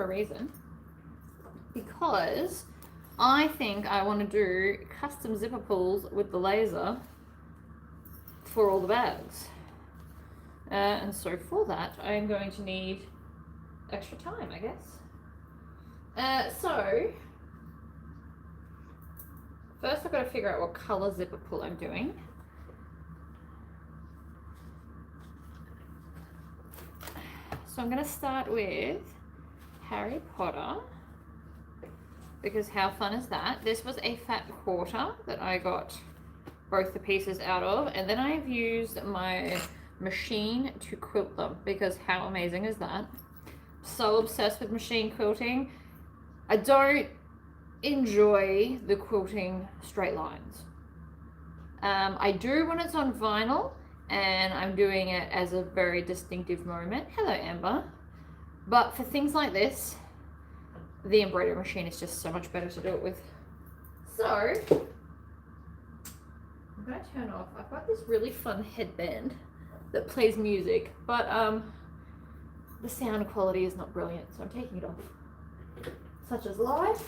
for a reason. Because I think I want to do custom zipper pulls with the laser for all the bags. And so for that, I am going to need extra time, I guess. So first I've got to figure out what color zipper pull I'm doing. So I'm going to start with Harry Potter, because how fun is that? This was a fat quarter that I got both the pieces out of, and then I've used my machine to quilt them, because how amazing is that? So obsessed with machine quilting. I don't enjoy the quilting straight lines. I do when it's on vinyl and I'm doing it as a very distinctive moment. Hello, Amber. But for things like this, the embroidery machine is just so much better to do it with. So I'm gonna turn off. I've got this really fun headband that plays music, but the sound quality is not brilliant, so I'm taking it off. Such is life.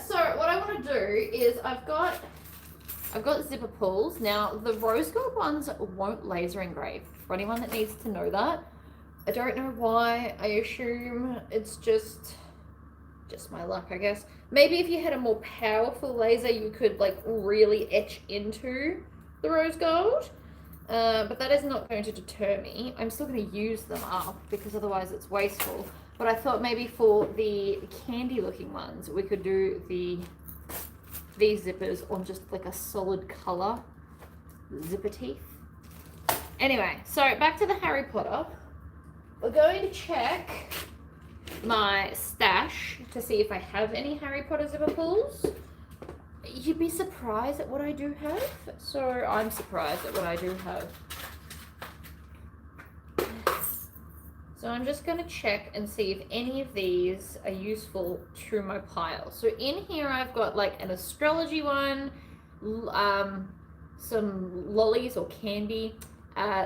So what I want to do is I've got zipper pulls. Now the rose gold ones won't laser engrave. For anyone that needs to know that, I don't know why. I assume it's just my luck, I guess. Maybe if you had a more powerful laser, you could like really etch into the rose gold. But that is not going to deter me. I'm still going to use them up because otherwise it's wasteful. But I thought maybe for the candy looking ones, we could do these zippers on just like a solid color zipper teeth. Anyway, so back to the Harry Potter. We're going to check my stash to see if I have any Harry Potter zipper pulls. You'd be surprised at what I do have. So I'm surprised at what I do have. So I'm just going to check and see if any of these are useful to my pile. So in here I've got like an astrology one, some lollies or candy,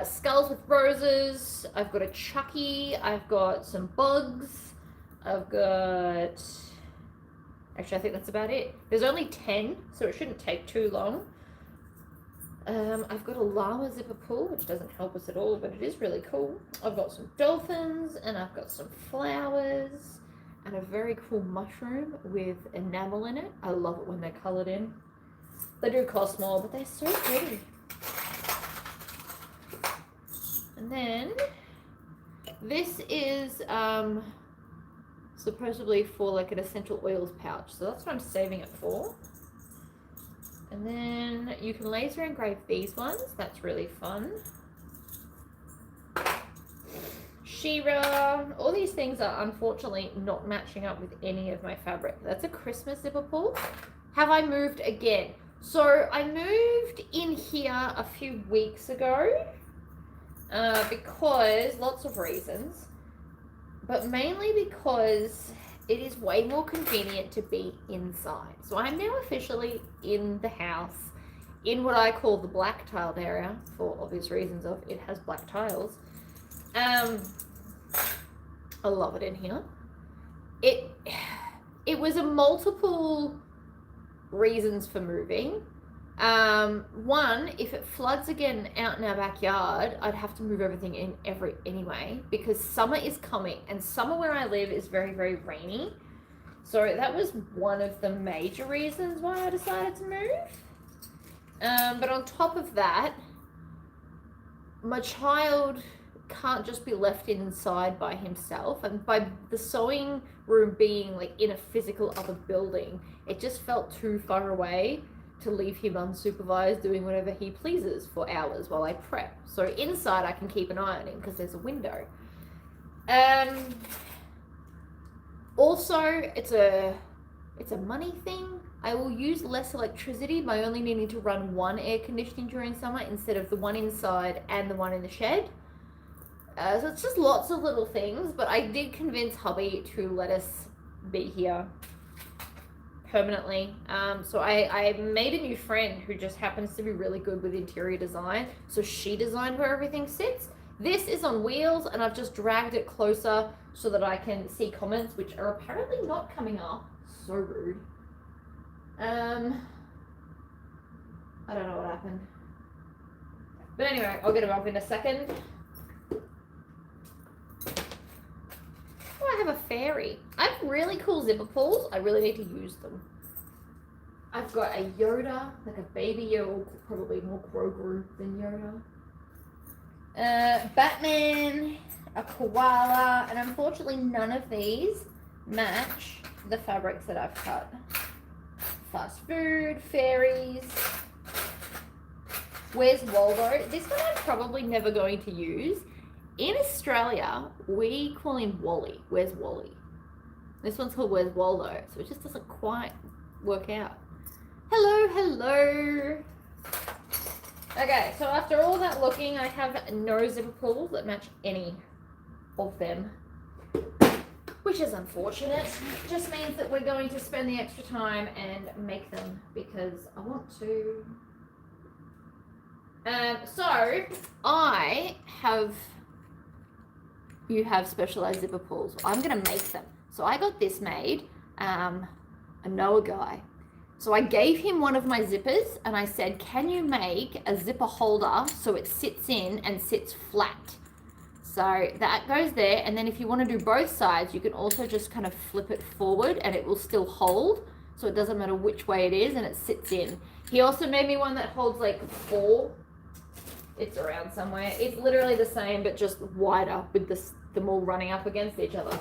skulls with roses, I've got a Chucky, I've got some bugs, I've got... Actually, I think that's about it. There's only 10, so it shouldn't take too long. I've got a llama zipper pull, which doesn't help us at all, but it is really cool. I've got some dolphins, and I've got some flowers, and a very cool mushroom with enamel in it. I love it when they're coloured in. They do cost more, but they're so pretty. And then, this is supposedly for like an essential oils pouch, so that's what I'm saving it for. And then you can laser engrave these ones, that's really fun. She-Ra, all these things are unfortunately not matching up with any of my fabric. That's a Christmas zipper pull. Have I moved again? So I moved in here a few weeks ago because lots of reasons. But mainly because it is way more convenient to be inside. So I'm now officially in the house, in what I call the black tiled area, for obvious reasons of it has black tiles. I love it in here. It was a multiple reasons for moving. One, if it floods again out in our backyard, I'd have to move everything in anyway, because summer is coming, and summer where I live is very, very rainy. So that was one of the major reasons why I decided to move. But on top of that, my child can't just be left inside by himself, and by the sewing room being like in a physical other building, it just felt too far away to leave him unsupervised doing whatever he pleases for hours while I prep. So inside I can keep an eye on him because there's a window. Also, it's a money thing. I will use less electricity by only needing to run one air conditioning during summer instead of the one inside and the one in the shed. So it's just lots of little things, but I did convince hubby to let us be here permanently. So I made a new friend who just happens to be really good with interior design. So she designed where everything sits. This is on wheels, and I've just dragged it closer so that I can see comments, which are apparently not coming up. So rude. I don't know what happened. But anyway, I'll get it up in a second. Oh, I have a fairy. I have really cool zipper pulls. I really need to use them. I've got a Yoda, like a baby Yoda, probably more Grogu than Yoda. Batman, a koala, and unfortunately none of these match the fabrics that I've cut. Fast food, fairies. Where's Waldo? This one I'm probably never going to use. In Australia, we call him Wally. Where's Wally? This one's called Where's Waldo, so it just doesn't quite work out. Hello, hello. Okay, so after all that looking, I have no zipper pulls that match any of them, which is unfortunate. Just means that we're going to spend the extra time and make them because I want to. So I have, you have specialized zipper pulls. I'm gonna make them. So I got this made. I know a guy. So I gave him one of my zippers and I said, can you make a zipper holder so it sits in and sits flat? So that goes there. And then if you want to do both sides, you can also just kind of flip it forward and it will still hold. So it doesn't matter which way it is and it sits in. He also made me one that holds like 4. It's around somewhere. It's literally the same, but just wider with them all running up against each other.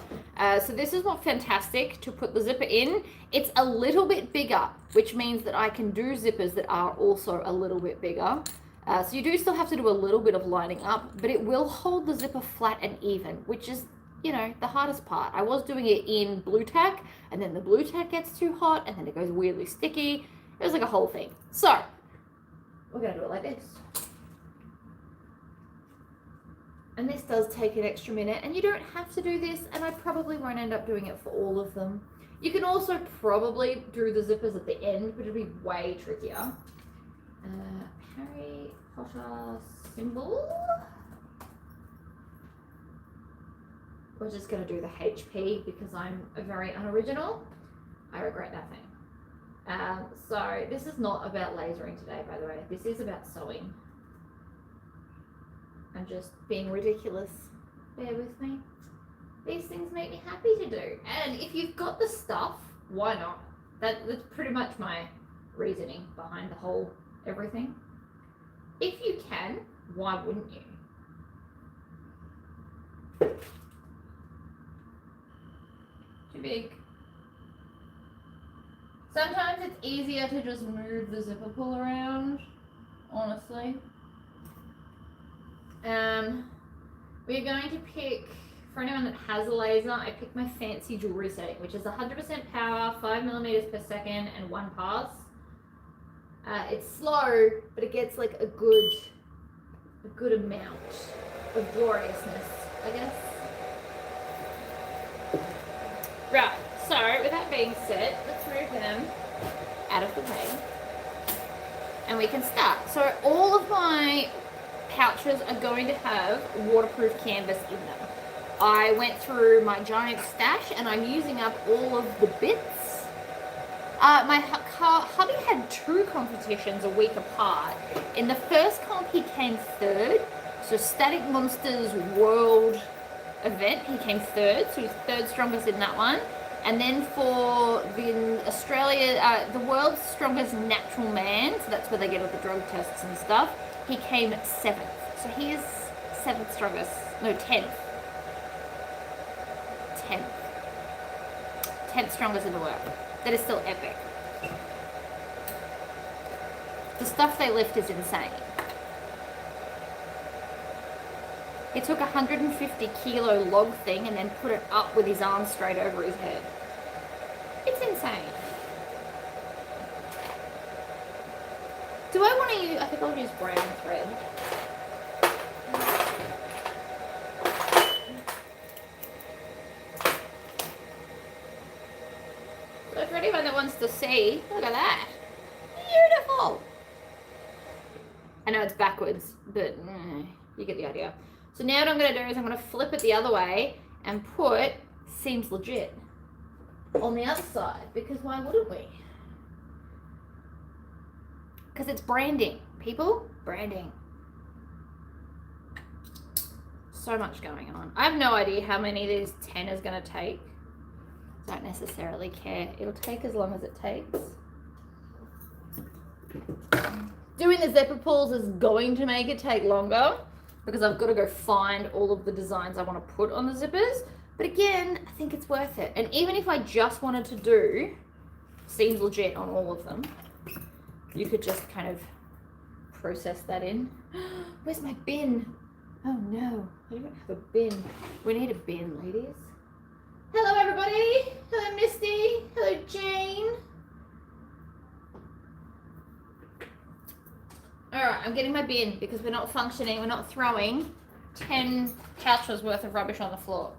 So this is not fantastic to put the zipper in. It's a little bit bigger, which means that I can do zippers that are also a little bit bigger. So you do still have to do a little bit of lining up, but it will hold the zipper flat and even, which is, you know, the hardest part. I was doing it in blue tack, and then the blue tack gets too hot, and then it goes weirdly sticky. It was like a whole thing. So we're gonna do it like this. And this does take an extra minute, and you don't have to do this, and I probably won't end up doing it for all of them. You can also probably do the zippers at the end, but it'll be way trickier. Harry Potter symbol. We're just going to do the HP because I'm very unoriginal. I regret nothing. So this is not about lasering today, by the way. This is about sewing. I'm just being ridiculous. Bear with me. These things make me happy to do. And if you've got the stuff, why not? That's pretty much my reasoning behind the whole everything. If you can, why wouldn't you? Too big. Sometimes it's easier to just move the zipper pull around, honestly. We're going to pick, for anyone that has a laser, I picked my fancy jewelry setting, which is 100% power, 5 millimeters per second, and 1 pass. It's slow, but it gets like a good amount of gloriousness, I guess. Right, so with that being said, let's move them out of the way. And we can start. So all of my pouches are going to have waterproof canvas in them. I went through my giant stash and I'm using up all of the bits. My hubby had 2 competitions a week apart. In the first comp he came 3rd, so Static Monsters World event he came 3rd, so he's 3rd strongest in that one. And then for the Australia, the world's strongest natural man, so that's where they get all the drug tests and stuff, he came 7th. So he is 7th strongest, no 10th. 10th strongest in the world. That is still epic. The stuff they lift is insane. He took a 150 kilo log thing and then put it up with his arms straight over his head. It's insane. Do I want to use, I think I'll use brown thread. So for anyone that wants to see, look at that. Beautiful. I know it's backwards, but you get the idea. So now what I'm going to do is I'm going to flip it the other way and put seems legit on the other side, because why wouldn't we? Because it's branding, people. Branding. So much going on. I have no idea how many of these 10 is going to take. Don't necessarily care. It'll take as long as it takes. Doing the zipper pulls is going to make it take longer because I've got to go find all of the designs I want to put on the zippers. But again, I think it's worth it. And even if I just wanted to do seems legit on all of them, you could just kind of process that in. Where's my bin? Oh no, I don't have a bin. We need a bin, ladies. Hello everybody. Hello Misty. Hello Jane. Alright, I'm getting my bin because we're not functioning, we're not throwing 10 couches worth of rubbish on the floor.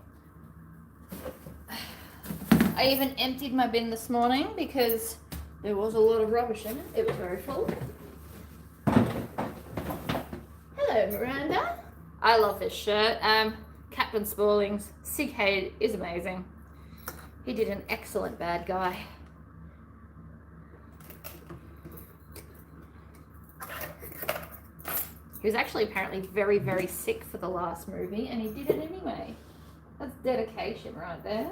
I even emptied my bin this morning because there was a lot of rubbish in it. It was very full. Hello Miranda. I love this shirt. Captain Spaulding's Sigheid is amazing. He did an excellent bad guy. He was actually apparently very, very sick for the last movie, and he did it anyway. That's dedication right there.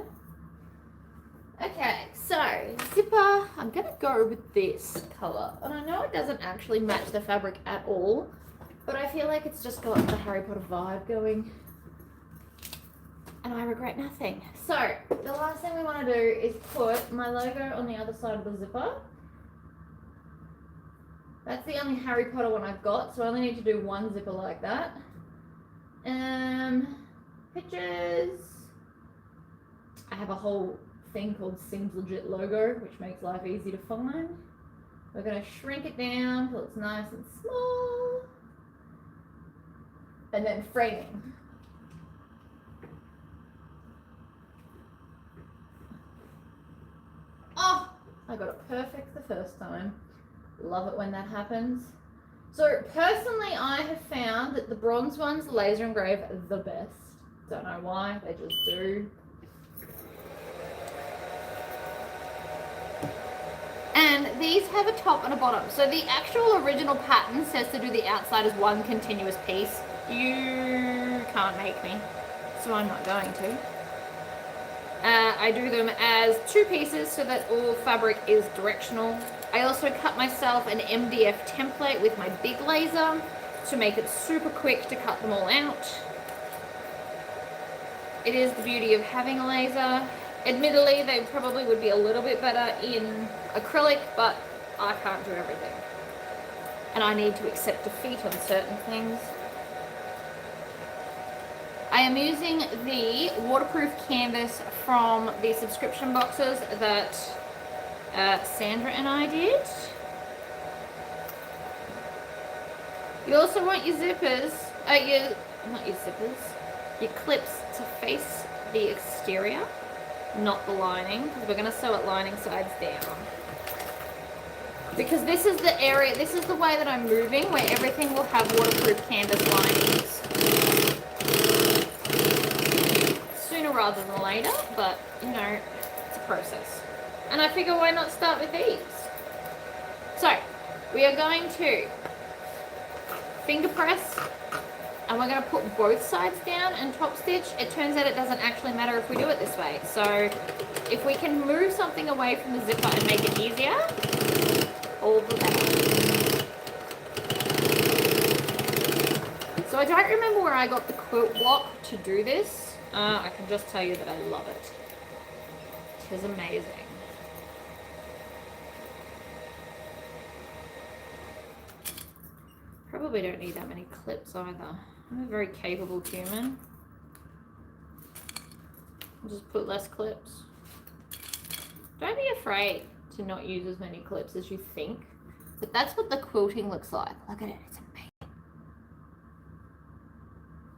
Okay, so zipper, I'm gonna go with this color. And I know it doesn't actually match the fabric at all, but I feel like it's just got the Harry Potter vibe going. And I regret nothing. So, the last thing we want to do is put my logo on the other side of the zipper. That's the only Harry Potter one I've got, so I only need to do one zipper like that. Pictures. I have a whole thing called Seems Legit logo, which makes life easy to find. We're going to shrink it down till it's nice and small. And then framing. Oh, I got it perfect the first time. Love it when that happens. So personally, I have found that the bronze ones laser engrave the best. Don't know why, they just do. And these have a top and a bottom. So the actual original pattern says to do the outside as one continuous piece. You can't make me, so I'm not going to. I do them as two pieces so that all fabric is directional. I also cut myself an MDF template with my big laser to make it super quick to cut them all out. It is the beauty of having a laser. Admittedly, they probably would be a little bit better in acrylic, but I can't do everything. And I need to accept defeat on certain things. I am using the waterproof canvas from the subscription boxes that Sandra and I did. You also want your zippers, your clips to face the exterior, not the lining, because we're going to sew it lining sides down. Because this is the area, this is the way that I'm moving, where everything will have waterproof canvas linings. Sooner rather than later, but you know, it's a process. And I figure why not start with these? So, we are going to finger press, and we're going to put both sides down and top stitch. It turns out it doesn't actually matter if we do it this way. So, if we can move something away from the zipper and make it easier, all the better. So I don't remember where I got the quilt block to do this. I can just tell you that I love it. It is amazing. Probably don't need that many clips either. I'm a very capable human. I'll just put less clips. Don't be afraid to not use as many clips as you think. But that's what the quilting looks like. Look at it, it's amazing.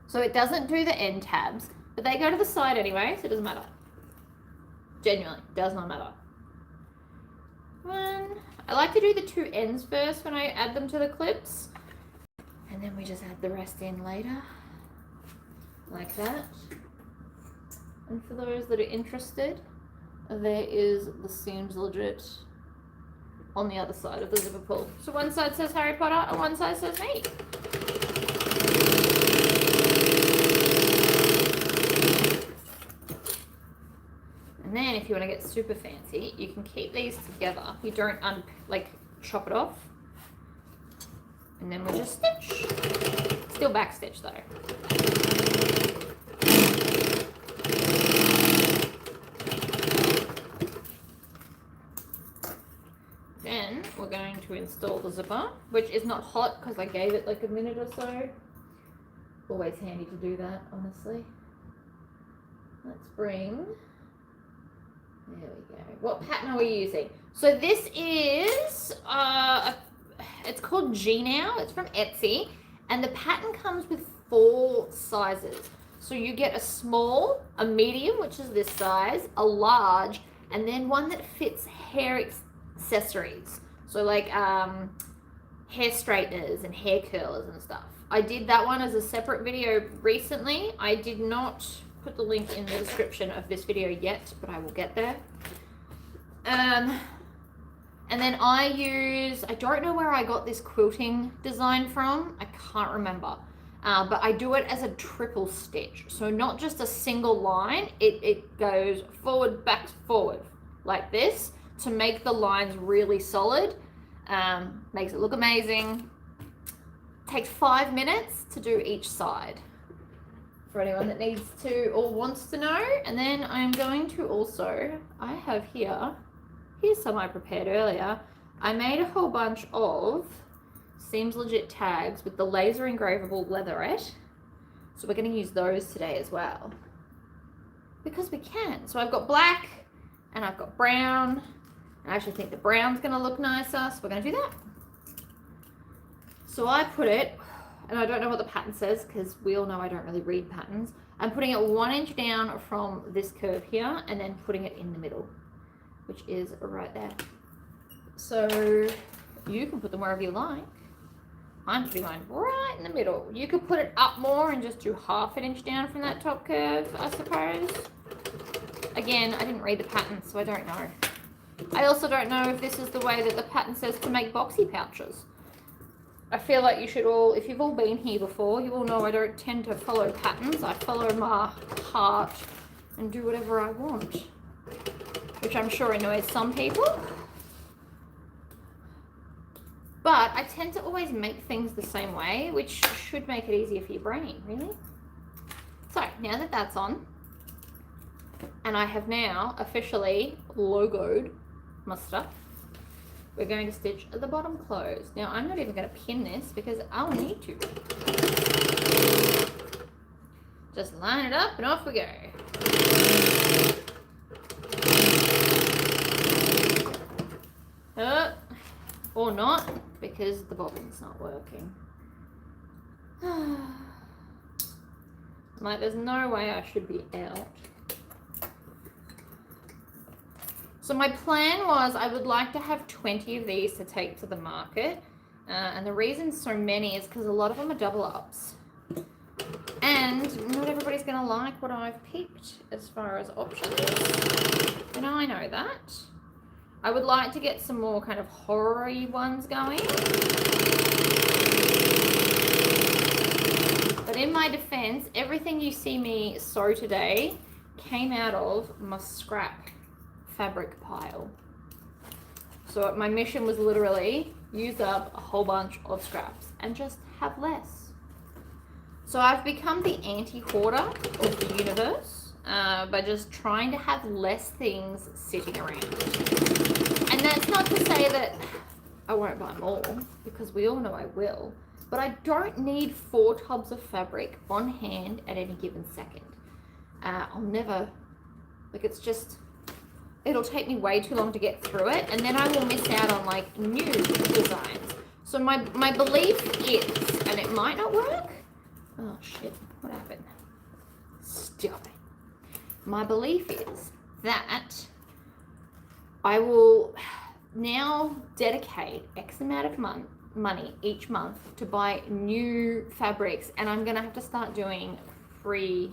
So it doesn't do the end tabs, but they go to the side anyway, so it doesn't matter. Genuinely, does not matter. I like to do the two ends first when I add them to the clips. And then we just add the rest in later. Like that. And for those that are interested, there is the seams legit on the other side of the zipper pull. So one side says Harry Potter and one side says me. And then if you want to get super fancy, you can keep these together. You don't chop it off. And then we'll just stitch. Still back stitch though. Then we're going to install the zipper, which is not hot because I gave it like a minute or so. Always handy to do that, honestly. Let's bring, there we go. What pattern are we using? So this is, it's called G Now. It's from Etsy. And the pattern comes with 4 sizes. So you get a small, a medium, which is this size, a large, and then one that fits hair accessories. So like hair straighteners and hair curlers and stuff. I did that one as a separate video recently. I did not put the link in the description of this video yet, but I will get there. And then I don't know where I got this quilting design from. I can't remember. But I do it as a triple stitch. So not just a single line. It goes forward, back, forward like this to make the lines really solid. Makes it look amazing. Takes 5 minutes to do each side. For anyone that needs to or wants to know. And then I'm going to also, I have here's some I prepared earlier. I made a whole bunch of Seams Legit tags with the laser engravable leatherette. So we're going to use those today as well. Because we can. So I've got black and I've got brown. I actually think the brown's going to look nicer, so we're going to do that. So I put it, and I don't know what the pattern says because we all know I don't really read patterns. I'm putting it 1 inch down from this curve here and then putting it in the middle, which is right there. So you can put them wherever you like. I'm putting mine right in the middle. You could put it up more and just do 1/2 inch down from that top curve, I suppose. Again, I didn't read the pattern, so I don't know. I also don't know if this is the way that the pattern says to make boxy pouches. I feel like you should all, if you've all been here before, you all know I don't tend to follow patterns. I follow my heart and do whatever I want, which I'm sure annoys some people. But I tend to always make things the same way, which should make it easier for your brain, really. So now that that's on, and I have now officially logoed my stuff, we're going to stitch the bottom closed. Now I'm not even going to pin this because I'll need to. Just line it up and off we go. Or not, because the bobbin's not working. Like, there's no way I should be out. So my plan was I would like to have 20 of these to take to the market. And the reason so many is because a lot of them are double ups. And not everybody's going to like what I've picked as far as options. And I know that. I would like to get some more kind of horror-y ones going. But in my defense, everything you see me sew today came out of my scrap fabric pile. So my mission was literally use up a whole bunch of scraps and just have less. So I've become the anti-hoarder of the universe by just trying to have less things sitting around. And that's not to say that I won't buy more, because we all know I will. But I don't need 4 tubs of fabric on hand at any given second. I'll never, like, it's just, it'll take me way too long to get through it, and then I will miss out on like new designs. So my belief is, and it might not work. Oh shit, what happened? Stop it. My belief is that I will now dedicate X amount of money each month to buy new fabrics, and I'm gonna have to start doing free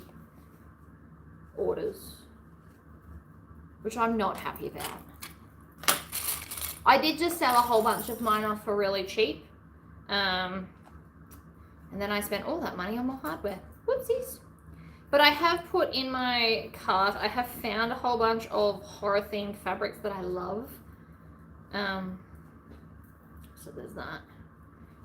orders, which I'm not happy about. I did just sell a whole bunch of mine off for really cheap. And then I spent all that money on more hardware. Whoopsies. But I have put in my cart, I have found a whole bunch of horror themed fabrics that I love. So there's that.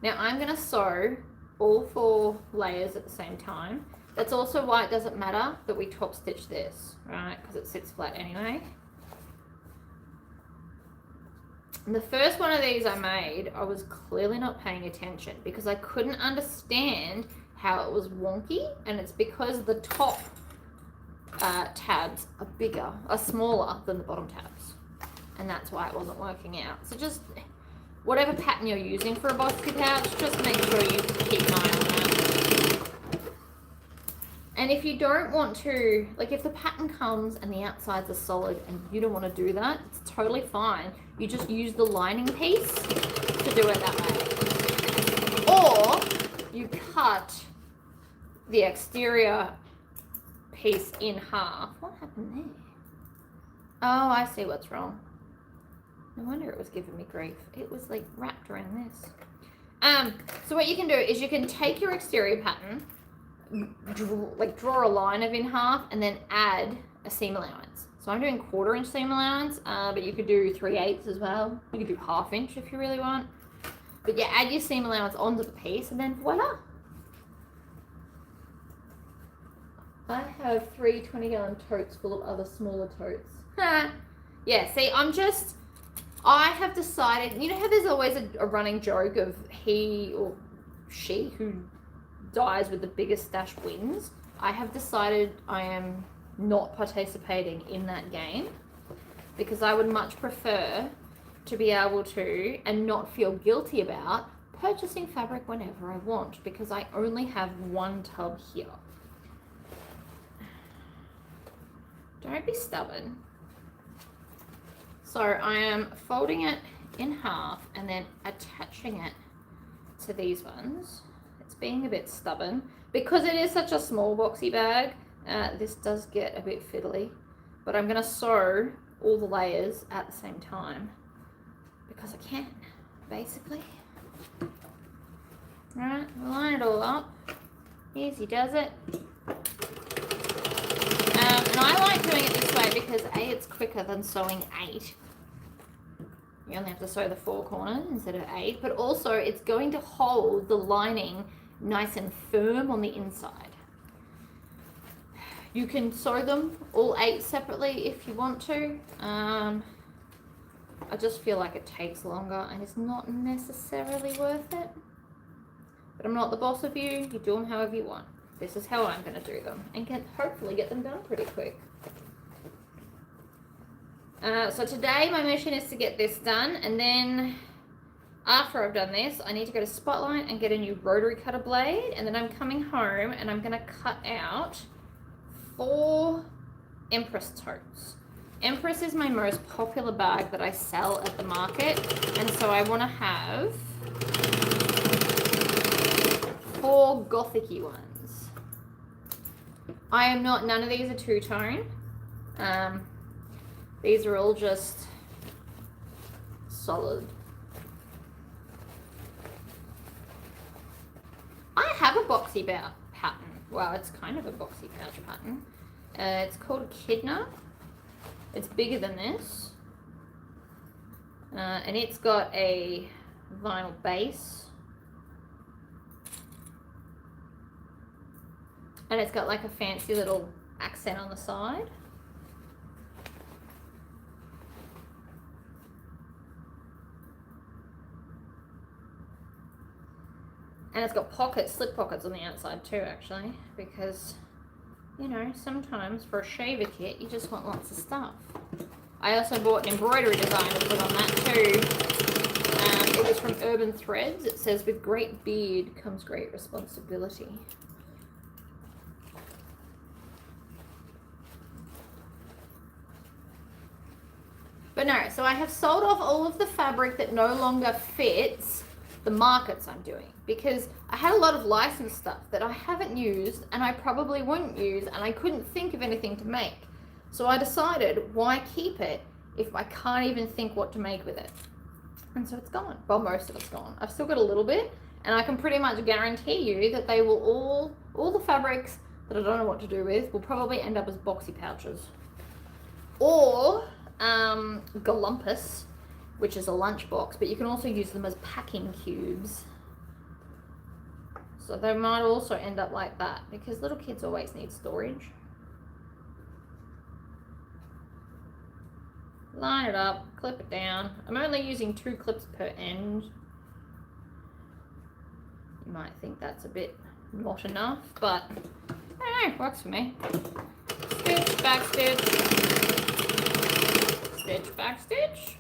Now I'm going to sew all 4 layers at the same time. That's also why it doesn't matter that we top stitch this, right? Because it sits flat anyway. And the first one of these I made, I was clearly not paying attention because I couldn't understand how it was wonky, and it's because the top tabs are smaller than the bottom tabs, and that's why it wasn't working out. So just whatever pattern you're using for a boxy pouch, just make sure you keep an eye on that. And if you don't want to, like if the pattern comes and the outsides are solid and you don't want to do that, it's totally fine. You just use the lining piece to do it that way. Or you cut the exterior piece in half. What happened there? Oh, I see what's wrong. No wonder it was giving me grief. It was like wrapped around this. So what you can do is you can take your exterior pattern, draw a line of in half, and then add a seam allowance. So I'm doing 1/4 inch seam allowance, but you could do 3/8 as well. You could do 1/2 inch if you really want. But yeah, add your seam allowance onto the piece, and then voila. I have 3 20-gallon totes full of other smaller totes. Yeah, see, I have decided, you know how there's always a running joke of he or she who dies with the biggest stash wins? I have decided I am not participating in that game because I would much prefer to be able to and not feel guilty about purchasing fabric whenever I want, because I only have 1 tub here. Don't be stubborn. So I am folding it in half and then attaching it to these ones. It's being a bit stubborn. Because it is such a small boxy bag, this does get a bit fiddly. But I'm going to sew all the layers at the same time because I can, basically. Alright, line it all up. Easy does it. And I like doing it this way because A, it's quicker than sewing 8. You only have to sew the 4 corners instead of 8, but also it's going to hold the lining nice and firm on the inside. You can sew them all 8 separately if you want to. I just feel like it takes longer and it's not necessarily worth it. But I'm not the boss of you. You do them however you want. This is how I'm going to do them and can hopefully get them done pretty quick. So today my mission is to get this done, and then after I've done this, I need to go to Spotlight and get a new rotary cutter blade, and then I'm coming home and I'm going to cut out 4 Empress totes. Empress is my most popular bag that I sell at the market, and so I want to have 4 gothic-y ones. None of these are two-tone. These are all just solid. I have a boxy pattern. Well, it's kind of a boxy pouch pattern. It's called Kidna. It's bigger than this. And it's got a vinyl base. And it's got like a fancy little accent on the side. And it's got pockets, slip pockets on the outside too, actually, because, you know, sometimes for a shaver kit, you just want lots of stuff. I also bought an embroidery design to put on that too. It was from Urban Threads. It says, with great beard comes great responsibility. But no, so I have sold off all of the fabric that no longer fits the markets I'm doing, because I had a lot of licensed stuff that I haven't used and I probably won't use, and I couldn't think of anything to make. So I decided, why keep it if I can't even think what to make with it? And so it's gone. Well, most of it's gone. I've still got a little bit, and I can pretty much guarantee you that they will all the fabrics that I don't know what to do with will probably end up as boxy pouches. Or galumpus, which is a lunchbox, but you can also use them as packing cubes. So they might also end up like that, because little kids always need storage. Line it up, clip it down. I'm only using 2 clips per end. You might think that's a bit not enough, but I don't know, works for me. Stitch, back stitch, stitch, back stitch.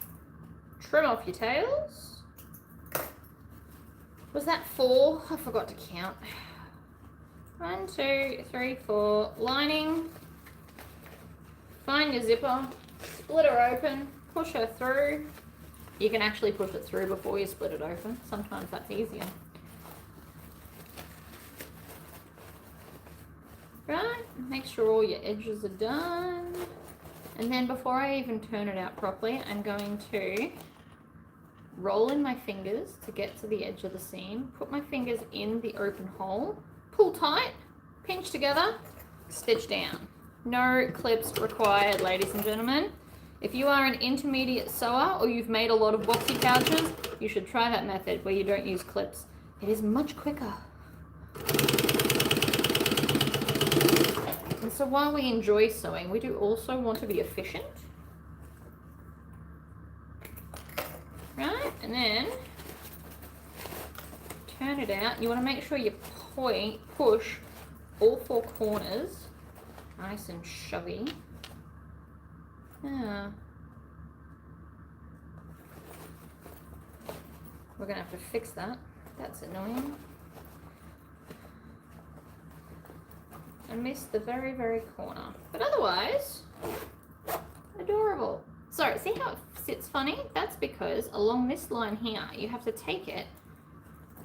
Trim off your tails. Was that 4? I forgot to count. 1, 2, 3, 4. Lining. Find your zipper. Split her open. Push her through. You can actually push it through before you split it open. Sometimes that's easier. Right. Make sure all your edges are done. And then before I even turn it out properly, I'm going to roll in my fingers to get to the edge of the seam, put my fingers in the open hole, pull tight, pinch together, stitch down. No clips required, ladies and gentlemen. If you are an intermediate sewer or you've made a lot of boxy pouches, you should try that method where you don't use clips. It is much quicker. And so while we enjoy sewing, we do also want to be efficient. Right, and then turn it out. You want to make sure you push all 4 corners nice and shovey. Yeah. We're gonna have to fix that. That's annoying. I missed the very, very corner. But otherwise, adorable. So, see how it sits funny? That's because along this line here, you have to take it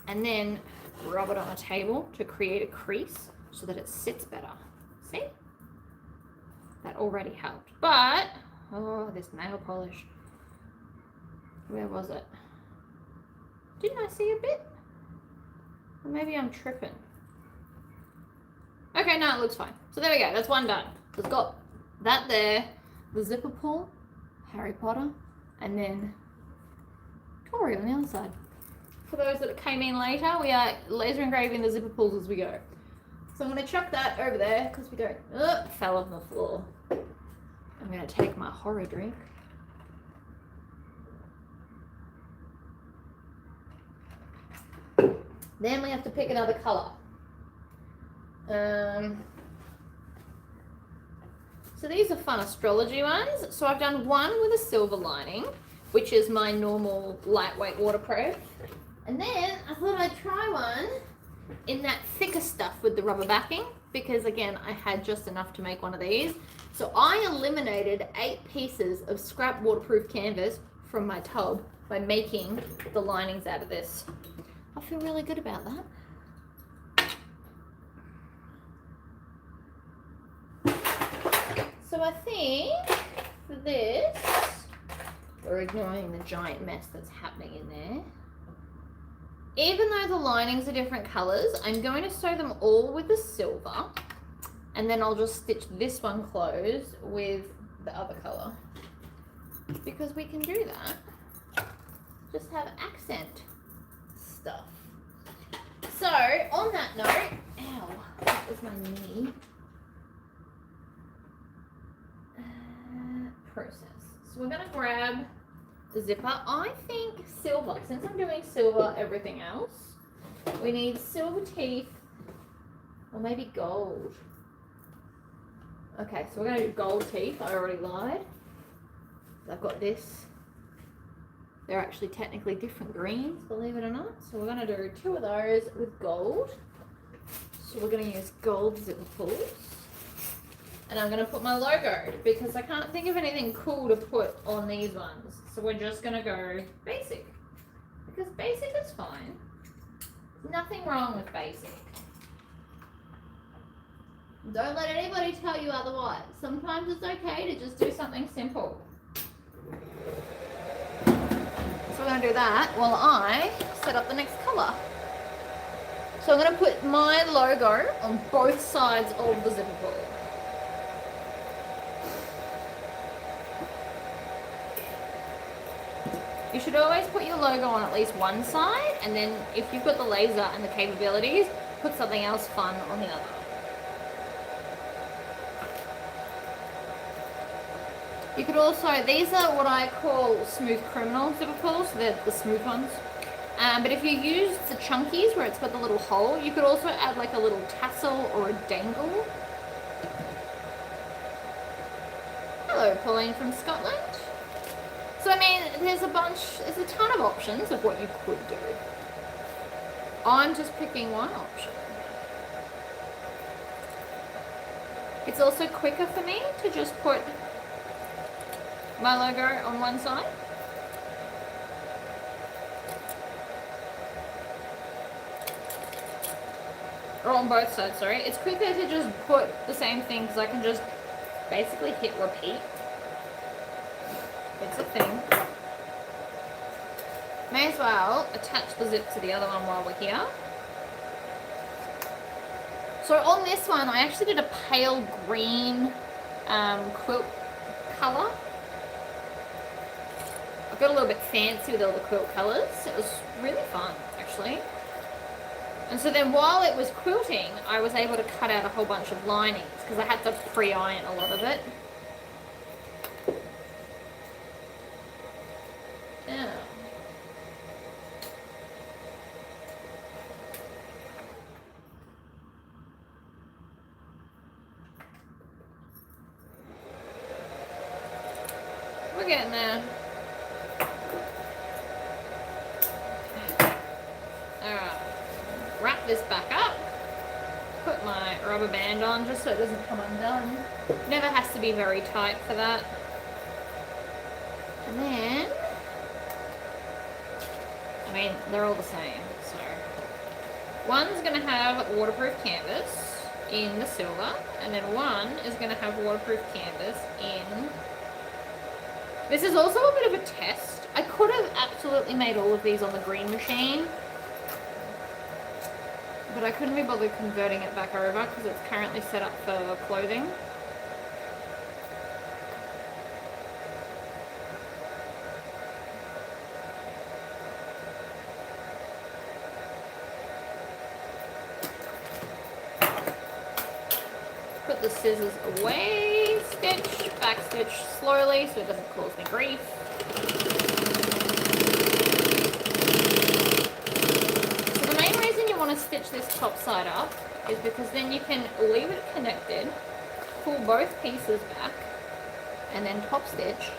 and then rub it on a table to create a crease so that it sits better. See? That already helped. But, oh, this nail polish. Where was it? Didn't I see a bit? Or maybe I'm tripping. Okay, no, it looks fine. So there we go, that's one done. So it's got that there, the zipper pull, Harry Potter, and then Tori on the other side. For those that came in later, we are laser engraving the zipper pulls as we go. So I'm going to chuck that over there because we don't, fell on the floor. I'm going to take my horror drink. Then we have to pick another colour. So these are fun astrology ones. So I've done one with a silver lining, which is my normal lightweight waterproof. And then I thought I'd try one in that thicker stuff with the rubber backing, because again, I had just enough to make one of these. So I eliminated 8 pieces of scrap waterproof canvas from my tub by making the linings out of this. I feel really good about that. So I think for this, we're ignoring the giant mess that's happening in there. Even though the linings are different colors, I'm going to sew them all with the silver, and then I'll just stitch this one closed with the other color, because we can do that. Just have accent stuff. So on that note, ow, that was my knee. Process. So we're going to grab the zipper. I think silver, since I'm doing silver everything else, we need silver teeth, or maybe gold. Okay, so we're going to do gold teeth. I already lied. I've got this. They're actually technically different greens, believe it or not. So we're going to do 2 of those with gold. So we're going to use gold zipper pulls. And I'm going to put my logo, because I can't think of anything cool to put on these ones. So we're just going to go basic, because basic is fine. Nothing wrong with basic. Don't let anybody tell you otherwise. Sometimes it's okay to just do something simple. So we're going to do that while I set up the next colour. So I'm going to put my logo on both sides of the zipper pull. You should always put your logo on at least one side, and then if you've got the laser and the capabilities, put something else fun on the other. You could also, these are what I call smooth criminal zipper pulls, they're the smooth ones. But if you use the chunkies where it's got the little hole, you could also add like a little tassel or a dangle. Hello, Pauline from Scotland. So I mean, there's a ton of options of what you could do. I'm just picking one option. It's also quicker for me to just put my logo on one side. Or on both sides, sorry. It's quicker to just put the same thing because I can just basically hit repeat. It's a thing. May as well attach the zip to the other one while we're here. So on this one, I actually did a pale green quilt colour. I got a little bit fancy with all the quilt colours. It was really fun, actually. And so then while it was quilting, I was able to cut out a whole bunch of linings because I had to pre-iron a lot of it. Yeah. We're getting there. Alright. Wrap this back up. Put my rubber band on just so it doesn't come undone. Never has to be very tight for that. And then, I mean, they're all the same, so. One's going to have waterproof canvas in the silver, and then one is going to have waterproof canvas in... This is also a bit of a test. I could have absolutely made all of these on the green machine, but I couldn't be bothered converting it back over because it's currently set up for clothing. Put the scissors away, stitch, back stitch slowly so it doesn't cause me grief. So the main reason you want to stitch this top side up is because then you can leave it connected, pull both pieces back, and then top stitch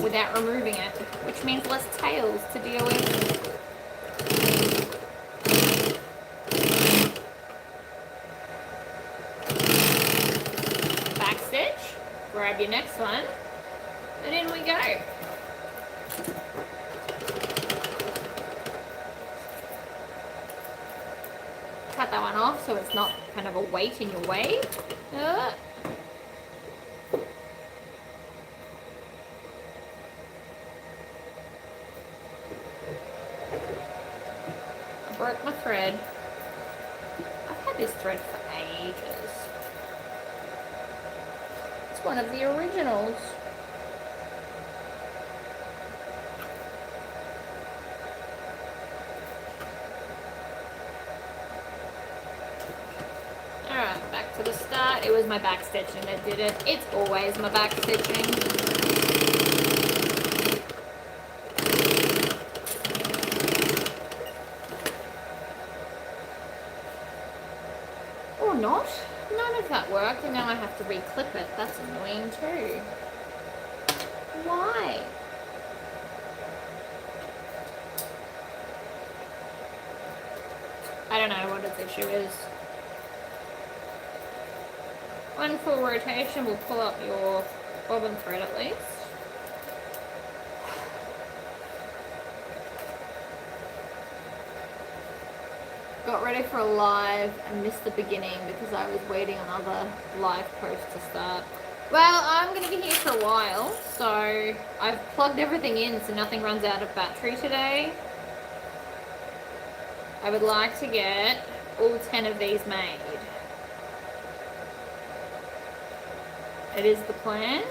without removing it, which means less tails to deal with. Grab your next one, and in we go. Cut that one off so it's not kind of a weight in your way. I broke my thread. I've had this thread for ages. One of the originals. Alright, back to the start. It was my back stitching that did it. It's always my back stitching. Or not. None of that worked, and now I have to re-clip it. That's annoying too. Why? I don't know what its issue is. One full rotation will pull up your bobbin thread at least. got ready for a live and missed the beginning because I was waiting on other live posts to start. Well, I'm going to be here for a while, so I've plugged everything in so nothing runs out of battery today. I would like to get all 10 of these made. It is the plan.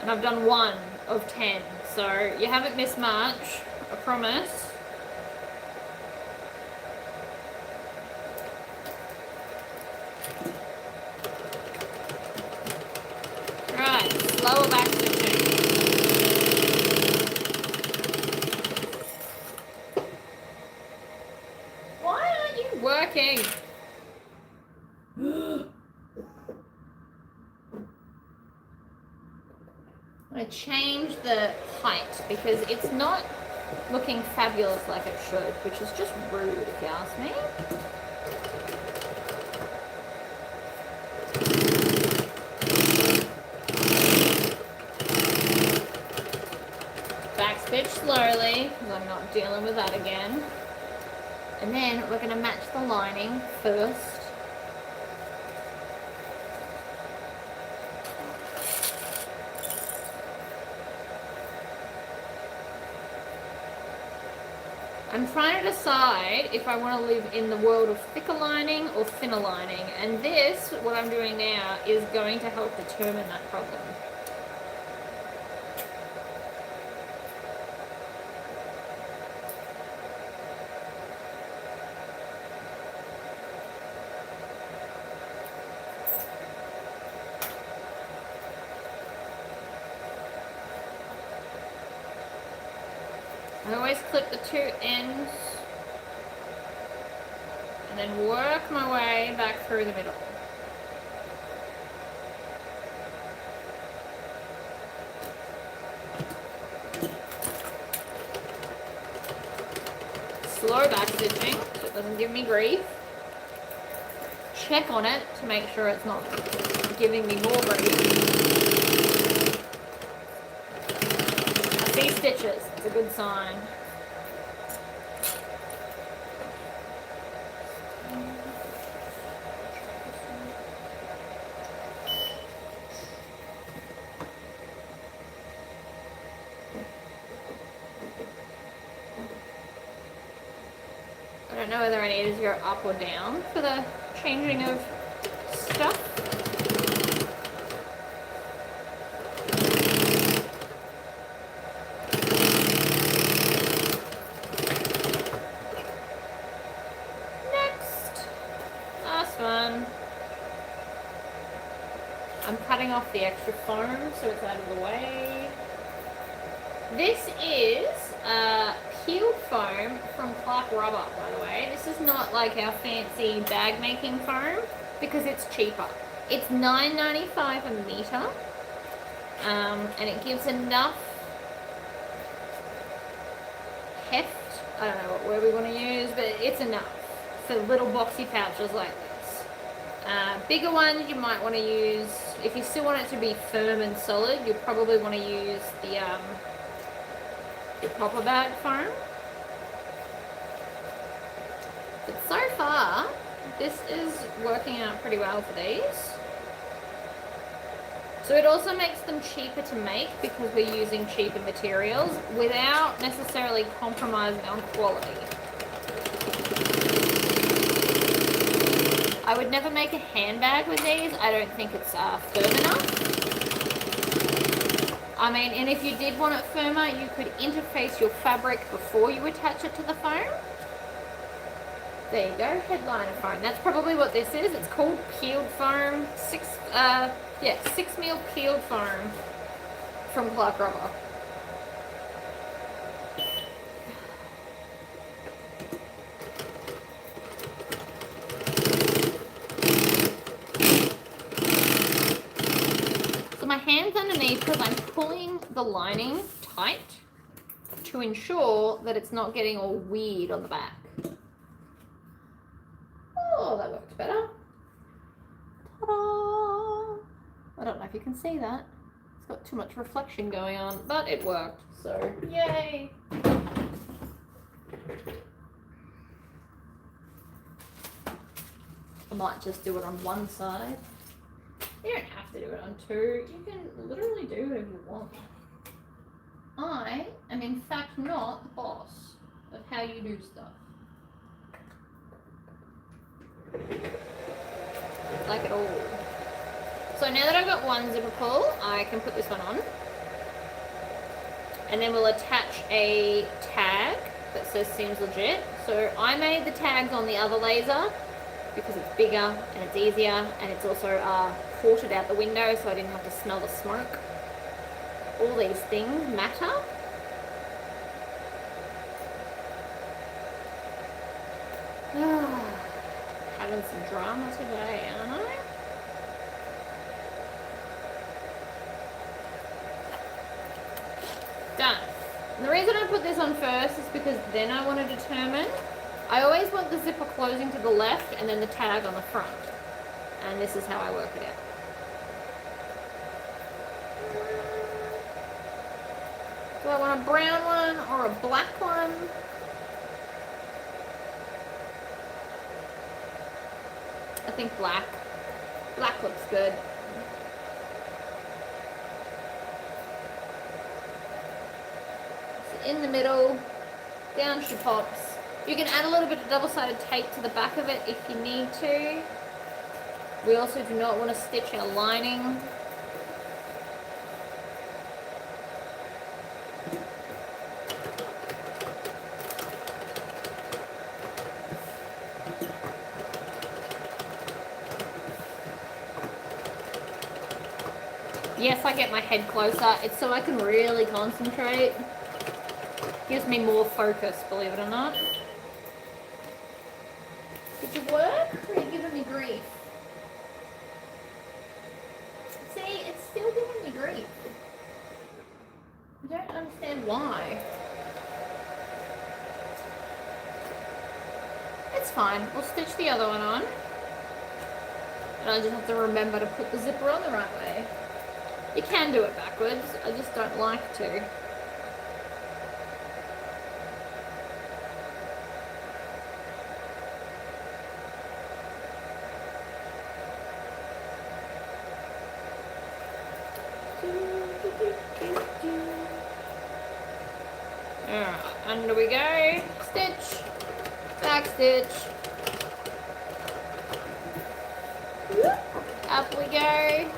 And I've done 1 of 10, so you haven't missed much, I promise. Right, slower back stitching. Why aren't you working? I'm going to change the height because it's not looking fabulous like it should, which is just rude if you ask me. Backstitch slowly because I'm not dealing with that again. And then we're going to match the lining first. I'm trying to decide if I want to live in the world of thicker lining or thinner lining, and this, what I'm doing now, is going to help determine that problem. I always clip the 2 ends and then work my way back through the middle. Slow back stitching so it doesn't give me grief. Check on it to make sure it's not giving me more grief. I see stitches. It's a good sign. I don't know whether I need to go up or down for the changing of stuff. I'm cutting off the extra foam so it's out of the way. This is peeled foam from Clark Rubber, by the way. This is not like our fancy bag making foam because it's cheaper. It's $9.95 a meter, and it gives enough heft. I don't know what word we want to use, but it's enough for little boxy pouches like this. Bigger ones you might want to use, if you still want it to be firm and solid, you probably want to use the popper bag foam. But so far, this is working out pretty well for these. So it also makes them cheaper to make because we're using cheaper materials without necessarily compromising on quality. I would never make a handbag with these. I don't think it's firm enough. I mean, and if you did want it firmer, you could interface your fabric before you attach it to the foam. There you go, headliner foam. That's probably what this is. It's called peeled foam. 6 mil peeled foam from Clark Rubber. My hand's underneath because I'm pulling the lining tight to ensure that it's not getting all weird on the back. Oh, that worked better. Ta-da! I don't know if you can see that. It's got too much reflection going on, but it worked, so yay! might just do it on one side. You don't have to do it on two. You can literally do whatever you want. I am in fact not the boss of how you do stuff. Like at all. So now that I've got one zipper pull, I can put this one on. And then we'll attach a tag that says seems legit. So I made the tags on the other laser because it's bigger and it's easier, and it's also ported out the window so I didn't have to smell the smoke. All these things matter. Having some drama today, aren't I? Done. And the reason I put this on first is because then I want to determine, I always want the zipper closing to the left and then the tag on the front. And this is how I work it out. Do I want a brown one or a black one? I think black. Black looks good. So in the middle, down she pops. You can add a little bit of double-sided tape to the back of it if you need to. We also do not want to stitch our lining. Yes, I get my head closer. It's so I can really concentrate. Gives me more focus, believe it or not. Did you work? Or are you giving me grief? See, it's still giving me grief. I don't understand why. It's fine. We'll stitch the other one on. And I just have to remember to put the zipper on the right way. You can do it backwards, I just don't like to. Alright, under we go. Stitch, back stitch. Up we go.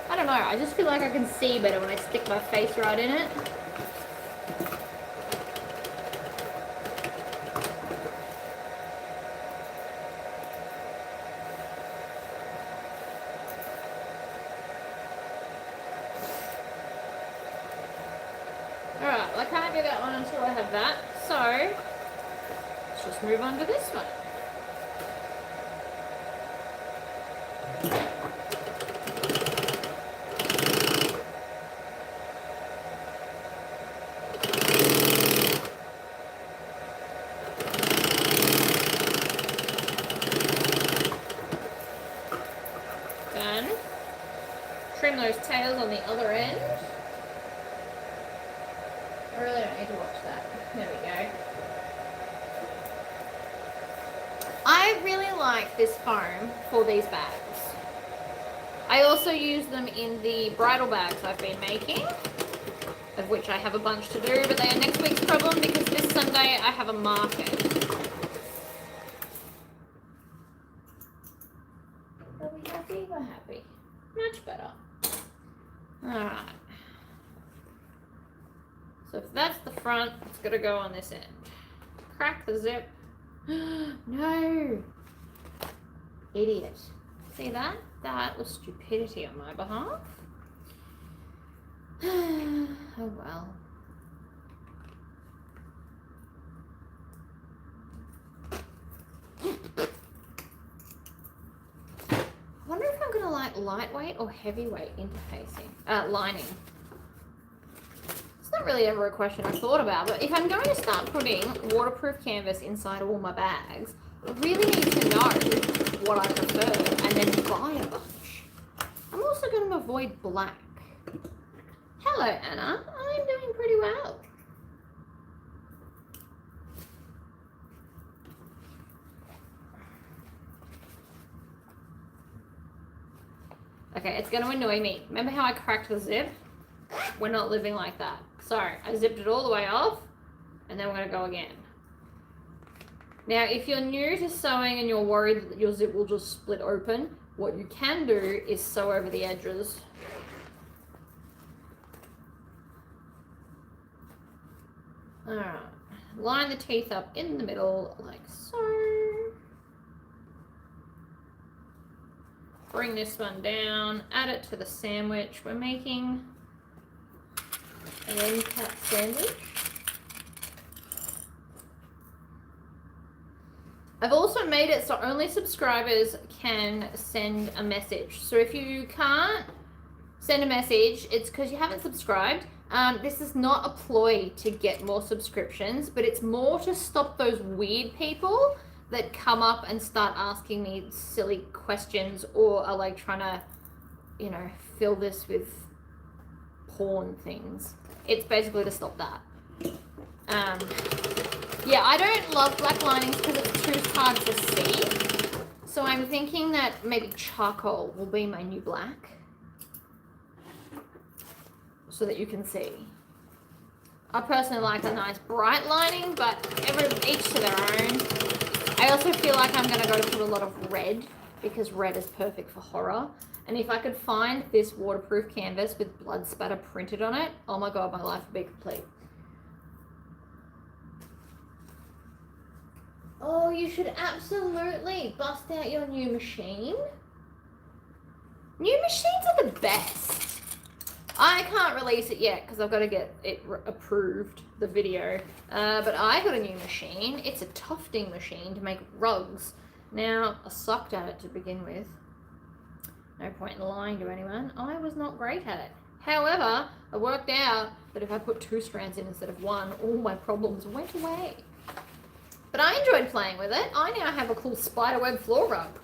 I don't know, I just feel like I can see better when I stick my face right in it. Alright, well I can't do that one until I have that, so let's just move on to this one. Trim those tails on the other end. I really don't need to watch that. There we go. I really like this foam for these bags. I also use them in the bridal bags I've been making, of which I have a bunch to do, but they are next week's problem because this Sunday I have a market. Are we happy? We're happy. Much better. Alright. So if that's the front, it's got to go on this end. Crack the zip. No! Idiot. See that? That was stupidity on my behalf. Oh well. I wonder if I'm going to like lightweight or heavyweight interfacing, lining. It's not really ever a question I've thought about, but if I'm going to start putting waterproof canvas inside all my bags, I really need to know what I prefer and then buy a bunch. I'm also going to avoid black. Hello, Anna. I'm doing pretty well. Okay, it's going to annoy me. Remember how I cracked the zip? We're not living like that. So I zipped it all the way off, and then we're going to go again. Now, if you're new to sewing and you're worried that your zip will just split open, what you can do is sew over the edges. Alright, line the teeth up in the middle like so. Bring this one down, add it to the sandwich we're making. An end cap sandwich. I've also made it so only subscribers can send a message. So if you can't send a message, it's because you haven't subscribed. This is not a ploy to get more subscriptions, but it's more to stop those weird people that come up and start asking me silly questions or are like trying to, you know, fill this with porn things. It's basically to stop that. Yeah, I don't love black linings because it's too hard to see. So I'm thinking that maybe charcoal will be my new black so that you can see. I personally like a nice bright lining, but each to their own. I also feel like I'm going to go to put a lot of red because red is perfect for horror. And if I could find this waterproof canvas with blood spatter printed on it, oh my god, my life would be complete. Oh, you should absolutely bust out your new machine. New machines are the best. I can't release it yet because I've got to get it approved, the video. But I got a new machine. It's a tufting machine to make rugs. Now, I sucked at it to begin with. No point in lying to anyone. I was not great at it. However, I worked out that if I put 2 strands in instead of 1, all my problems went away. But I enjoyed playing with it. I now have a cool spiderweb floor rug.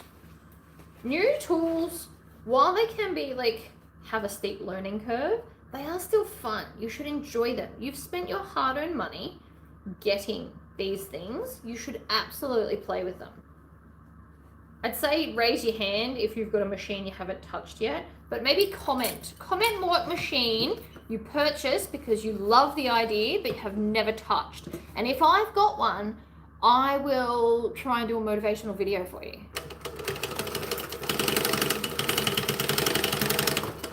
New tools, while they can be like, have a steep learning curve, they are still fun. You should enjoy them. You've spent your hard-earned money getting these things. You should absolutely play with them. I'd say raise your hand if you've got a machine you haven't touched yet, but maybe comment. Comment what machine you purchased because you love the idea but you have never touched. And if I've got one, I will try and do a motivational video for you.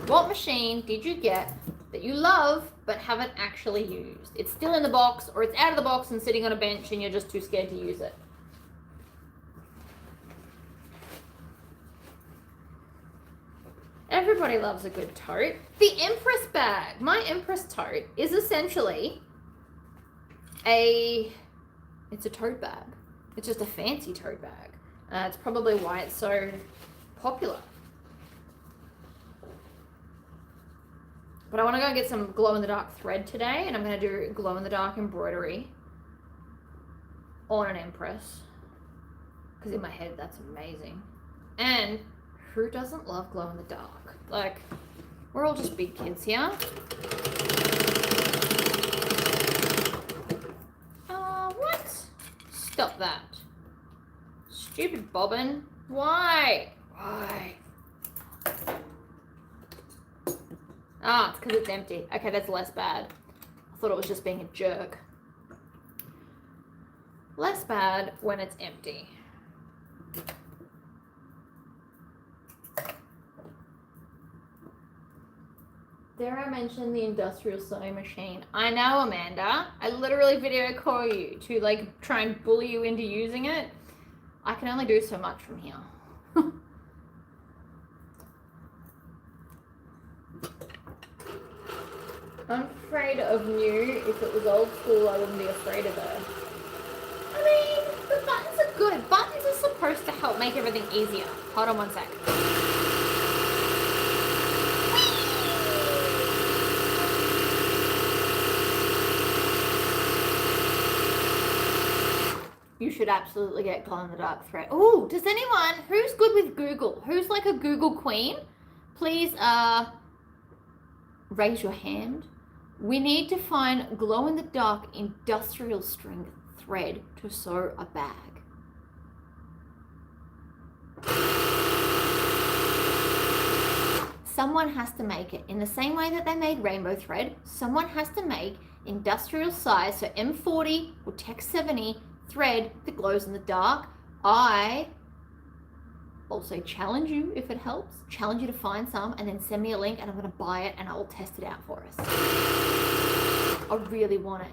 What machine did you get that you love but haven't actually used? It's still in the box or it's out of the box and sitting on a bench and you're just too scared to use it. Everybody loves a good tote. The Empress bag. My Empress tote is essentially it's a tote bag. It's just a fancy tote bag. It's probably why it's so popular. But I want to go get some glow-in-the-dark thread today, and I'm going to do glow-in-the-dark embroidery on an Empress. Because in my head, that's amazing. And who doesn't love glow-in-the-dark? Like, we're all just big kids here. What? Stop that. Stupid bobbin. Why? Why? Ah, it's because it's empty. Okay, that's less bad. I thought it was just being a jerk. Less bad when it's empty. Dare I mention the industrial sewing machine? I know, Amanda. I literally video call you to like try and bully you into using it. I can only do so much from here. I'm afraid of new. If it was old school, I wouldn't be afraid of it. I mean, the buttons are good. Buttons are supposed to help make everything easier. Hold on one sec. You should absolutely get glow-in-the-dark thread. Oh, does anyone, who's good with Google? Who's like a Google queen? Please raise your hand. We need to find glow-in-the-dark industrial strength thread to sew a bag. someone has to make it. In the same way that they made rainbow thread, someone has to make industrial size, so M40 or Tech 70 thread that glows in the dark. I also challenge you, if it helps, challenge you to find some and then send me a link and I'm going to buy it and I will test it out for us. I really want it.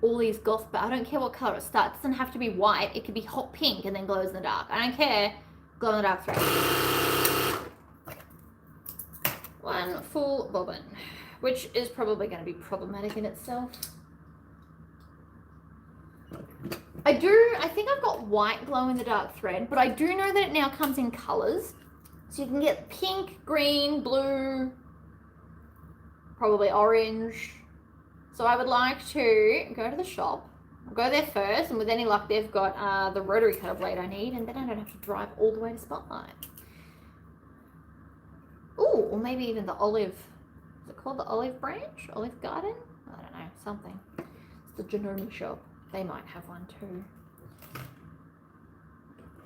All these goth, but I don't care what color it starts. It doesn't have to be white. It could be hot pink and then glows in the dark. I don't care. Glow in the dark thread. One full bobbin, which is probably going to be problematic in itself. I think I've got white glow in the dark thread, but I do know that it now comes in colors. So you can get pink, green, blue, probably orange. So I would like to go to the shop. I'll go there first, and with any luck, they've got the rotary cutter blade I need, and then I don't have to drive all the way to Spotlight. Ooh, or maybe even the olive. Is it called the olive branch? Olive garden? I don't know, something. It's the Janome shop. They might have one too.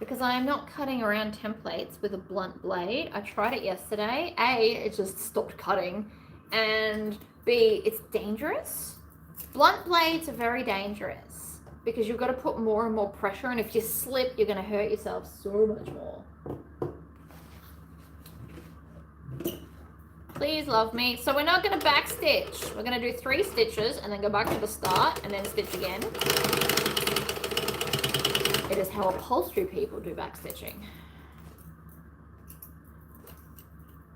Because I am not cutting around templates with a blunt blade. I tried it yesterday. A, it just stopped cutting. And B, it's dangerous. Blunt blades are very dangerous because you've got to put more and more pressure, and if you slip, you're going to hurt yourself so much more. Please love me. So we're not going to back stitch. We're going to do 3 stitches and then go back to the start and then stitch again. It is how upholstery people do back stitching.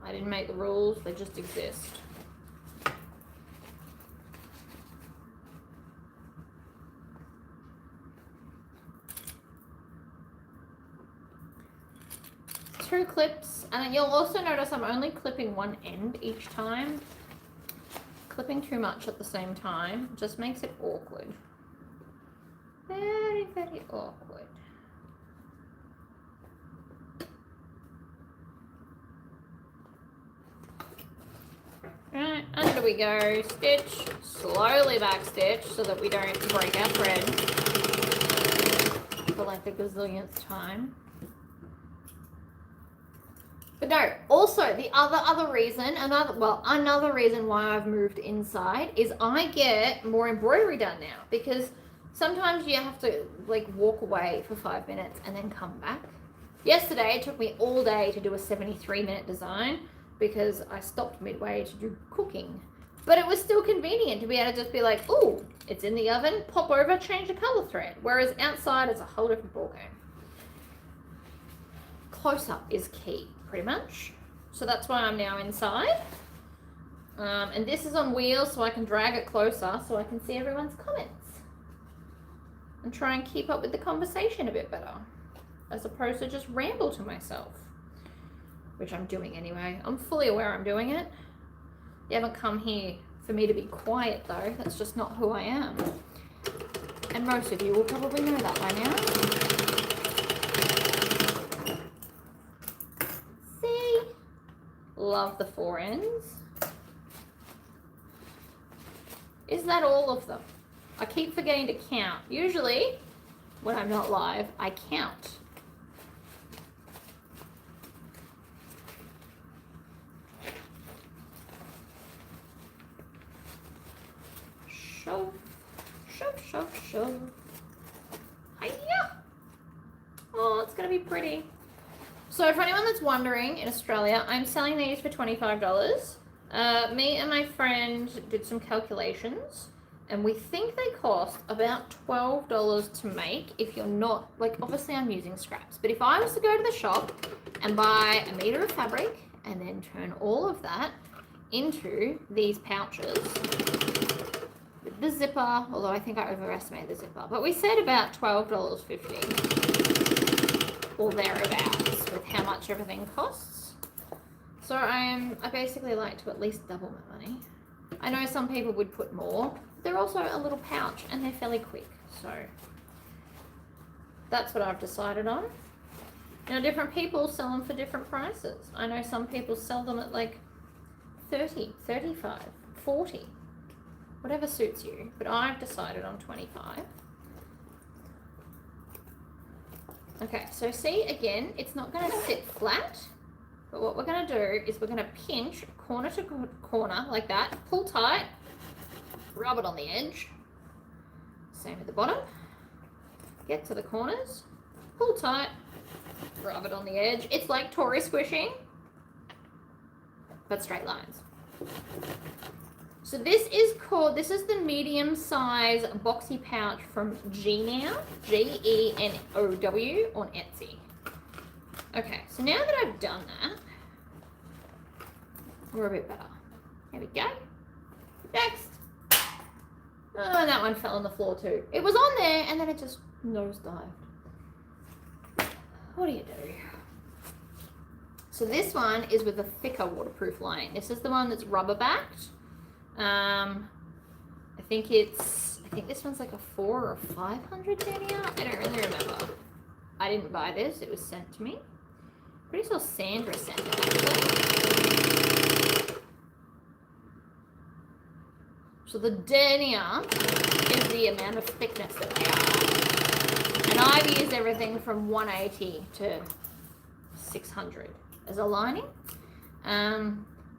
I didn't make the rules, they just exist. Two clips, and then you'll also notice I'm only clipping one end each time. Clipping too much at the same time just makes it awkward. Very, very awkward. Right, under we go. Stitch, slowly back stitch so that we don't break our thread for like the gazillionth time. But no, also the other reason, another reason why I've moved inside is I get more embroidery done now, because sometimes you have to like walk away for 5 minutes and then come back. Yesterday it took me all day to do a 73-minute design because I stopped midway to do cooking. But it was still convenient to be able to just be like, ooh, it's in the oven, pop over, change the color thread. Whereas outside it's a whole different ballgame. Close-up is key, pretty much. So that's why I'm now inside. And this is on wheels, so I can drag it closer so I can see everyone's comments. And try and keep up with the conversation a bit better, as opposed to just ramble to myself, which I'm doing anyway. I'm fully aware I'm doing it. You haven't come here for me to be quiet though. That's just not who I am. And most of you will probably know that by now. See? Love the 4 ends. Is that all of them? I keep forgetting to count. Usually, when I'm not live, I count. Shove, shove, shove, shove. Hiya! Oh, it's gonna be pretty. So for anyone that's wondering, in Australia, I'm selling these for $25. Me and my friend did some calculations, and we think they cost about $12 to make if you're not, like, obviously I'm using scraps, but if I was to go to the shop and buy a meter of fabric and then turn all of that into these pouches with the zipper, although I think I overestimated the zipper, but we said about $12.50 or thereabouts with how much everything costs. So I basically like to at least double my money. I know some people would put more. They're also a little pouch and they're fairly quick. So that's what I've decided on. Now different people sell them for different prices. I know some people sell them at like 30, 35, 40, whatever suits you. But I've decided on 25. Okay, so see, again, it's not going to sit flat, but what we're going to do is we're going to pinch corner to corner like that, pull tight, rub it on the edge, same at the bottom, get to the corners, pull tight, rub it on the edge. It's like Tory squishing, but straight lines. So this is the medium size boxy pouch from Genow, Genow on Etsy. Okay, so now that I've done that, we're a bit better. There we go. Next. Oh, that one fell on the floor too. It was on there and then it just nosedived. What do you do? So this one is with a thicker waterproof lining. This is the one that's rubber backed. I think this one's like a 400 or 500 denier. I don't really remember. I didn't buy this. It was sent to me. Pretty sure Sandra sent it actually. So the denier is the amount of thickness that they are. And I've used everything from 180 to 600 as a lining.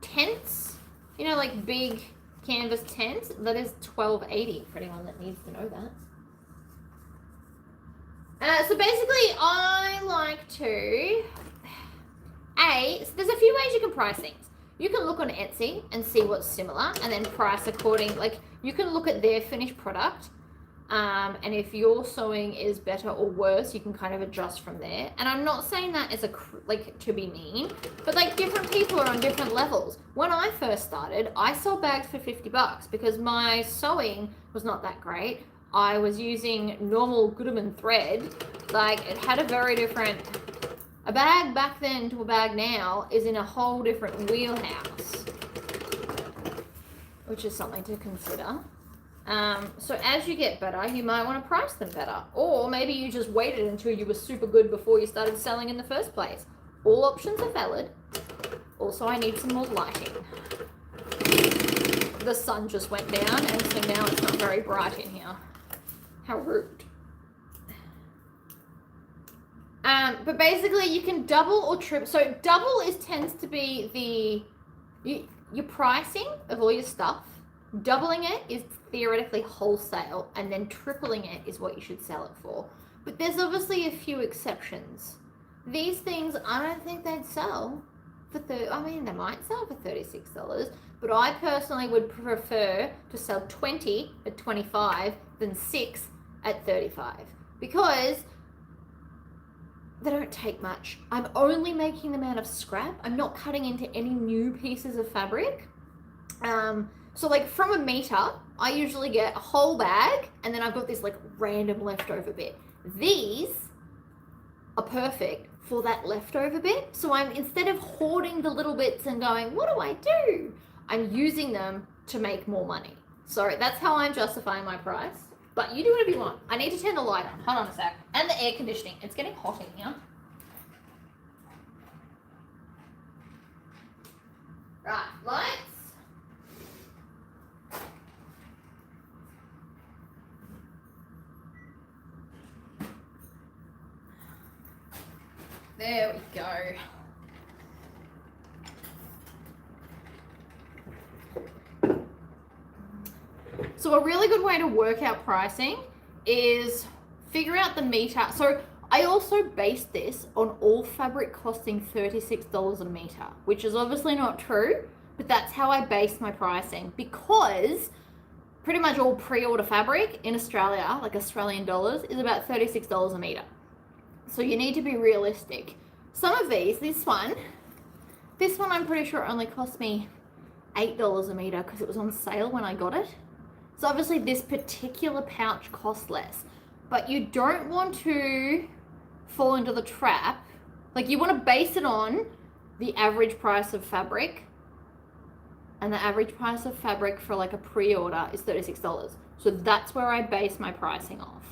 Tents, you know, like big canvas tents, that is 1280 for anyone that needs to know that. So basically I like to, so there's a few ways you can price things. You can look on Etsy and see what's similar and then price according, like you can look at their finished product, and if your sewing is better or worse, you can kind of adjust from there. And I'm not saying that as like to be mean, but like different people are on different levels. When I first started, I sold bags for $50 because my sewing was not that great. I was using normal Goodman thread. Like it had a very different, a bag back then to a bag now is in a whole different wheelhouse, which is something to consider. So as you get better, you might want to price them better. Or maybe you just waited until you were super good before you started selling in the first place. All options are valid. Also, I need some more lighting. The sun just went down, and so now it's not very bright in here. How rude. But basically, you can double or triple. So double tends to be your pricing of all your stuff. Doubling it is theoretically wholesale, and then tripling it is what you should sell it for. But there's obviously a few exceptions. These things, I don't think they'd sell for they might sell for $36, but I personally would prefer to sell 20 at $25 than 6 at $35 because they don't take much. I'm only making them out of scrap. I'm not cutting into any new pieces of fabric. So like from a meter, I usually get a whole bag and then I've got this like random leftover bit. These are perfect for that leftover bit. So I'm, instead of hoarding the little bits and going, what do I do? I'm using them to make more money. So that's how I'm justifying my price. But you do whatever you want. I need to turn the light on. Hold on a sec. And the air conditioning. It's getting hot in here. Right, lights. There we go. So a really good way to work out pricing is figure out the meter. So I also based this on all fabric costing $36 a meter, which is obviously not true, but that's how I based my pricing because pretty much all pre-order fabric in Australia, like Australian dollars, is about $36 a meter. So you need to be realistic. Some of these, this one I'm pretty sure only cost me $8 a meter because it was on sale when I got it. So obviously this particular pouch costs less, but you don't want to fall into the trap. Like you want to base it on the average price of fabric, and the average price of fabric for like a pre-order is $36. So that's where I base my pricing off.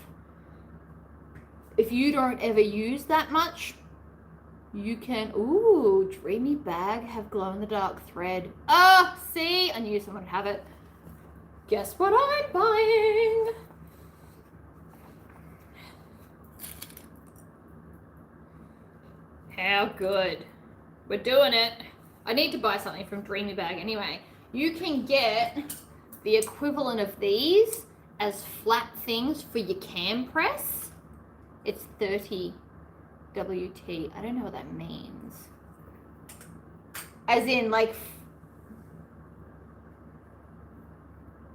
If you don't ever use that much, you can, ooh, dreamy bag, have glow-in-the-dark thread. Ah, see, I knew someone would have it. Guess what I'm buying? How good. We're doing it. I need to buy something from Dreamy Bag anyway. You can get the equivalent of these as flat things for your cam press. It's 30 WT. I don't know what that means. As in, like,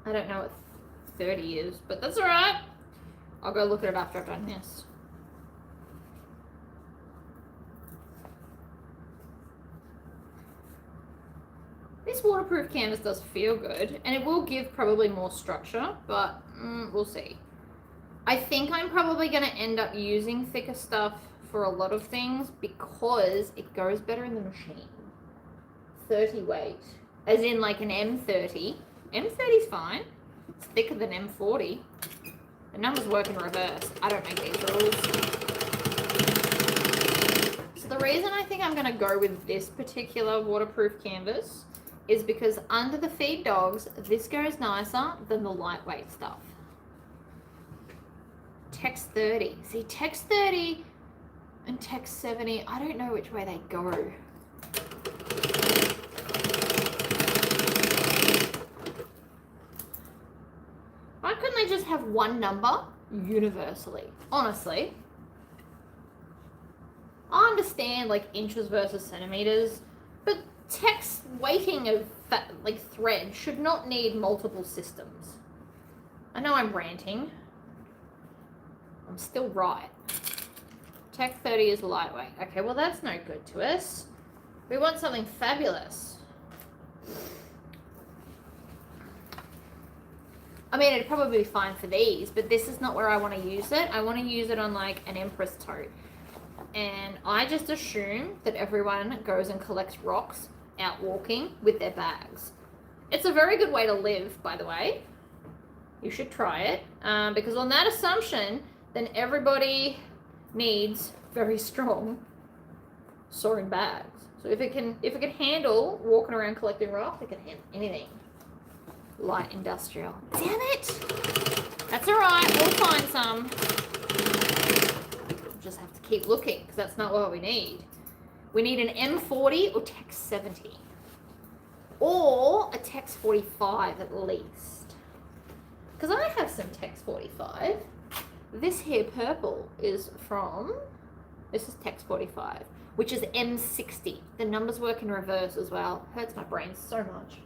I don't know what 30 is, but that's all right. I'll go look at it after I've done this. This waterproof canvas does feel good, and it will give probably more structure, but we'll see. I think I'm probably going to end up using thicker stuff for a lot of things because it goes better in the machine. 30 weight, as in like an M30. M30's fine. It's thicker than M40. The numbers work in reverse. I don't make these rules. So the reason I think I'm going to go with this particular waterproof canvas is because under the feed dogs, this goes nicer than the lightweight stuff. Tex 30. See, Tex 30 and Tex 70, I don't know which way they go. Why couldn't they just have one number universally? Honestly. I understand like inches versus centimeters, but Tex weighting of like thread should not need multiple systems. I know I'm ranting. I'm still right. Tex 30 is lightweight. Okay, well that's no good to us. We want something fabulous. I mean, it'd probably be fine for these, but this is not where I want to use it. I want to use it on like an Empress tote. And I just assume that everyone goes and collects rocks out walking with their bags. It's a very good way to live, by the way. You should try it, because on that assumption, then everybody needs very strong soaring bags. So if it can handle walking around collecting rocks, it can handle anything. Light industrial. Damn it! That's all right. We'll find some. We'll just have to keep looking because that's not what we need. We need an M40 or Tex 70. Or a Tex 45 at least. Because I have some Tex 45. This here purple is from, this is Tex 45, which is M60. The numbers work in reverse as well. Hurts my brain so much.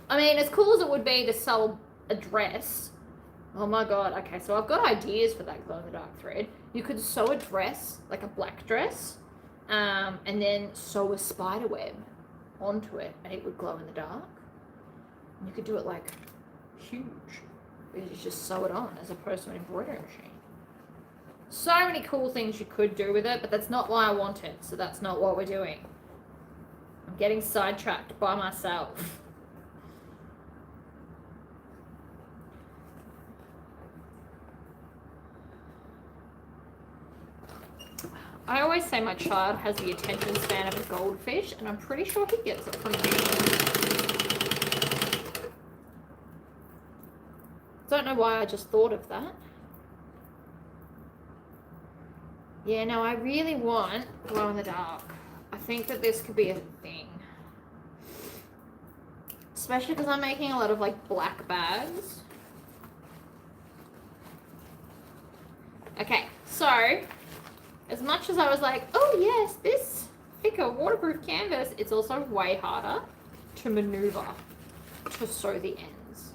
I mean, as cool as it would be to sell a dress, oh my god, okay, so I've got ideas for that glow-in-the-dark thread. You could sew a dress, like a black dress, and then sew a spider web onto it, and it would glow in the dark. And you could do it, like, huge. You just sew it on, as opposed to an embroidery machine. So many cool things you could do with it, but that's not why I want it, so that's not what we're doing. I'm getting sidetracked by myself. I always say my child has the attention span of a goldfish, and I'm pretty sure he gets it from me. Don't know why I just thought of that. Yeah, no, I really want glow in the dark. I think that this could be a thing. Especially because I'm making a lot of like black bags. Okay, so as much as I was like, oh yes, this thicker waterproof canvas, it's also way harder to maneuver to sew the ends.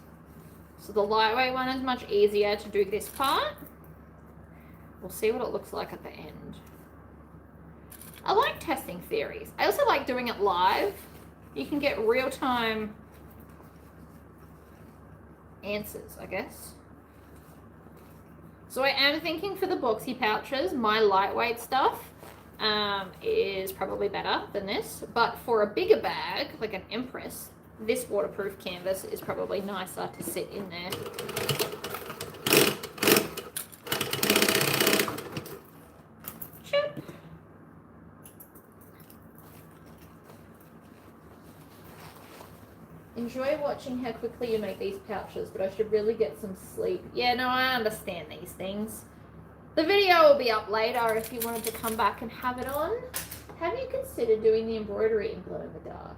So the lightweight one is much easier to do this part. We'll see what it looks like at the end. I like testing theories. I also like doing it live. You can get real-time answers, I guess. So I am thinking for the boxy pouches, my lightweight stuff is probably better than this. But for a bigger bag, like an Empress, this waterproof canvas is probably nicer to sit in there. Shoot. enjoy watching how quickly you make these pouches, but I should really get some sleep. Yeah, no, I understand these things. The video will be up later if you wanted to come back and have it on. Have you considered doing the embroidery in glow in the dark?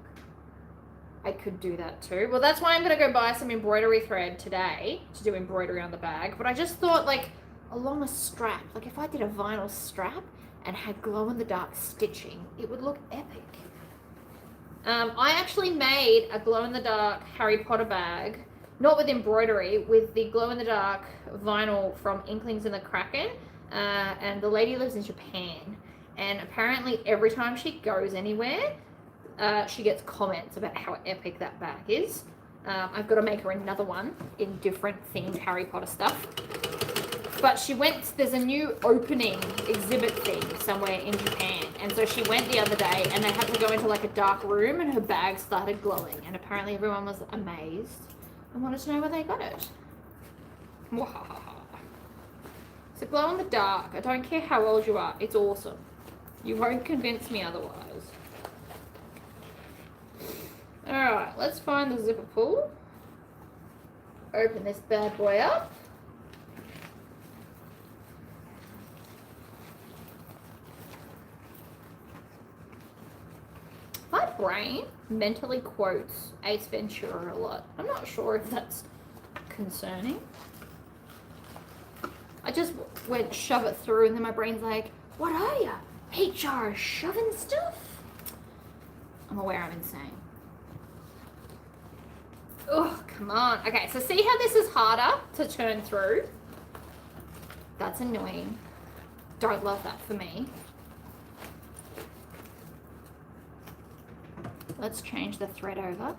I could do that too. Well, that's why I'm going to go buy some embroidery thread today to do embroidery on the bag. But I just thought, like, along a strap, like if I did a vinyl strap and had glow in the dark stitching, it would look epic. I actually made a glow in the dark Harry Potter bag, not with embroidery, with the glow in the dark vinyl from Inklings in the Kraken. And the lady lives in Japan. And apparently every time she goes anywhere, she gets comments about how epic that bag is. I've got to make her another one in different themed Harry Potter stuff. But she went, there's a new opening exhibit thing somewhere in Japan. And so she went the other day and they had to go into like a dark room and her bag started glowing. And apparently everyone was amazed and wanted to know where they got it. So glow in the dark, I don't care how old you are, it's awesome. You won't convince me otherwise. Alright, let's find the zipper pull. Open this bad boy up. My brain mentally quotes Ace Ventura a lot. I'm not sure if that's concerning. I just went shove it through and then my brain's like, what are you? HR shoving stuff? I'm aware I'm insane. Oh, come on. Okay, so see how this is harder to turn through? That's annoying. Don't love that for me. Let's change the thread over.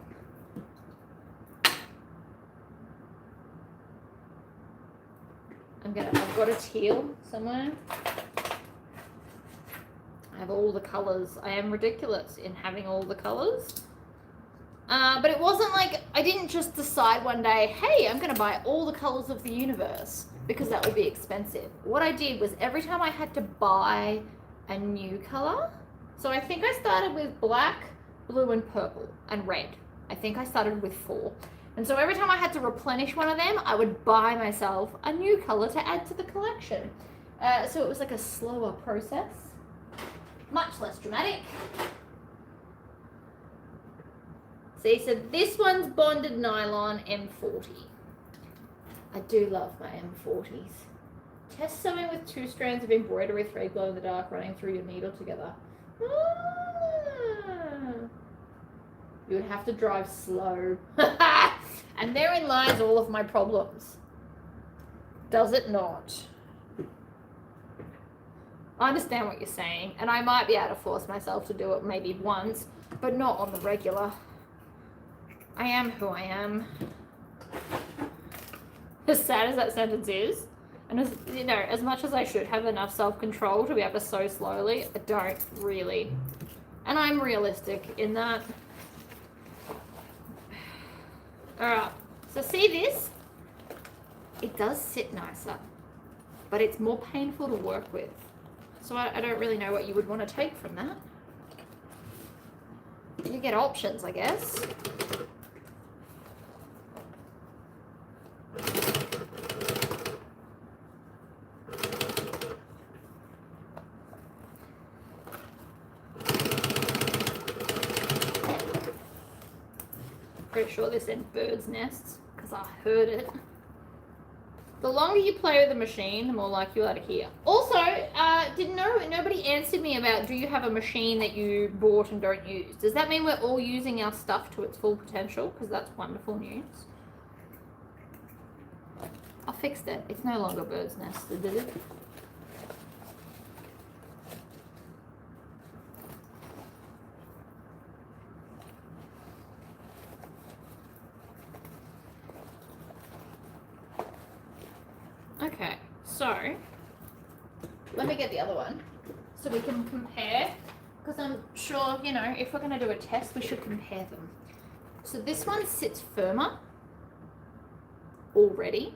I've got a teal somewhere. I have all the colors. I am ridiculous in having all the colors. But it wasn't like, I didn't just decide one day, hey, I'm gonna buy all the colors of the universe because that would be expensive. What I did was every time I had to buy a new color, so I think I started with black, blue and purple and red. I think I started with 4. And so every time I had to replenish one of them, I would buy myself a new color to add to the collection. So it was like a slower process, much less dramatic. See, so this one's bonded nylon M40. I do love my M40s. Test sewing with 2 strands of embroidery thread glow in the dark running through your needle together. You would have to drive slow. And therein lies all of my problems. Does it not? I understand what you're saying, and I might be able to force myself to do it maybe once, but not on the regular. I am who I am. As sad as that sentence is, and as you know, as much as I should have enough self-control to be able to sew slowly, I don't really. And I'm realistic in that. Alright, so see this? It does sit nicer, but it's more painful to work with. So I don't really know what you would want to take from that. You get options, I guess. Pretty sure this said bird's nests because I heard it. The longer you play with the machine, the more likely you are to hear. Also, nobody answered me about, do you have a machine that you bought and don't use? Does that mean we're all using our stuff to its full potential? Because that's wonderful news. I fixed it. It's no longer bird's nest, is it? Okay, so let me get the other one so we can compare, because I'm sure, you know, if we're going to do a test, we should compare them. So this one sits firmer already.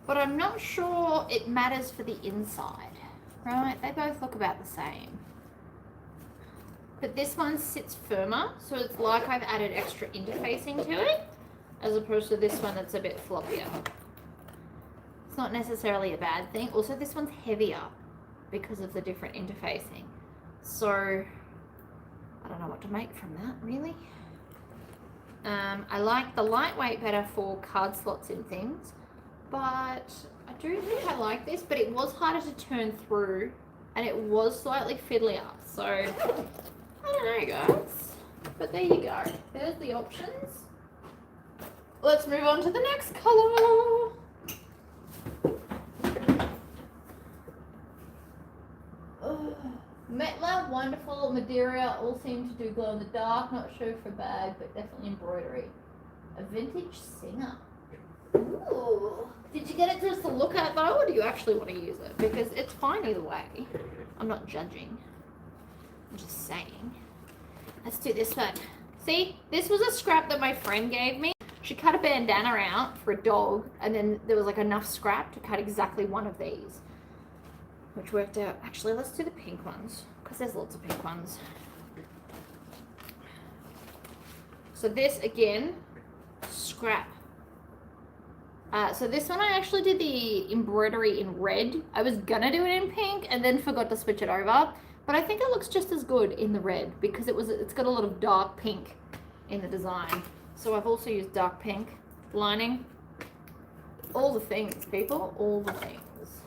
But I'm not sure it matters for the inside, right? They both look about the same. but this one sits firmer, so it's like I've added extra interfacing to it, as opposed to this one that's a bit floppier. It's not necessarily a bad thing. Also, this one's heavier because of the different interfacing. So, I don't know what to make from that, really. I like the lightweight better for card slots and things, but I do think I like this, but it was harder to turn through, and it was slightly fiddlier. So, I don't know, guys. But there you go. There's the options. Let's move on to the next colour. Metla, wonderful. Madeira all seem to do glow in the dark. Not sure for bag, but definitely embroidery. A vintage singer. Ooh. Did you get it just to look at though, or do you actually want to use it? Because it's fine either way. I'm not judging. I'm just saying. Let's do this one. See, this was a scrap that my friend gave me. She cut a bandana out for a dog, and then there was like enough scrap to cut exactly one of these, which worked out. Actually, let's do the pink ones, because there's lots of pink ones. So this, again, scrap. So this one I actually did the embroidery in red. I was gonna do it in pink and then forgot to switch it over. But I think it looks just as good in the red because it's got a lot of dark pink in the design. So I've also used dark pink lining. All the things, people, all the things.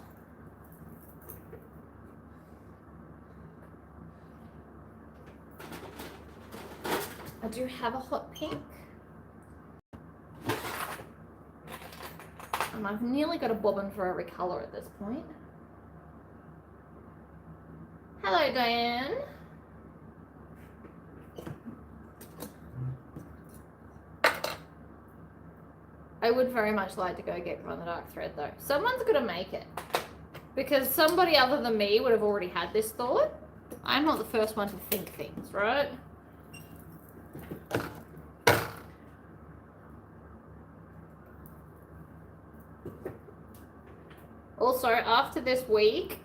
I do have a hot pink. And I've nearly got a bobbin for every colour at this point. Hello, Diane. I would very much like to go get Glow in the Dark thread though. Someone's got to make it. Because somebody other than me would have already had this thought. I'm not the first one to think things, right? Also, after this week,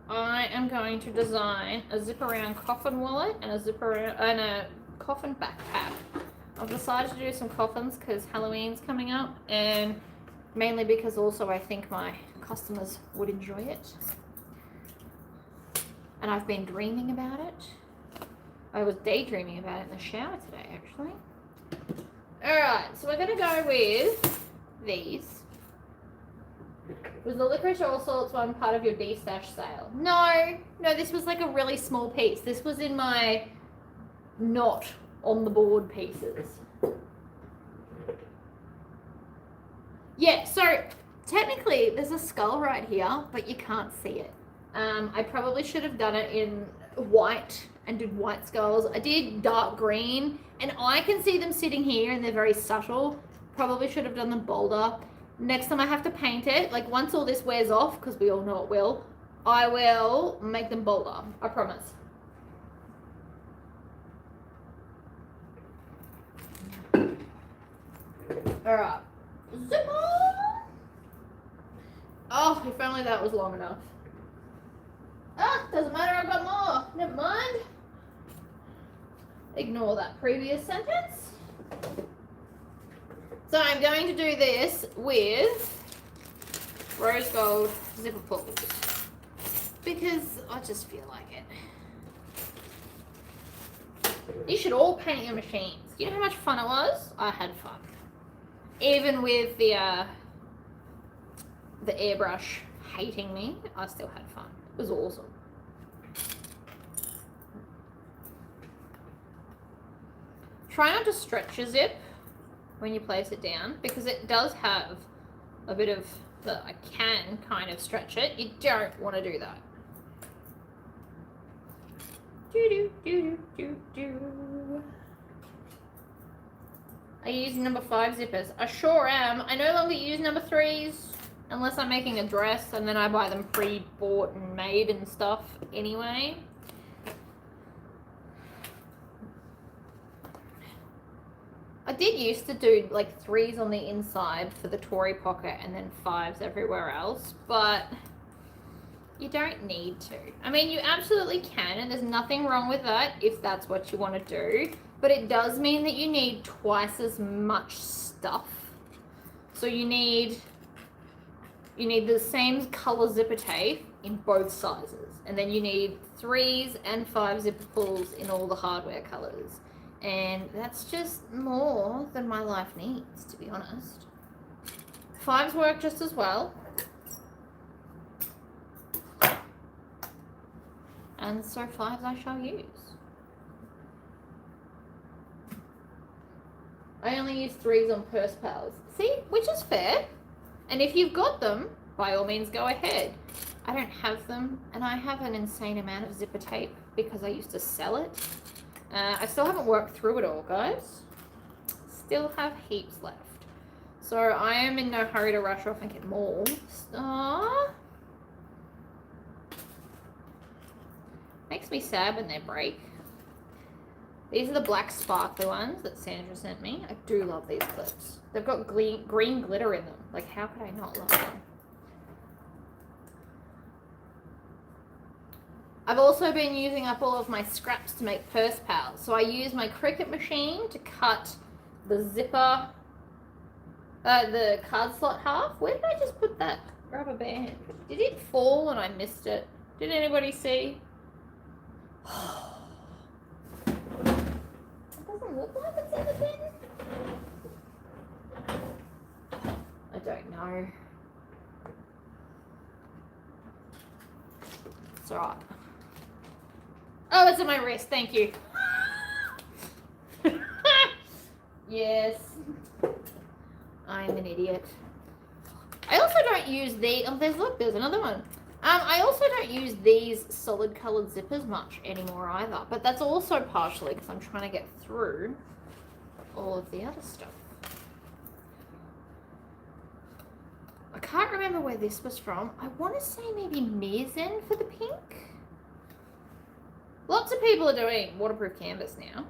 I am going to design a zip around coffin wallet and a zip around and a coffin backpack. I've decided to do some coffins because Halloween's coming up, and mainly because also I think my customers would enjoy it. And I've been dreaming about it. I was daydreaming about it in the shower today, actually. Alright, so we're going to go with these. Was the licorice all sorts one part of your de-stash sale? No, this was like a really small piece. This was in my not on the board pieces. Yeah, so technically there's a skull right here, but you can't see it. I probably should have done it in white and did white skulls. I did dark green, and I can see them sitting here and they're very subtle. Probably should have done them bolder. Next time I have to paint it, like once all this wears off, because we all know it will, I will make them bolder. I promise. Alright. Zip on! Oh, if only that was long enough. Ah, doesn't matter, I've got more. Never mind. Ignore that previous sentence. So I'm going to do this with rose gold zipper pulls because I just feel like it. You should all paint your machines. You know how much fun it was? I had fun. Even with the airbrush hating me, I still had fun. It was awesome. Try not to stretch your zip when you place it down, because it does have a bit of I can kind of stretch it. You don't want to do that. Are you using number 5 zippers? I sure am. I no longer use number 3s unless I'm making a dress, and then I buy them pre-bought and made and stuff anyway. I did used to do like 3s on the inside for the Tory pocket and then 5s everywhere else, but You don't need to. I mean, you absolutely can, and there's nothing wrong with that if that's what you want to do. But it does mean that you need twice as much stuff. So you need the same color zipper tape in both sizes. And then you need 3s and 5 zipper pulls in all the hardware colors. And that's just more than my life needs, to be honest. 5s work just as well. And so 5s I shall use. I only use 3s on purse pals. See, which is fair. And if you've got them, by all means go ahead. I don't have them, and I have an insane amount of zipper tape because I used to sell it. I still haven't worked through it all, guys. Still have heaps left. So I am in no hurry to rush off and get more. Makes me sad when they break. These are the black sparkly ones that Sandra sent me. I do love these clips. They've got green glitter in them. Like, how could I not love them? I've also been using up all of my scraps to make purse pals. So I use my Cricut machine to cut the zipper, the card slot half. Where did I just put that rubber band? Did it fall and I missed it? Did anybody see? It doesn't look like it's in the bin. I don't know. It's alright. Oh, it's on my wrist. Thank you. Yes. I'm an idiot. I also don't use the... Oh, there's another one. I also don't use these solid colored zippers much anymore either. But that's also partially because I'm trying to get through all of the other stuff. I can't remember where this was from. I want to say maybe Mirzen for the pink. Lots of people are doing waterproof canvas now.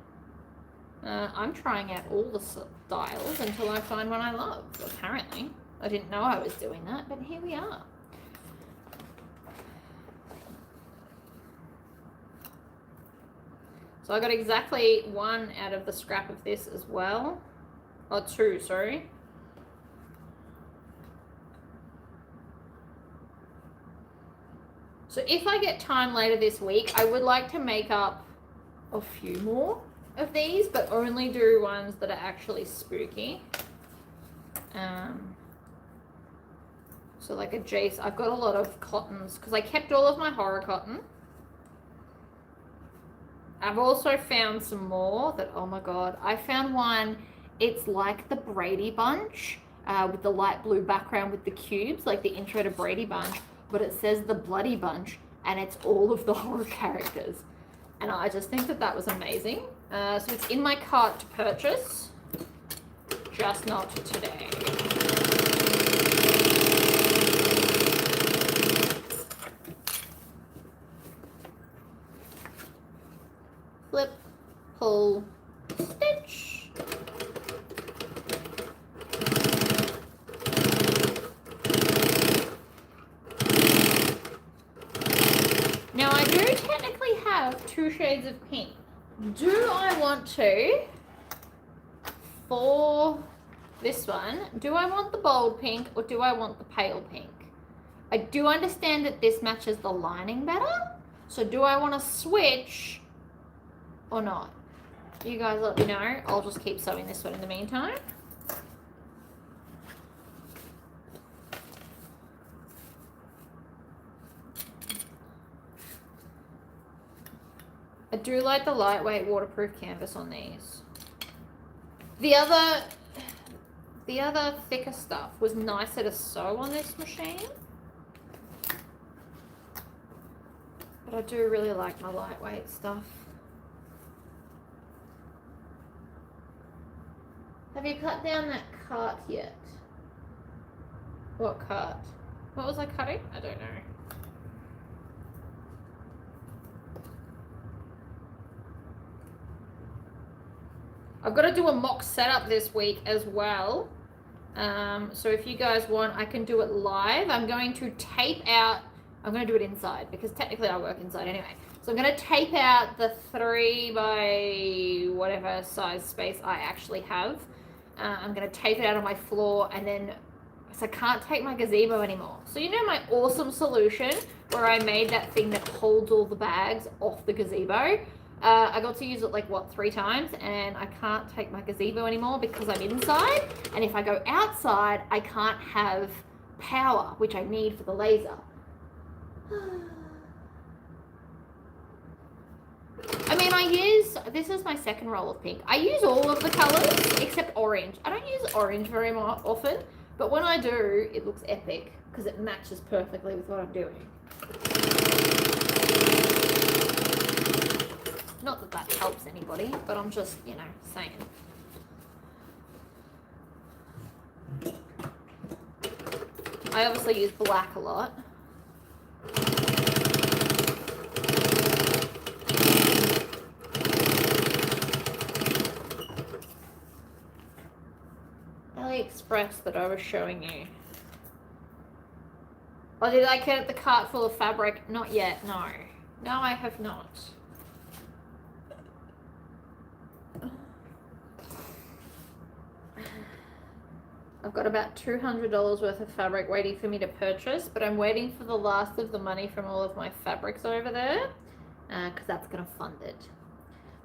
I'm trying out all the styles until I find one I love, apparently. I didn't know I was doing that, but here we are. So I got exactly 1 out of the scrap of this as well. Oh, 2, sorry. So if I get time later this week, I would like to make up a few more of these, but only do ones that are actually spooky. So like a Jace, I've got a lot of cottons because I kept all of my horror cotton. I've also found some more that, oh my God, I found one, it's like the Brady Bunch with the light blue background with the cubes, like the intro to Brady Bunch. But it says the Bloody Bunch, and it's all of the horror characters. And I just think that that was amazing. So it's in my cart to purchase, just not today. Flip, pull, stitch. Now I do technically have 2 shades of pink. Do I want to, for this one, do I want the bold pink or do I want the pale pink? I do understand that this matches the lining better. So do I want to switch or not? You guys let me know. I'll just keep sewing this one in the meantime. I do like the lightweight waterproof canvas on these. The other thicker stuff was nicer to sew on this machine. But I do really like my lightweight stuff. Have you cut down that cart yet? What cart? What was I cutting? I don't know. I've got to do a mock setup this week as well. So if you guys want, I can do it live. I'm going to tape out I'm going to do it inside because technically I work inside anyway. So I'm going to tape out the 3 by whatever size space I actually have. I'm going to tape it out on my floor, and then, so I can't take my gazebo anymore. So you know my awesome solution where I made that thing that holds all the bags off the gazebo? I got to use it like, what, 3 times, and I can't take my gazebo anymore because I'm inside. And if I go outside, I can't have power, which I need for the laser. I mean, this is my second roll of pink. I use all of the colors except orange. I don't use orange very often, but when I do, it looks epic because it matches perfectly with what I'm doing. Not that that helps anybody, but I'm just, you know, saying. I obviously use black a lot. AliExpress that I was showing you. Oh, did I get the cart full of fabric? Not yet, no. No, I have not. I've got about $200 worth of fabric waiting for me to purchase, but I'm waiting for the last of the money from all of my fabrics over there, because that's going to fund it.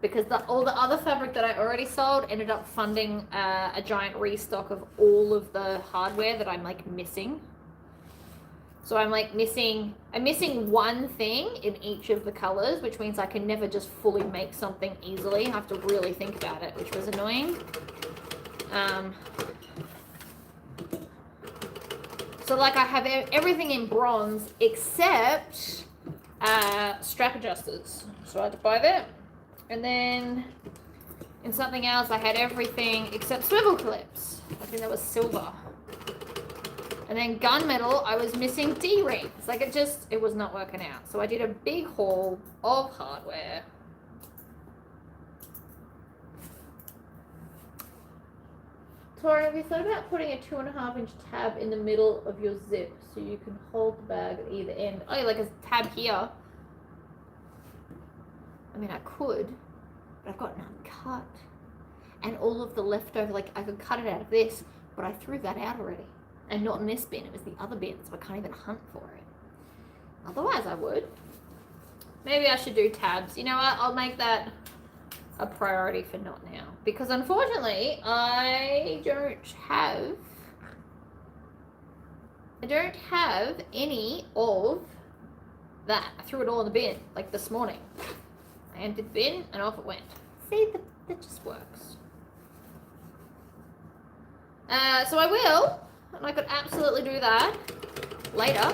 Because all the other fabric that I already sold ended up funding a giant restock of all of the hardware that I'm like missing. So I'm like missing one thing in each of the colors, which means I can never just fully make something easily. I have to really think about it, which was annoying. So like I have everything in bronze except strap adjusters. So I had to buy that. And then in something else I had everything except swivel clips. I think that was silver. And then gunmetal, I was missing D-rings. Like it was not working out. So I did a big haul of hardware. Tori, have you thought about putting a 2.5-inch tab in the middle of your zip so you can hold the bag at either end? Oh, like a tab here. I mean, I could, but I've got none cut. And all of the leftover, like I could cut it out of this, but I threw that out already. And not in this bin, it was the other bin, so I can't even hunt for it. Otherwise I would. Maybe I should do tabs. You know what, I'll make that a priority for not now. Because unfortunately, I don't have any of that. I threw it all in the bin, like this morning. I emptied the bin and off it went. See, that just works. So I will, and I could absolutely do that later.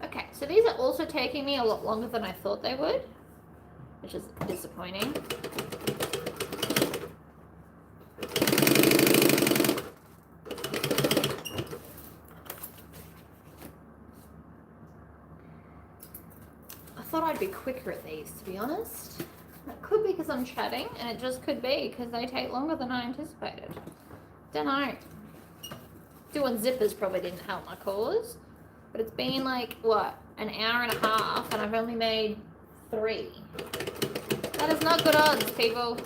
Okay, so these are also taking me a lot longer than I thought they would, which is disappointing. I thought I'd be quicker at these, to be honest. It could be because I'm chatting, and it just could be because they take longer than I anticipated. Don't know. Doing zippers probably didn't help my cause, but it's been like, what, an hour and a half, and I've only made 3. That is not good odds, people.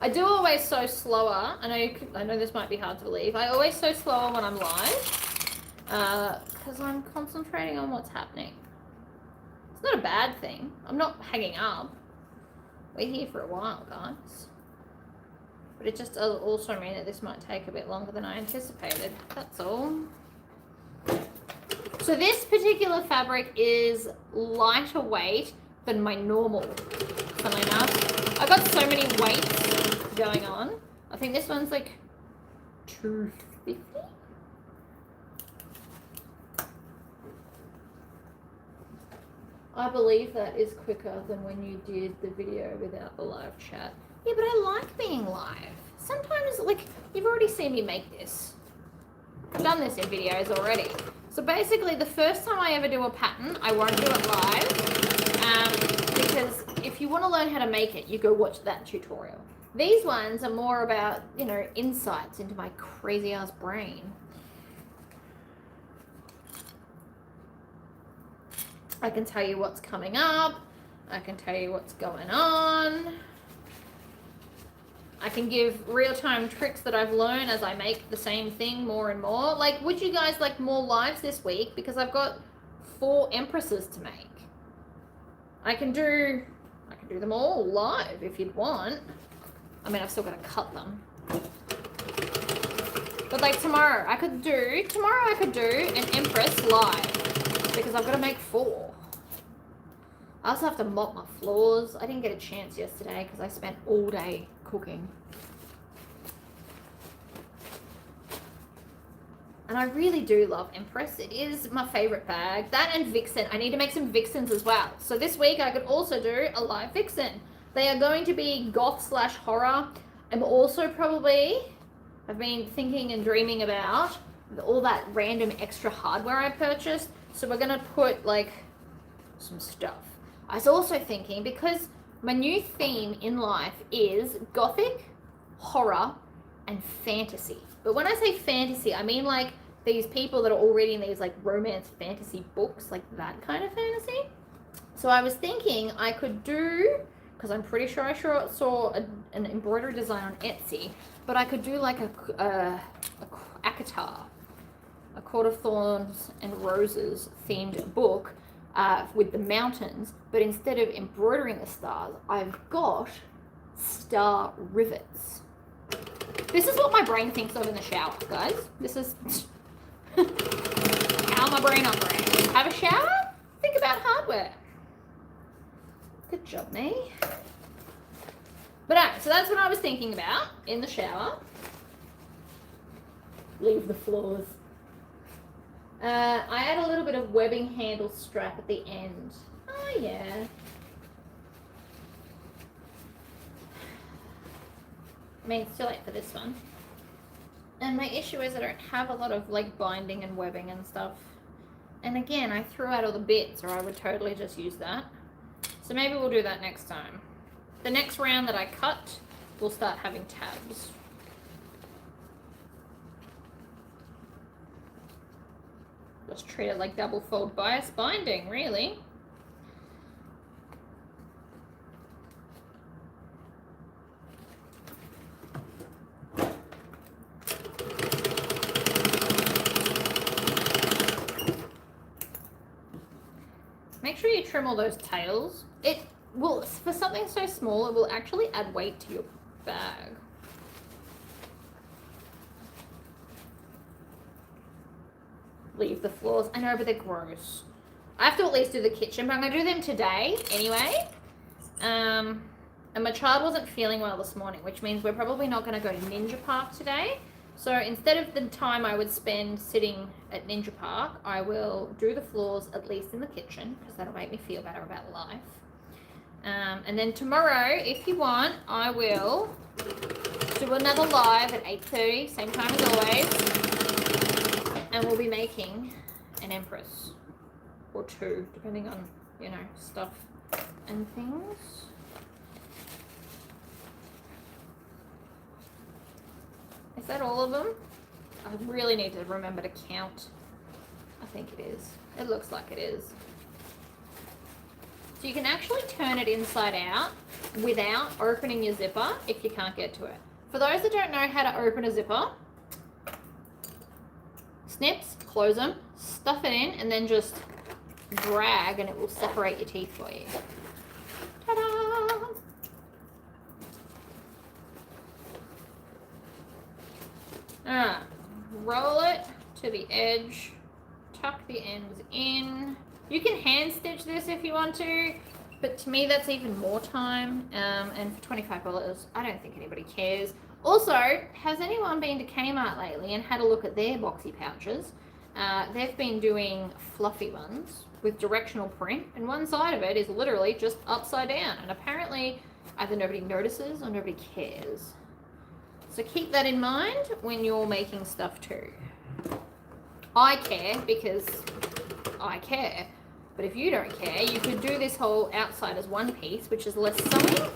I do always sew slower. I know this might be hard to believe. I always sew slower when I'm live because I'm concentrating on what's happening. It's not a bad thing. I'm not hanging up. We're here for a while, guys. But it just does also mean that this might take a bit longer than I anticipated. That's all. So this particular fabric is lighter weight than my normal, funnily enough. I've got so many weights going on. I think this one's like 250. I believe that is quicker than when you did the video without the live chat. Yeah, but I like being live. Sometimes, like, you've already seen me make this. I've done this in videos already. So basically, the first time I ever do a pattern, I won't do it live. Because if you want to learn how to make it, you go watch that tutorial. These ones are more about, you know, insights into my crazy ass brain. I can tell you what's coming up. I can tell you what's going on. I can give real-time tricks that I've learned as I make the same thing more and more. Like, would you guys like more lives this week? Because I've got 4 empresses to make. I can do them all live if you'd want. I mean, I've still got to cut them. But like tomorrow I could do an empress live because I've got to make 4. I also have to mop my floors. I didn't get a chance yesterday because I spent all day cooking. And I really do love Empress. It is my favorite bag. That and Vixen. I need to make some Vixens as well. So this week I could also do a live Vixen. They are going to be goth/horror. I'm also probably, I've been thinking and dreaming about all that random extra hardware I purchased. So we're going to put like some stuff. I was also thinking, because my new theme in life is gothic, horror, and fantasy. But when I say fantasy, I mean like these people that are all reading these like romance fantasy books, like that kind of fantasy. So I was thinking I could do, because I'm pretty sure I saw an embroidery design on Etsy, but I could do like a ACOTAR, a Court of Thorns and Roses themed book with the mountains, but instead of embroidering the stars, I've got star rivets. This is what my brain thinks of in the shower, guys. This is how my brain operates. Have a shower, think about hardware. Good job, me. But alright, so that's what I was thinking about in the shower. Leave the floors. I add a little bit of webbing handle strap at the end. Oh yeah. I mean, it's too late for this one. And my issue is I don't have a lot of like binding and webbing and stuff. And again, I threw out all the bits, or I would totally just use that. So maybe we'll do that next time. The next round that I cut, we'll start having tabs. Just treat it like double fold bias binding, really. Make sure you trim all those tails. It will, for something so small, it will actually add weight to your bag. Leave the floors. I know, but they're gross. I have to at least do the kitchen, but I'm going to do them today anyway. And my child wasn't feeling well this morning, which means we're probably not going to go to Ninja Park today. So instead of the time I would spend sitting at Ninja Park, I will do the floors at least in the kitchen, because that'll make me feel better about life. And then tomorrow, if you want, I will do another live at 8:30, same time as always. And we'll be making an Empress or 2, depending on, you know, stuff and things. Is that all of them? I really need to remember to count. I think it is. It looks like it is. So you can actually turn it inside out without opening your zipper if you can't get to it. For those that don't know how to open a zipper, snips, close them, stuff it in, and then just drag and it will separate your teeth for you. Ta-da! Alright, roll it to the edge, tuck the ends in. You can hand stitch this if you want to, but to me that's even more time, and for $25, I don't think anybody cares. Also, has anyone been to Kmart lately and had a look at their boxy pouches? they've been doing fluffy ones with directional print, and one side of it is literally just upside down, and apparently either nobody notices or nobody cares. So keep that in mind when you're making stuff too. I care because I care, but if you don't care, you could do this whole outside as one piece, which is less sewing.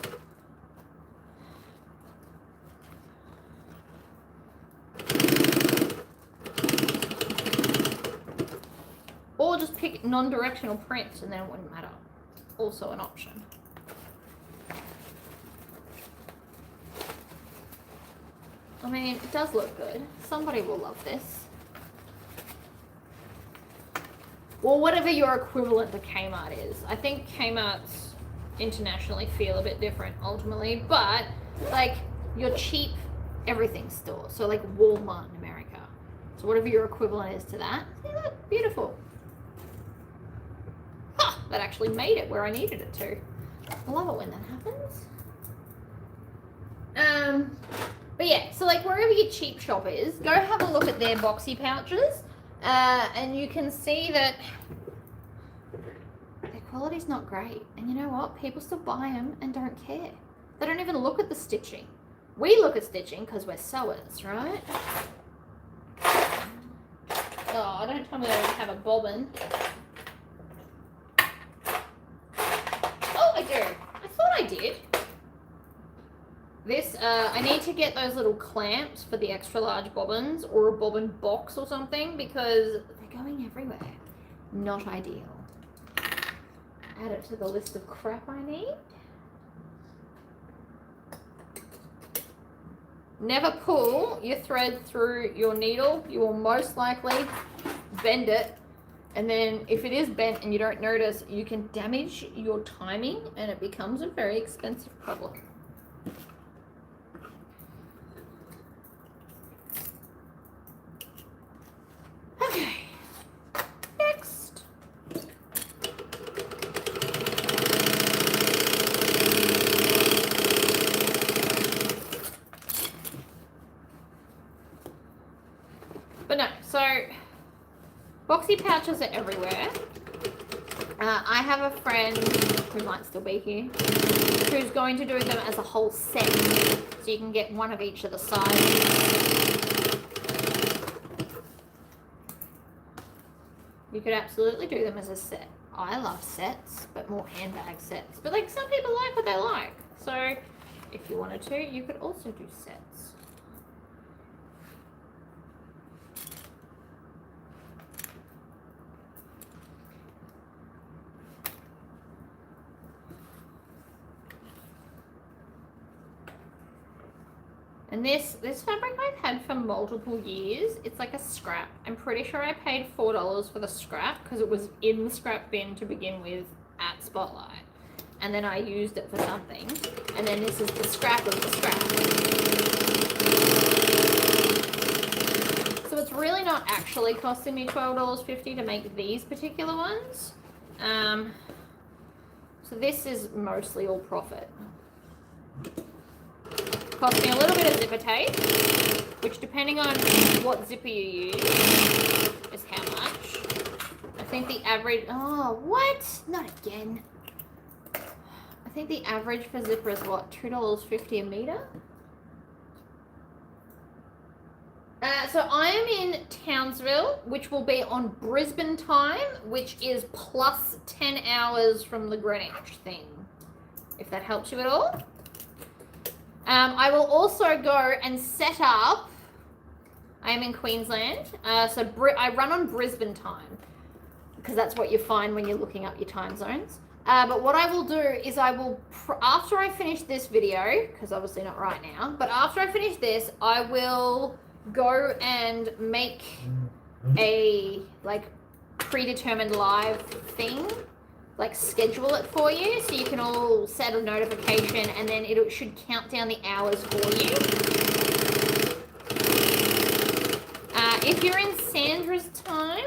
Or just pick non-directional prints and then it wouldn't matter. Also an option. I mean, it does look good. Somebody will love this. Well, whatever your equivalent to Kmart is. I think Kmart's internationally feel a bit different ultimately, but like your cheap everything store. So like Walmart in America. So whatever your equivalent is to that. See that? Beautiful. Ha! That actually made it where I needed it to. I love it when that happens. But yeah, so like wherever your cheap shop is, go have a look at their boxy pouches. And you can see that their quality's not great. And you know what? People still buy them and don't care. They don't even look at the stitching. We look at stitching because we're sewers, right? Oh, don't tell me I don't have a bobbin. Oh, I do. I thought I did. This, I need to get those little clamps for the extra large bobbins or a bobbin box or something because they're going everywhere. Not ideal. Add it to the list of crap I need. Never pull your thread through your needle. You will most likely bend it. And then if it is bent and you don't notice, you can damage your timing and it becomes a very expensive problem. Okay, next. But no, so boxy pouches are everywhere. I have a friend who might still be here who's going to do them as a whole set. So you can get one of each of the sides. You could absolutely do them as a set. I love sets, but more handbag sets. But like some people like what they like. So if you wanted to, you could also do sets. And this fabric I've had for multiple years. It's like a scrap. I'm pretty sure I paid $4 for the scrap because it was in the scrap bin to begin with at Spotlight. And then I used it for something. And then this is the scrap of the scrap. So it's really not actually costing me $12.50 to make these particular ones. So this is mostly all profit. Cost me a little bit of zipper tape, which depending on what zipper you use is how much. I think the average, oh, what? Not again. I think the average for zipper is what, $2.50 a meter? So I am in Townsville, which will be on Brisbane time, which is plus 10 hours from the Greenwich thing, if that helps you at all. I will also go and set up, I am in Queensland, so I run on Brisbane time, because that's what you find when you're looking up your time zones. But what I will do is I will, after I finish this video, because obviously not right now, but after I finish this, I will go and make a like predetermined live thing. Like schedule it for you so you can all set a notification and then it should count down the hours for you. If you're in Sandra's time,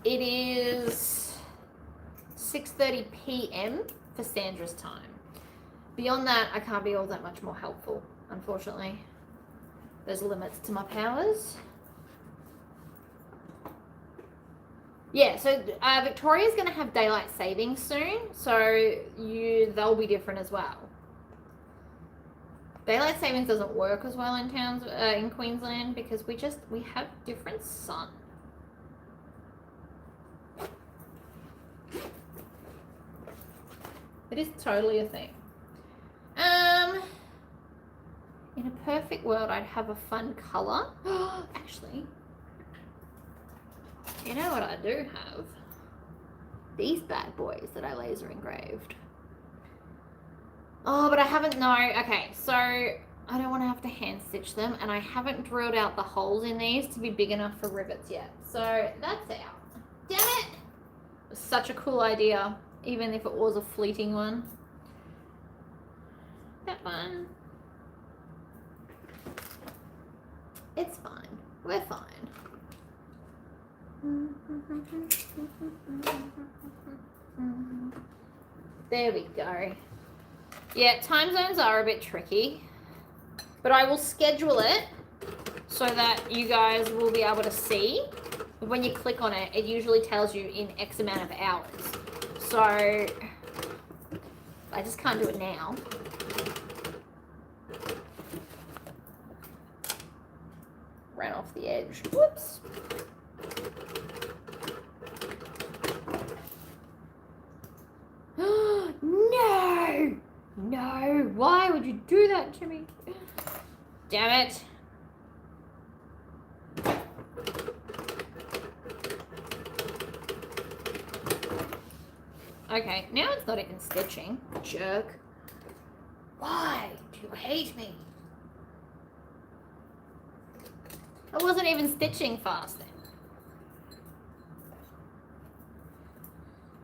it is 6:30 p.m. for Sandra's time. Beyond that, I can't be all that much more helpful, unfortunately. There's limits to my powers. Yeah, so Victoria's going to have daylight savings soon, so they'll be different as well. Daylight savings doesn't work as well in towns in Queensland because we have different sun. It is totally a thing. In a perfect world, I'd have a fun color. Actually, you know what I do have? These bad boys that I laser engraved. Oh, but I haven't, no. Okay, so I don't want to have to hand stitch them, and I haven't drilled out the holes in these to be big enough for rivets yet. So that's out. Damn it! It was such a cool idea, even if it was a fleeting one. That one. It's fine. We're fine. There we go. Yeah, time zones are a bit tricky, but I will schedule it so that you guys will be able to see. When you click on it, it usually tells you in X amount of hours. So I just can't do it now. Ran off the edge. Whoops. No! No! Why would you do that to me? Damn it. Okay, now it's not even stitching. Jerk. Why do you hate me? I wasn't even stitching fast then.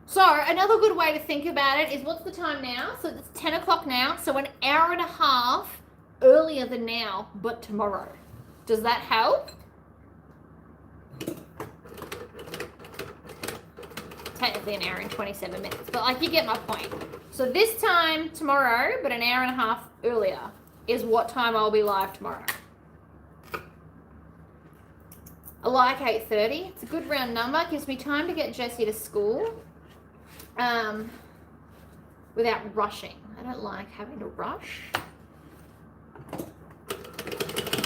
So another good way to think about it is, what's the time now? So it's 10 o'clock now, so an hour and a half earlier than now, but tomorrow. Does that help? Technically an hour and 27 minutes, but like, you get my point. So this time tomorrow, but an hour and a half earlier, is what time I'll be live tomorrow. I like 8:30. It's a good round number. It gives me time to get Jessie to school without rushing. I don't like having to rush.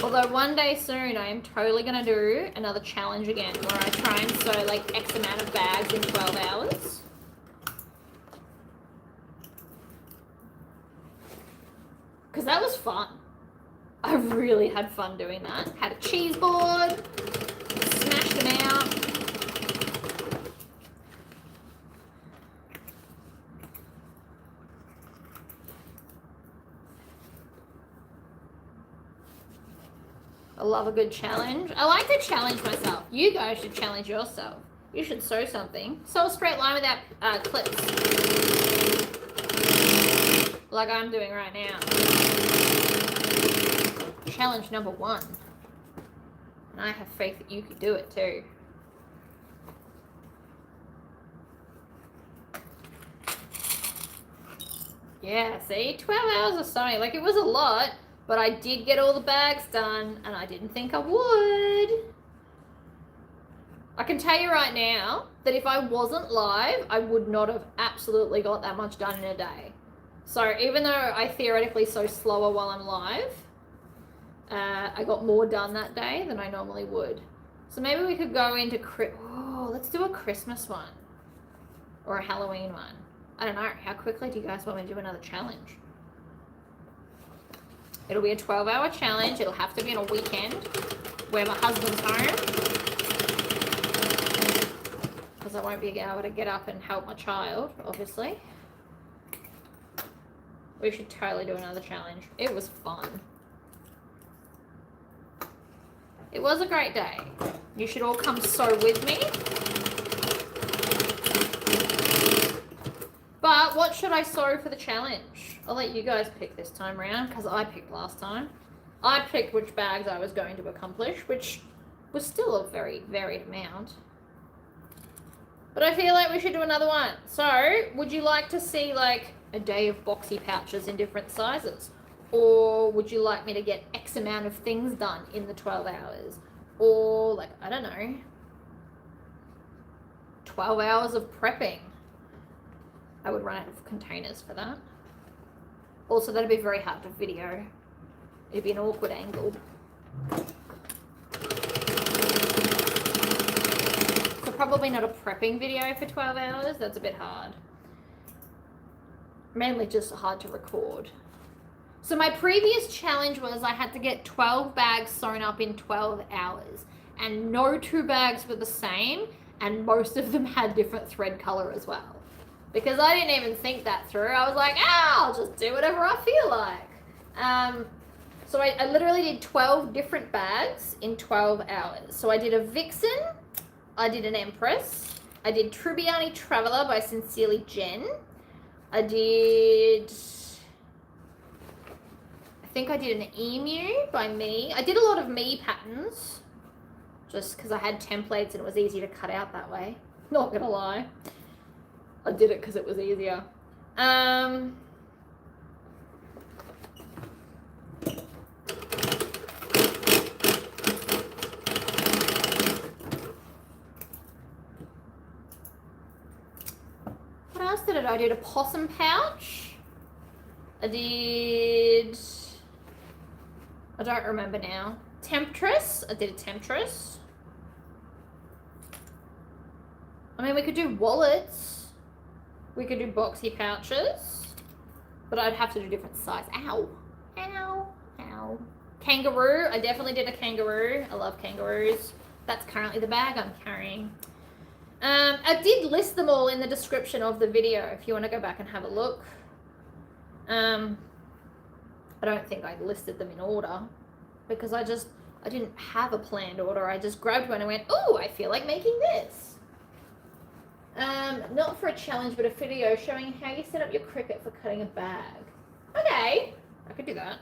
Although one day soon I am totally going to do another challenge again where I try and sew like X amount of bags in 12 hours. Because that was fun. I really had fun doing that. Had a cheese board. Smashed them out. I love a good challenge. I like to challenge myself. You guys should challenge yourself. You should sew something. Sew a straight line without clips. Like I'm doing right now. Challenge number 1. And I have faith that you could do it too. Yeah, see? 12 hours of sewing. Like, it was a lot, but I did get all the bags done, and I didn't think I would. I can tell you right now that if I wasn't live, I would not have absolutely got that much done in a day. So even though I theoretically sew slower while I'm live, I got more done that day than I normally would. So maybe we could go into, let's do a Christmas one or a Halloween one. I don't know. How quickly do you guys want me to do another challenge? It'll be a 12-hour challenge. It'll have to be on a weekend where my husband's home, because I won't be able to get up and help my child, obviously. We should totally do another challenge. It was fun. It was a great day. You should all come sew with me. But what should I sew for the challenge? I'll let you guys pick this time around, because I picked last time. I picked which bags I was going to accomplish, which was still a very varied amount. But I feel like we should do another one. So, would you like to see like a day of boxy pouches in different sizes? Or would you like me to get X amount of things done in the 12 hours? Or like, I don't know, 12 hours of prepping. I would run out of containers for that. Also, that'd be very hard to video. It'd be an awkward angle. So probably not a prepping video for 12 hours. That's a bit hard. Mainly just hard to record. So my previous challenge was I had to get 12 bags sewn up in 12 hours. And no 2 bags were the same. And most of them had different thread color as well. Because I didn't even think that through. I was like, I'll just do whatever I feel like. So I literally did 12 different bags in 12 hours. So I did a Vixen, I did an Empress, I did Trubiani Traveller by Sincerely Jen. I think I did an Emu by me. I did a lot of me patterns, just because I had templates and it was easy to cut out that way. Not gonna lie. I did it because it was easier. What else did I do? I did a possum pouch. I don't remember now. Temptress. I did a Temptress. I mean, we could do wallets. We could do boxy pouches. But I'd have to do different size. Ow. Ow. Ow. Kangaroo. I definitely did a kangaroo. I love kangaroos. That's currently the bag I'm carrying. I did list them all in the description of the video if you want to go back and have a look. I don't think I listed them in order because I didn't have a planned order. I just grabbed one and went, oh, I feel like making this. Not for a challenge, but a video showing how you set up your cricket for cutting a bag. Okay, I could do that.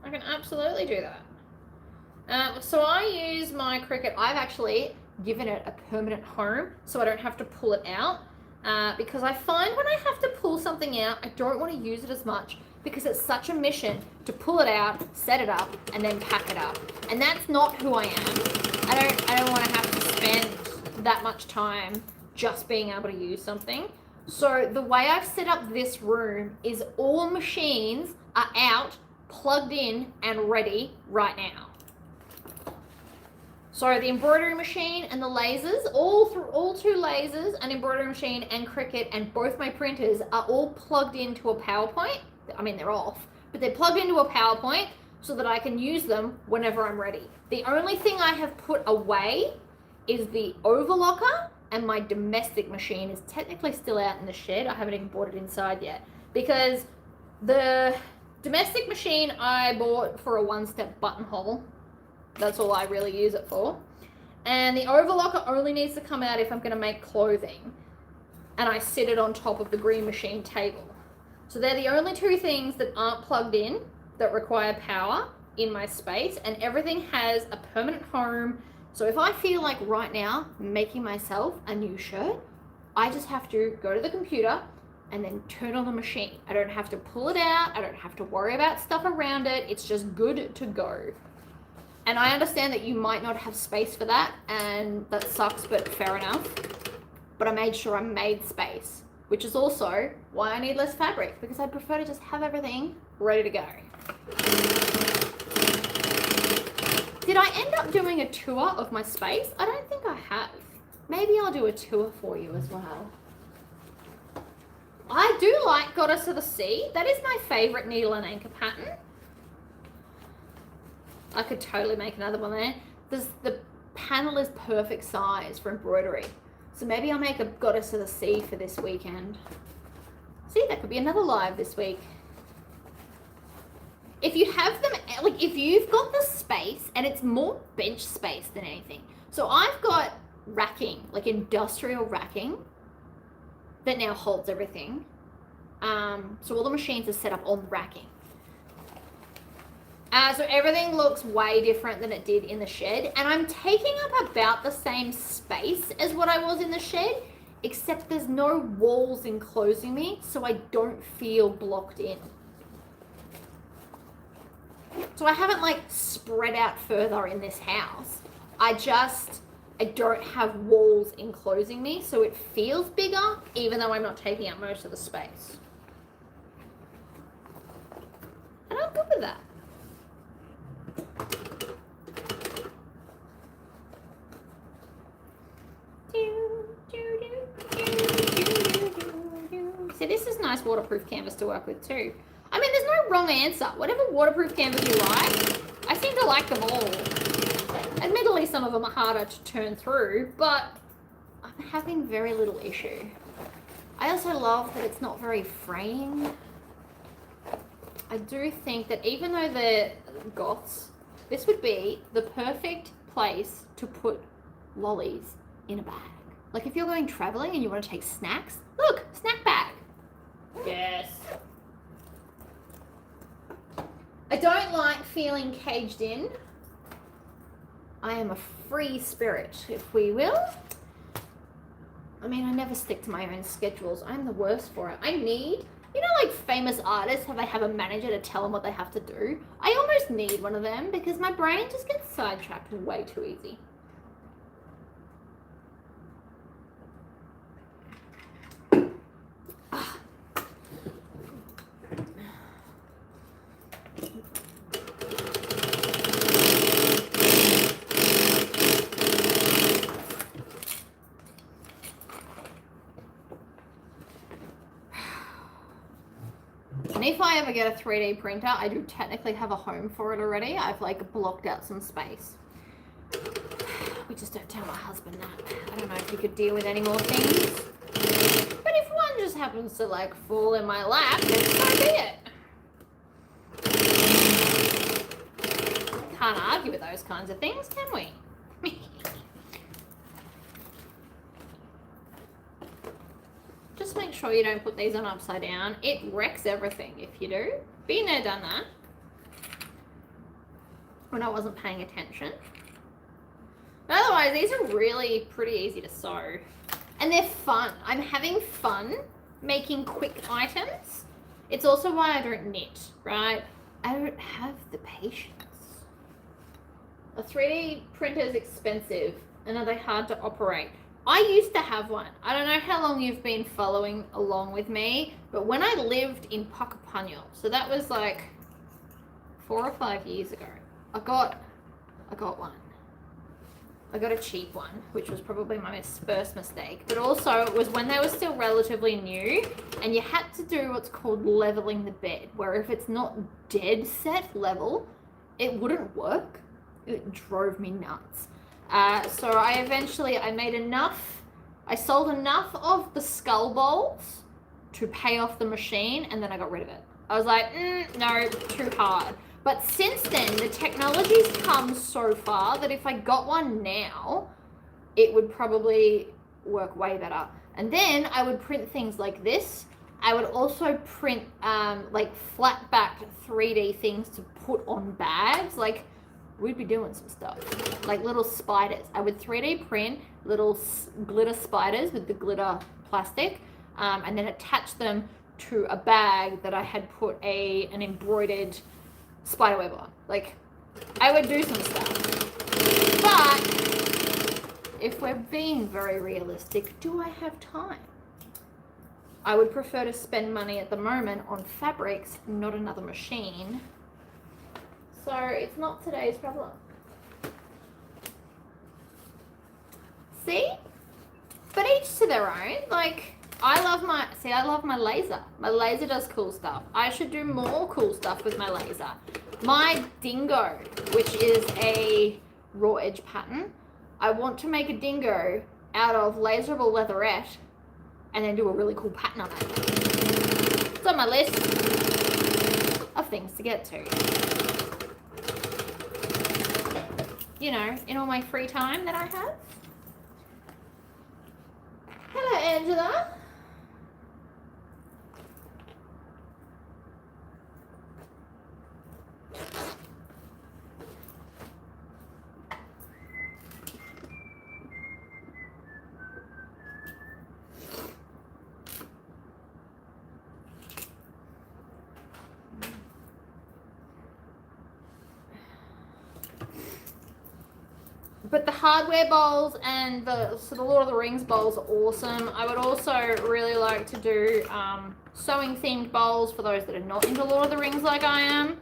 I can absolutely do that. So I use my cricket. I've actually given it a permanent home so I don't have to pull it out because I find when I have to pull something out, I don't want to use it as much because it's such a mission to pull it out, set it up, and then pack it up. And that's not who I am. I don't want to have to spend that much time just being able to use something. So the way I've set up this room is all machines are out, plugged in, and ready right now. So the embroidery machine and the lasers, all 2 lasers, an embroidery machine and Cricut, and both my printers are all plugged into a PowerPoint. I mean, they're off, but they're plugged into a PowerPoint so that I can use them whenever I'm ready. The only thing I have put away is the overlocker, and my domestic machine is technically still out in the shed. I haven't even brought it inside yet because the domestic machine I bought for a 1-step buttonhole. That's all I really use it for. And the overlocker only needs to come out if I'm going to make clothing. And I sit it on top of the green machine table. So they're the only 2 things that aren't plugged in that require power in my space. And everything has a permanent home. So if I feel like right now making myself a new shirt, I just have to go to the computer and then turn on the machine. I don't have to pull it out. I don't have to worry about stuff around it. It's just good to go. And I understand that you might not have space for that, and that sucks, but fair enough. But I made sure I made space, which is also why I need less fabric, because I prefer to just have everything ready to go. Did I end up doing a tour of my space? I don't think I have. Maybe I'll do a tour for you as well. I do like Goddess of the Sea. That is my favorite needle and anchor pattern. I could totally make another one there. The panel is perfect size for embroidery. So maybe I'll make a Goddess of the Sea for this weekend. See, that could be another live this week. If you have them, like if you've got the space, and it's more bench space than anything. So I've got racking, like industrial racking, that now holds everything. So all the machines are set up on the racking. So everything looks way different than it did in the shed. And I'm taking up about the same space as what I was in the shed, except there's no walls enclosing me, so I don't feel blocked in. So I haven't like spread out further in this house. I don't have walls enclosing me, so it feels bigger, even though I'm not taking up most of the space. And I'm good with that. See, this is nice waterproof canvas to work with too. I mean, there's no wrong answer. Whatever waterproof canvas you like, I seem to like them all. Admittedly, some of them are harder to turn through, but I'm having very little issue. I also love that it's not very fraying. I do think that even though they're goths, this would be the perfect place to put lollies in a bag. Like if you're going traveling and you want to take snacks, look, snack bag. Yes. I don't like feeling caged in. I am a free spirit, if we will. I mean, I never stick to my own schedules. I'm the worst for it. I need, you know, like famous artists, how they have a manager to tell them what they have to do? I almost need one of them because my brain just gets sidetracked way too easy. And if I ever get a 3D printer, I do technically have a home for it already. I've like blocked out some space. We just don't tell my husband that. I don't know if he could deal with any more things. But if one just happens to like fall in my lap, then so be it. Can't argue with those kinds of things, can we? Just make sure you don't put these on upside down. It wrecks everything if you do. Been there, done that. When I wasn't paying attention. But otherwise, these are really pretty easy to sew. And they're fun. I'm having fun making quick items. It's also why I don't knit, right? I don't have the patience. A 3D printer is expensive and are they hard to operate? I used to have one. I don't know how long you've been following along with me, but when I lived in Puckapunyal, so that was like 4 or 5 years ago, I got one. I got a cheap one, which was probably my first mistake, but also it was when they were still relatively new and you had to do what's called leveling the bed, where if it's not dead set level, it wouldn't work. It drove me nuts. So I made enough, I sold enough of the skull bowls to pay off the machine, and then I got rid of it. I was like, no, too hard. But since then, the technology's come so far that if I got one now, it would probably work way better. And then I would print things like this. I would also print like flat back 3D things to put on bags. Like, we'd be doing some stuff like little spiders. I would 3D print little glitter spiders with the glitter plastic and then attach them to a bag that I had put an embroidered spider web on. Like, I would do some stuff. But if we're being very realistic, do I have time? I would prefer to spend money at the moment on fabrics, not another machine. So it's not today's problem. See? But each to their own. Like, I love my laser. My laser does cool stuff. I should do more cool stuff with my laser. My dingo, which is a raw edge pattern, I want to make a dingo out of laserable leatherette and then do a really cool pattern on it. It's on my list of things to get to. You know, in all my free time that I have. Hello, Angela. But the hardware bowls and the Lord of the Rings bowls are awesome. I would also really like to do sewing themed bowls for those that are not into Lord of the Rings like I am.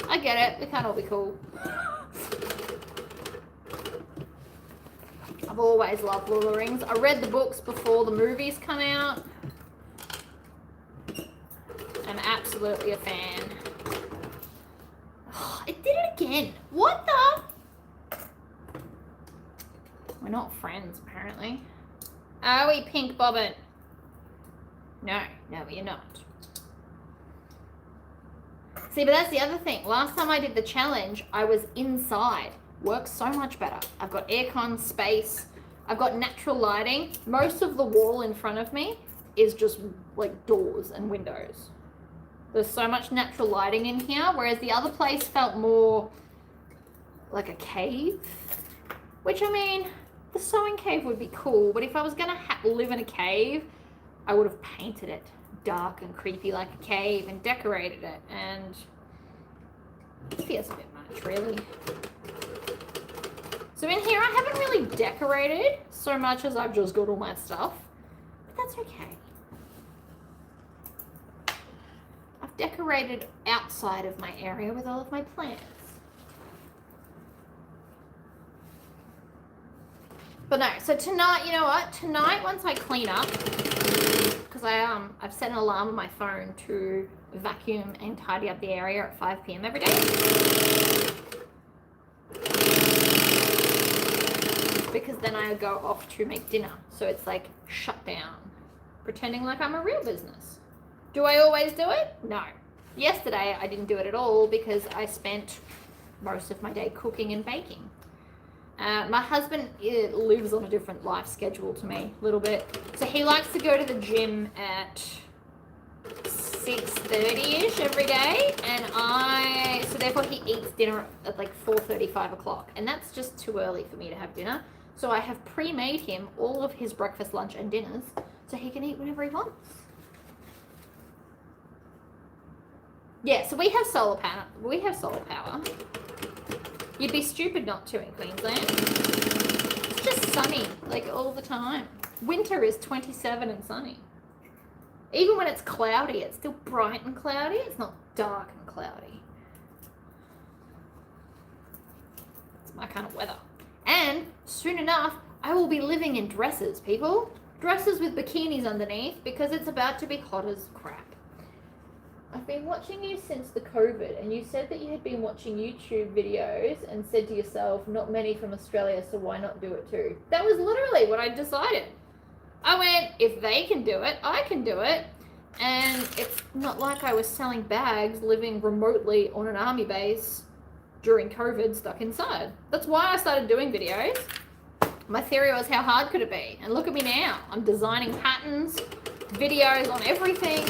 I get it. They can't all be cool. I've always loved Lord of the Rings. I read the books before the movies come out. I'm absolutely a fan. Oh, it did it again. What the? We're not friends, apparently. Are we, Pink Bobbin? No, you're not. See, but that's the other thing. Last time I did the challenge, I was inside. Works so much better. I've got aircon space. I've got natural lighting. Most of the wall in front of me is just like doors and windows. There's so much natural lighting in here, whereas the other place felt more like a cave. Which, I mean, the sewing cave would be cool, but if I was gonna live in a cave, I would have painted it dark and creepy like a cave and decorated it, and it feels a bit much, really. So in here, I haven't really decorated so much as I've just got all my stuff, but that's okay. I've decorated outside of my area with all of my plants. But no, so tonight, you know what? Tonight, once I clean up, because I've set an alarm on my phone to vacuum and tidy up the area at 5 p.m. every day. Because then I go off to make dinner. So it's like shut down, pretending like I'm a real business. Do I always do it? No. Yesterday, I didn't do it at all because I spent most of my day cooking and baking. My husband lives on a different life schedule to me, a little bit. So he likes to go to the gym at 6:30ish every day, and so therefore he eats dinner at like 4:30, 5 o'clock, and that's just too early for me to have dinner. So I have pre-made him all of his breakfast, lunch, and dinners so he can eat whenever he wants. Yeah, so we have solar power. You'd be stupid not to in Queensland. It's just sunny, like all the time. Winter is 27 and sunny. Even when it's cloudy, it's still bright and cloudy. It's not dark and cloudy. It's my kind of weather. And soon enough, I will be living in dresses, people. Dresses with bikinis underneath because it's about to be hot as crap. I've been watching you since the COVID, and you said that you had been watching YouTube videos and said to yourself, not many from Australia, so why not do it too? That was literally what I decided. I went, if they can do it, I can do it. And it's not like I was selling bags living remotely on an army base during COVID stuck inside. That's why I started doing videos. My theory was, how hard could it be? And look at me now. I'm designing patterns, videos on everything,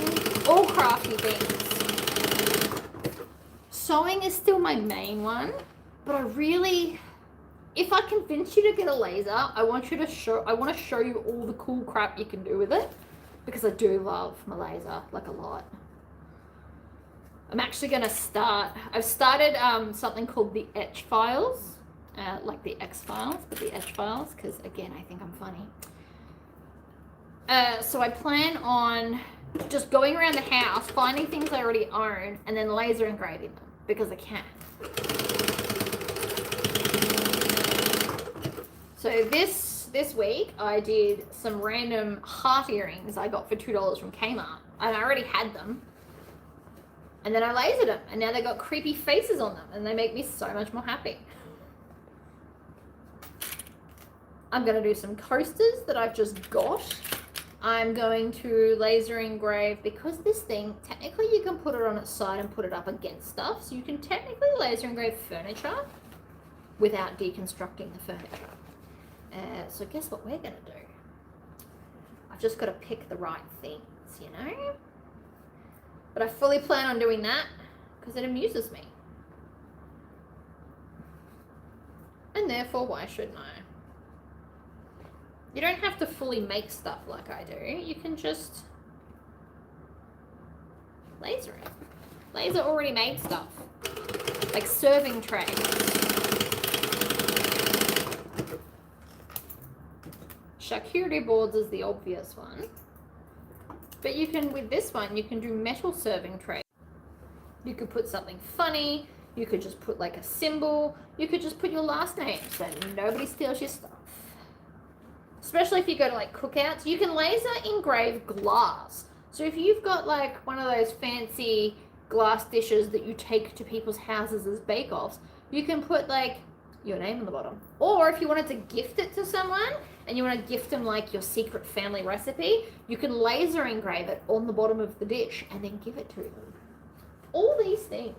all crafty things. Sewing is still my main one, but if I convince you to get a laser, I want to show you all the cool crap you can do with it, because I do love my laser, like a lot. I'm actually going to I've started something called the Etch Files, like the X Files, but the Etch Files, because again, I think I'm funny. So I plan on just going around the house, finding things I already own, and then laser engraving them, because I can. So this week, I did some random heart earrings I got for $2 from Kmart, and I already had them. And then I lasered them, and now they got creepy faces on them, and they make me so much more happy. I'm going to do some coasters that I've just got. I'm going to laser engrave, because this thing, technically you can put it on its side and put it up against stuff, so you can technically laser engrave furniture without deconstructing the furniture. So guess what we're going to do? I've just got to pick the right things, you know? But I fully plan on doing that because it amuses me. And therefore, why shouldn't I? You don't have to fully make stuff like I do. You can just laser it. Laser already made stuff. Like serving trays. charcuterie boards is the obvious one. But you can, with this one, you can do metal serving trays. You could put something funny. You could just put like a symbol. You could just put your last name so nobody steals your stuff. Especially if you go to like cookouts. You can laser engrave glass. So if you've got like one of those fancy glass dishes that you take to people's houses as bake-offs, you can put like your name on the bottom. Or if you wanted to gift it to someone and you want to gift them like your secret family recipe, you can laser engrave it on the bottom of the dish and then give it to them. All these things.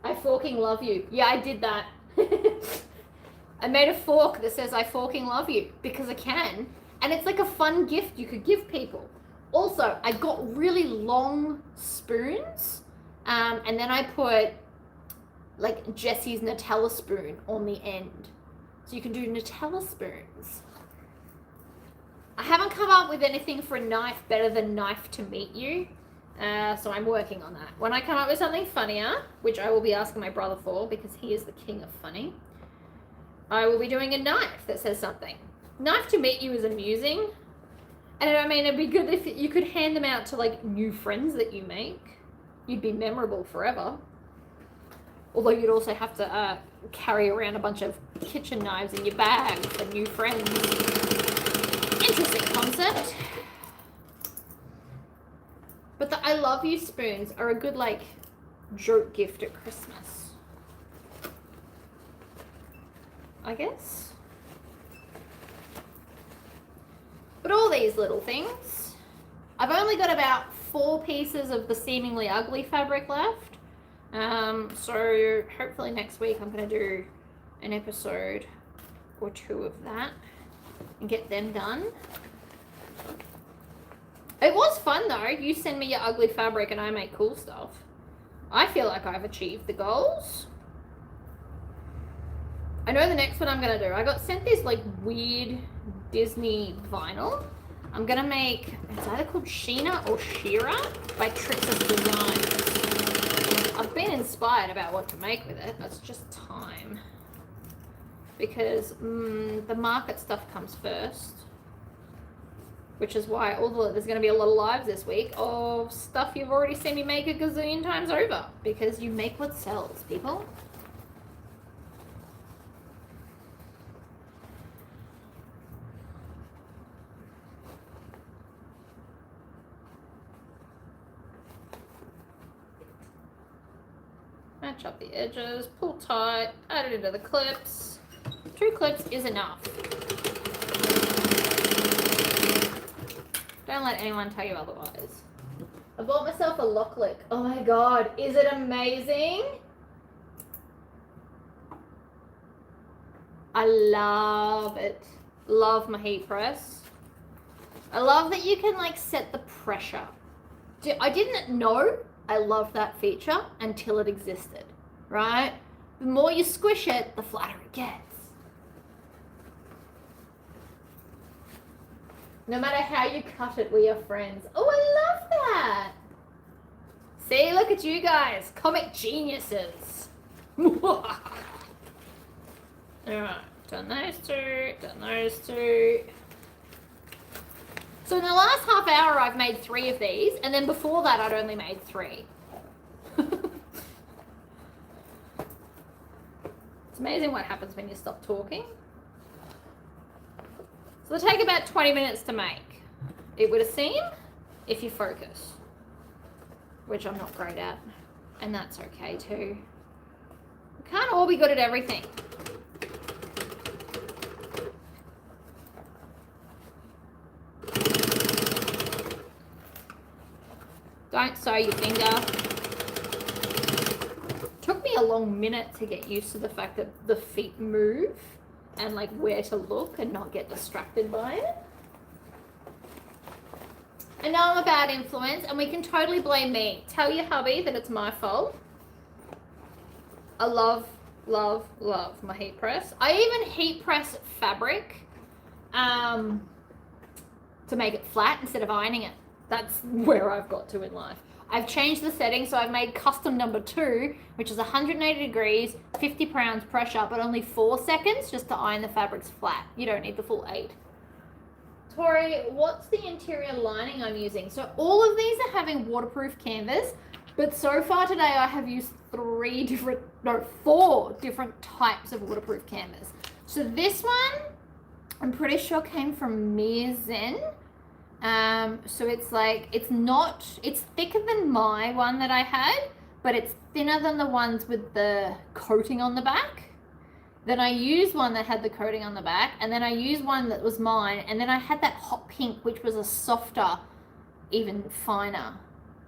I forking love you. Yeah, I did that. I made a fork that says I forking love you because I can. And it's like a fun gift you could give people. Also, I got really long spoons. And then I put like Jessie's Nutella spoon on the end. So you can do Nutella spoons. I haven't come up with anything for a knife better than knife to meet you. So I'm working on that. When I come up with something funnier, which I will be asking my brother for because he is the king of funny, I will be doing a knife that says something. Knife to meet you is amusing. And I mean, it'd be good if you could hand them out to like new friends that you make. You'd be memorable forever. Although you'd also have to carry around a bunch of kitchen knives in your bag for new friends. Interesting concept. But the I love you spoons are a good like joke gift at Christmas, I guess. But all these little things. I've only got about 4 pieces of the seemingly ugly fabric left. So hopefully next week I'm going to do an episode or 2 of that and get them done. It was fun though. You send me your ugly fabric and I make cool stuff. I feel like I've achieved the goals. I know the next one I'm going to do. I got sent this like weird Disney vinyl. I'm going to make, it's either called Sheena or Shira by Trix's Designs. I've been inspired about what to make with it. It's just time. Because the market stuff comes first. Which is why there's going to be a lot of lives this week of stuff you've already seen me make a gazillion times over. Because you make what sells, people. Match up the edges, pull tight, add it into the clips. 2 clips is enough. Don't let anyone tell you otherwise. I bought myself a lock lick. Oh my god, is it amazing? I love it. Love my heat press. I love that you can like set the pressure. I didn't know I loved that feature until it existed, right? The more you squish it, the flatter it gets. No matter how you cut it, we are friends. Oh, I love that. See, look at you guys. Comic geniuses. Alright, done those 2, done those 2. So in the last half hour, I've made 3 of these. And then before that, I'd only made 3. It's amazing what happens when you stop talking. So they take about 20 minutes to make. It would seem, if you focus, which I'm not great at, and that's okay too. We can't all be good at everything. Don't sew your finger. Took me a long minute to get used to the fact that the feet move. And like where to look and not get distracted by it. I know I'm a bad influence and we can totally blame me. Tell your hubby that it's my fault. I love, love, love my heat press. I even heat press fabric to make it flat instead of ironing it. That's where I've got to in life. I've changed the setting, so I've made custom number 2, which is 180 degrees, 50 pounds pressure, but only 4 seconds just to iron the fabrics flat. You don't need the full 8. Tori, what's the interior lining I'm using? So all of these are having waterproof canvas, but so far today I have used 4 different types of waterproof canvas. So this one, I'm pretty sure came from Mirzen. So it's like, it's thicker than my one that I had, but it's thinner than the ones with the coating on the back. Then I used one that had the coating on the back, and then I used one that was mine, and then I had that hot pink, which was a softer, even finer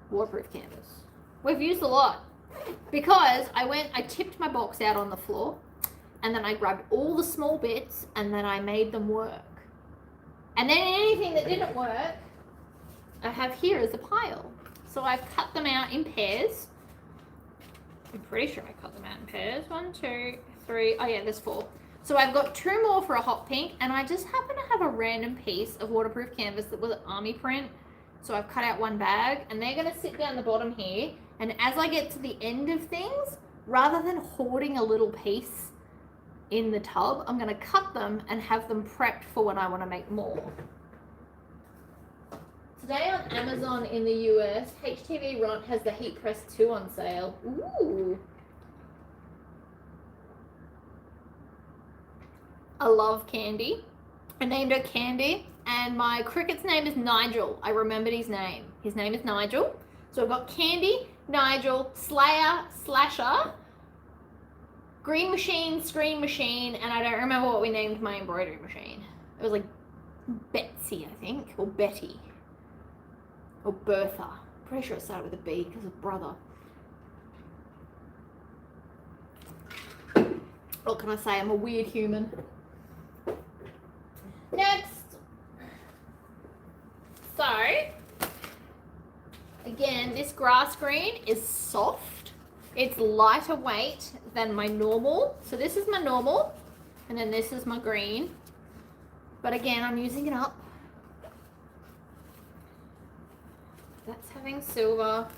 waterproof canvas. We've used a lot because I tipped my box out on the floor, and then I grabbed all the small bits, and then I made them work. And then anything that didn't work, I have here as a pile. So I've cut them out in pairs. I'm pretty sure I cut them out in pairs. 1, 2, 3. Oh yeah, there's 4. So I've got 2 more for a hot pink, and I just happen to have a random piece of waterproof canvas that was an army print. So I've cut out 1 bag, and they're gonna sit down the bottom here. And as I get to the end of things, rather than hoarding a little piece in the tub, I'm gonna cut them and have them prepped for when I wanna make more. Today on Amazon in the US, HTV Ront has the Heat Press 2 on sale. Ooh. I love Candy. I named her Candy, and my cricket's name is Nigel. I remembered his name. His name is Nigel. So I've got Candy, Nigel, Slayer, Slasher, Green Machine, Screen Machine, and I don't remember what we named my embroidery machine. It was like Betsy, I think, or Betty, or Bertha. Pretty sure it started with a B because of brother. What can I say? I'm a weird human. Next. So, again, this grass green is soft. It's lighter weight than my normal. So this is my normal, and then this is my green. But again, I'm using it up. That's having silver.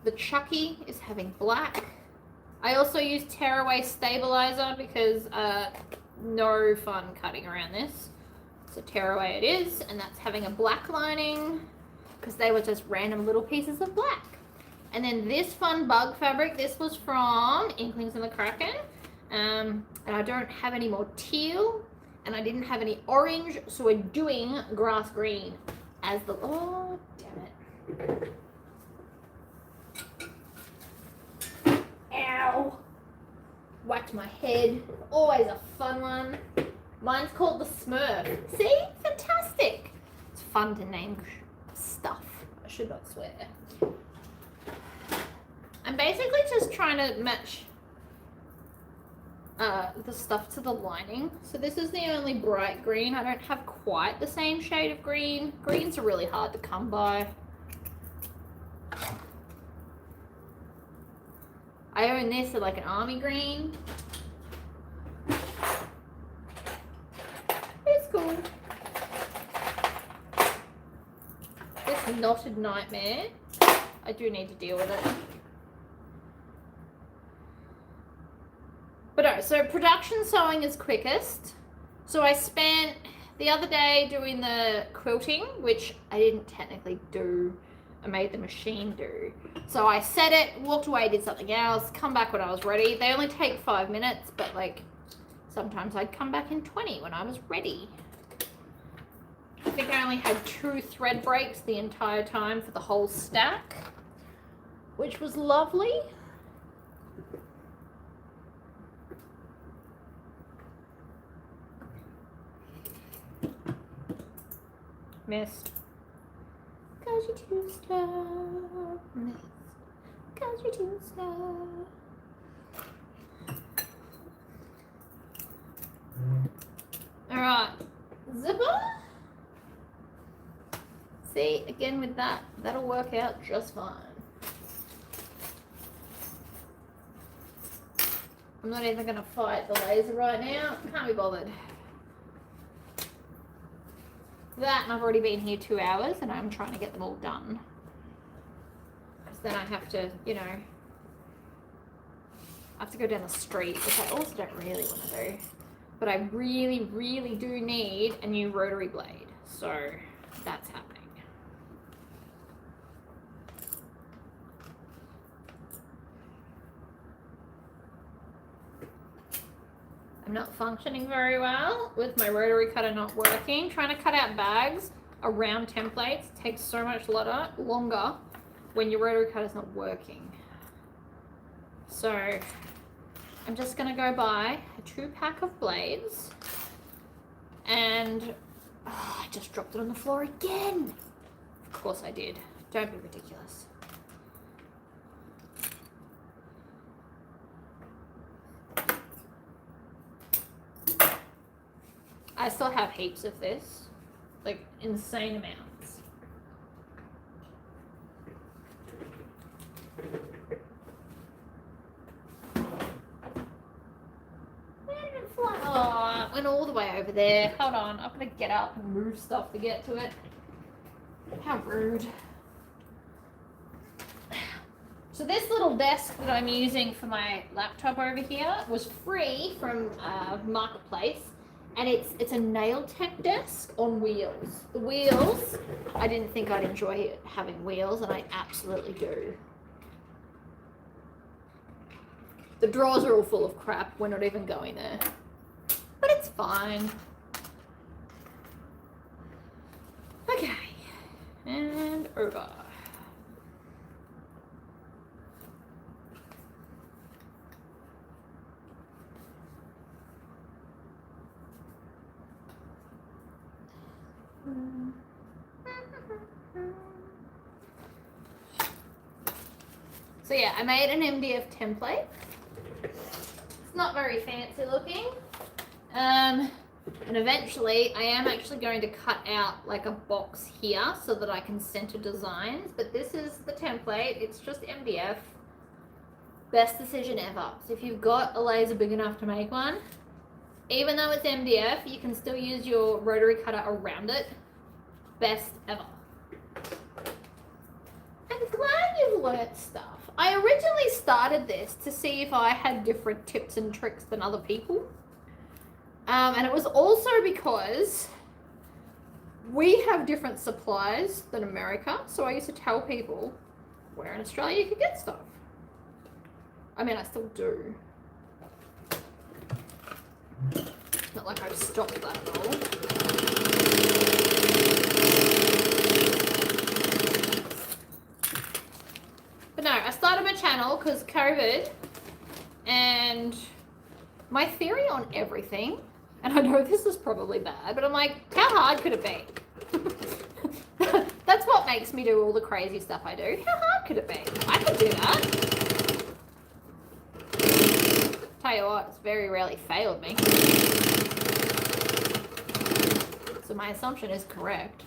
The Chucky is having black. I also use tearaway stabilizer because no fun cutting around this. So tearaway it is, and that's having a black lining because they were just random little pieces of black. And then this fun bug fabric, this was from Inklings in the Kraken. And I don't have any more teal, and I didn't have any orange, so we're doing grass green as the, oh, damn it. Ow. Whacked my head. Always a fun one. Mine's called the Smurf. See? Fantastic. It's fun to name stuff. I should not swear. I'm basically just trying to match the stuff to the lining. So this is the only bright green. I don't have quite the same shade of green. Greens are really hard to come by. I own this at like an army green. It's cool. This knotted nightmare. I do need to deal with it. But alright, so production sewing is quickest. So I spent the other day doing the quilting, which I didn't technically do. I made the machine do. So I set it, walked away, did something else, come back when I was ready. They only take 5 minutes, but like sometimes I'd come back in 20 when I was ready. I think I only had 2 thread breaks the entire time for the whole stack, which was lovely. Missed. Cause you're too slow. Missed. Cause you're too slow. Alright. Zipper. See, again with that, that'll work out just fine. I'm not even gonna fight the laser right now. Can't be bothered. That, and I've already been here 2 hours and I'm trying to get them all done. Because then I have to, you know, I have to go down the street, which I also don't really want to do. But I really, really do need a new rotary blade. So that's happening. I'm not functioning very well with my rotary cutter not working. Trying to cut out bags around templates takes so much longer when your rotary cutter's not working. So I'm just gonna go buy a 2-pack of blades, and I just dropped it on the floor again. Of course I did. Don't be ridiculous. I still have heaps of this, like insane amounts. Oh, it went all the way over there. Hold on, I'm gonna get up and move stuff to get to it. How rude. So this little desk that I'm using for my laptop over here was free from Marketplace, and it's a nail tech desk on wheels. The wheels, I didn't think I'd enjoy having wheels, and I absolutely do. The drawers are all full of crap. We're not even going there. But it's fine. Okay. And over. So yeah, I made an MDF template. It's not very fancy looking. And eventually I am actually going to cut out like a box here so that I can center designs. But this is the template. It's just MDF. Best decision ever. So if you've got a laser big enough to make one, even though it's MDF, you can still use your rotary cutter around it. Best ever. I'm glad you've learnt stuff. I originally started this to see if I had different tips and tricks than other people. And it was also because we have different supplies than America. So I used to tell people where in Australia you could get stuff. I mean, I still do. Not like I've stopped that at all. But no, I started my channel because COVID, and my theory on everything, and I know this is probably bad, but I'm like, how hard could it be? That's what makes me do all the crazy stuff I do. How hard could it be? I could do that. Tell you what, it's very rarely failed me. So my assumption is correct.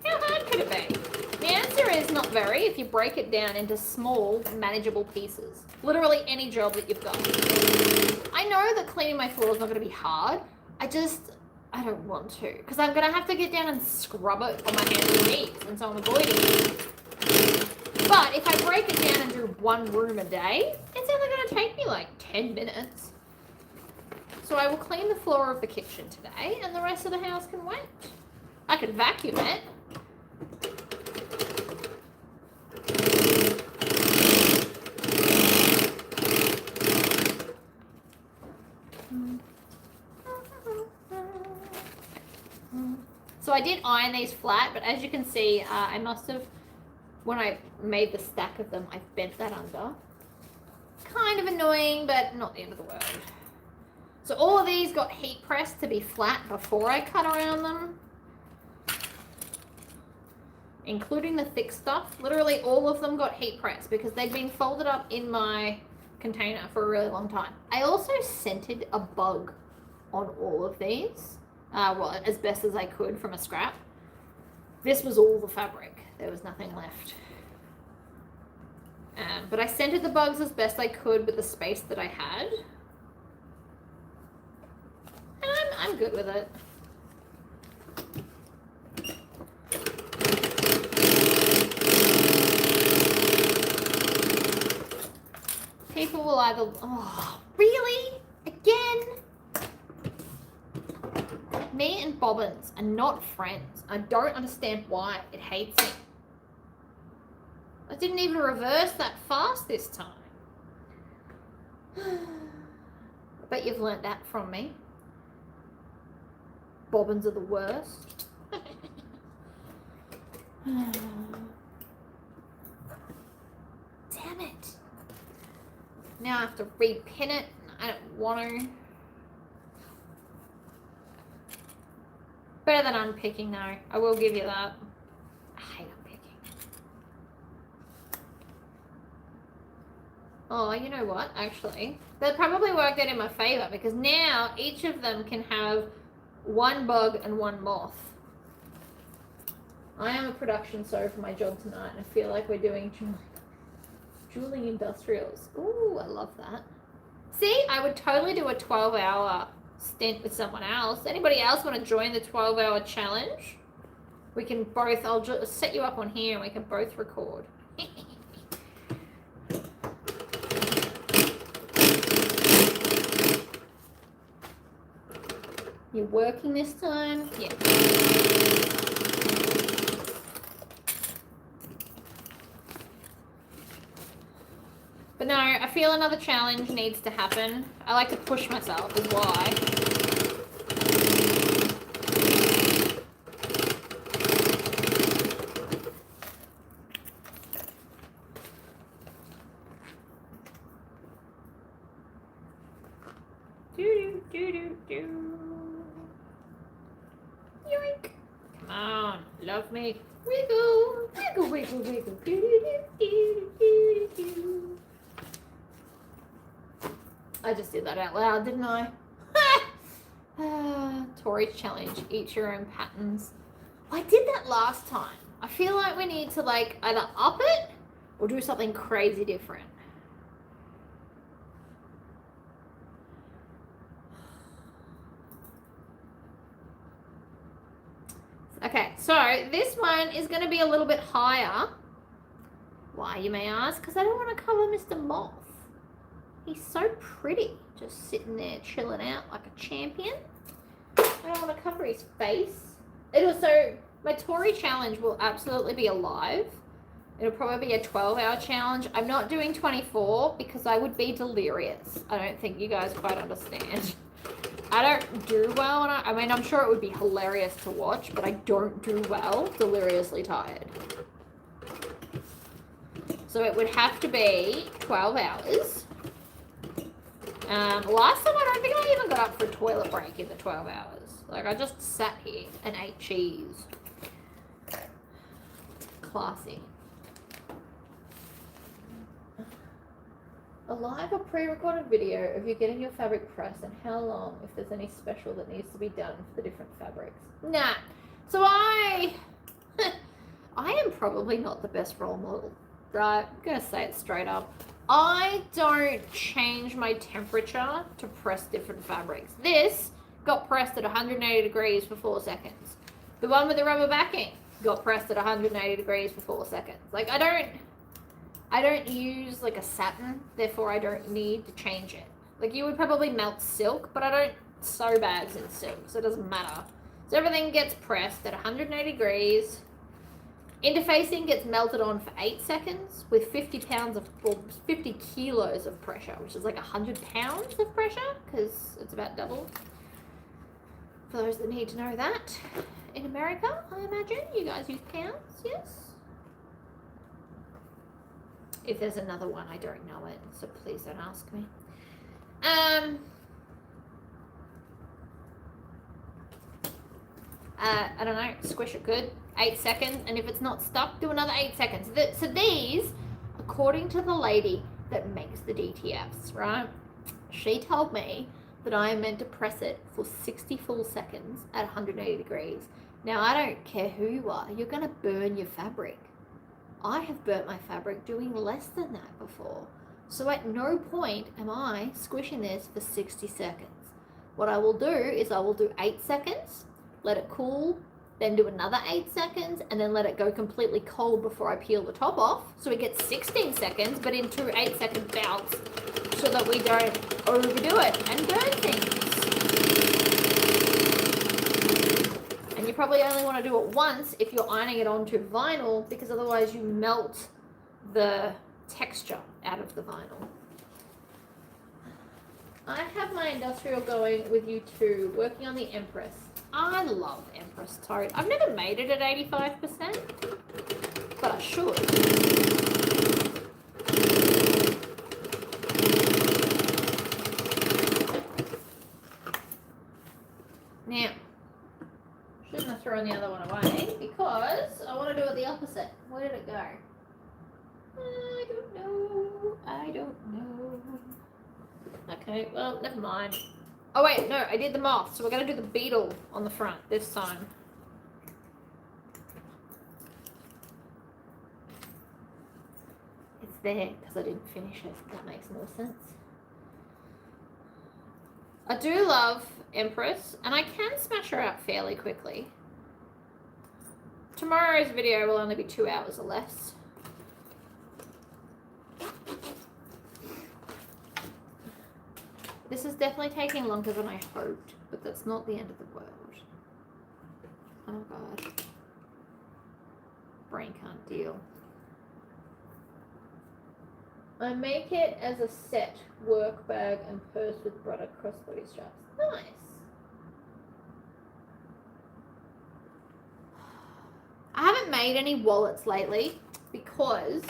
How hard could it be? The answer is not very if you break it down into small, manageable pieces. Literally any job that you've got. I know that cleaning my floor is not going to be hard. I don't want to. Because I'm going to have to get down and scrub it on my hands and knees. And so I'm avoiding it. But if I break it down and do one room a day, it's only going to take me like 10 minutes. So I will clean the floor of the kitchen today, and the rest of the house can wait. I could vacuum it. So I did iron these flat, but as you can see, I must have, when I made the stack of them, I bent that under. Kind of annoying, but not the end of the world. So all of these got heat pressed to be flat before I cut around them. Including the thick stuff. Literally all of them got heat pressed because they'd been folded up in my container for a really long time. I also scented a bug on all of these. Well, as best as I could from a scrap. This was all the fabric. There was nothing left. But I scented the bugs as best I could with the space that I had. And I'm good with it. People will either, oh, really? Again? Me and bobbins are not friends. I don't understand why it hates me. I didn't even reverse that fast this time. I bet you've learnt that from me. Bobbins are the worst. Damn it. Now I have to repin it. I don't want to. Better than unpicking though. I will give you that. I hate unpicking. Oh, you know what? Actually, that probably worked out in my favor because now each of them can have one bug and one moth. I am a production sew for my job tonight, and I feel like we're doing Julie Industrials. Ooh, I love that. See, I would totally do a 12-hour stint with someone else. Anybody else want to join the 12-hour challenge? We can both, I'll just set you up on here and we can both record. You're working this time? Yeah. But no, I feel another challenge needs to happen. I like to push myself is why. Yoink. Come on, love me. Wiggle, wiggle, wiggle, wiggle. I just did that out loud, didn't I? Tori's challenge, eat your own patterns. I did that last time. I feel like we need to like either up it or do something crazy different. Okay, so this one is going to be a little bit higher. Why, you may ask? Because I don't want to cover Mr. Moth. He's so pretty, just sitting there chilling out like a champion. I don't want to cover his face. It also, my Tori challenge will absolutely be alive. It'll probably be a 12-hour challenge. I'm not doing 24 because I would be delirious. I don't think you guys quite understand. I don't do well, I mean, I'm sure it would be hilarious to watch, but I don't do well deliriously tired. So it would have to be 12 hours. Last time I don't think I even got up for a toilet break in the 12 hours. Like, I just sat here and ate cheese. Classy. A live or pre-recorded video of you getting your fabric pressed and how long, if there's any special that needs to be done for the different fabrics. Nah. So I am probably not the best role model, right? I'm going to say it straight up. I don't change my temperature to press different fabrics. This got pressed at 180 degrees for 4 seconds. The one with the rubber backing got pressed at 180 degrees for 4 seconds. Like, I don't use like a satin, therefore I don't need to change it. Like, you would probably melt silk, but I don't sew bags in silk, so it doesn't matter. So everything gets pressed at 180 degrees. Interfacing gets melted on for 8 seconds with 50 kilos of pressure, which is like 100 pounds of pressure, because it's about double. For those that need to know that. In America, I imagine, you guys use pounds, yes? If there's another one, I don't know it, so please don't ask me. I don't know, squish it good, 8 seconds, and if it's not stuck, do another 8 seconds. So these, according to the lady that makes the DTFs, right, she told me that I am meant to press it for 60 full seconds at 180 degrees. Now, I don't care who you are, you're gonna burn your fabric. I have burnt my fabric doing less than that before. So at no point am I squishing this for 60 seconds. What I will do is I will do 8 seconds, let it cool, then do another 8 seconds, and then let it go completely cold before I peel the top off. So we get 16 seconds, but in 2 8-second bouts, so that we don't overdo it and burn things. And you probably only want to do it once if you're ironing it onto vinyl, because otherwise you melt the texture out of the vinyl. I have my industrial going with you too, working on the Empress. I love Empress tote. I've never made it at 85%, but I should. Now, shouldn't have thrown the other one away because I want to do it the opposite. Where did it go? I don't know. I don't know. Okay, well, never mind. Oh wait, no, I did the moth, so we're going to do the beetle on the front this time. It's there because I didn't finish it. That makes more sense. I do love Empress, and I can smash her out fairly quickly. Tomorrow's video will only be 2 hours or less. This is definitely taking longer than I hoped, but that's not the end of the world. Oh god. Brain can't deal. I make it as a set, work bag and purse with broader crossbody straps. Nice. I haven't made any wallets lately because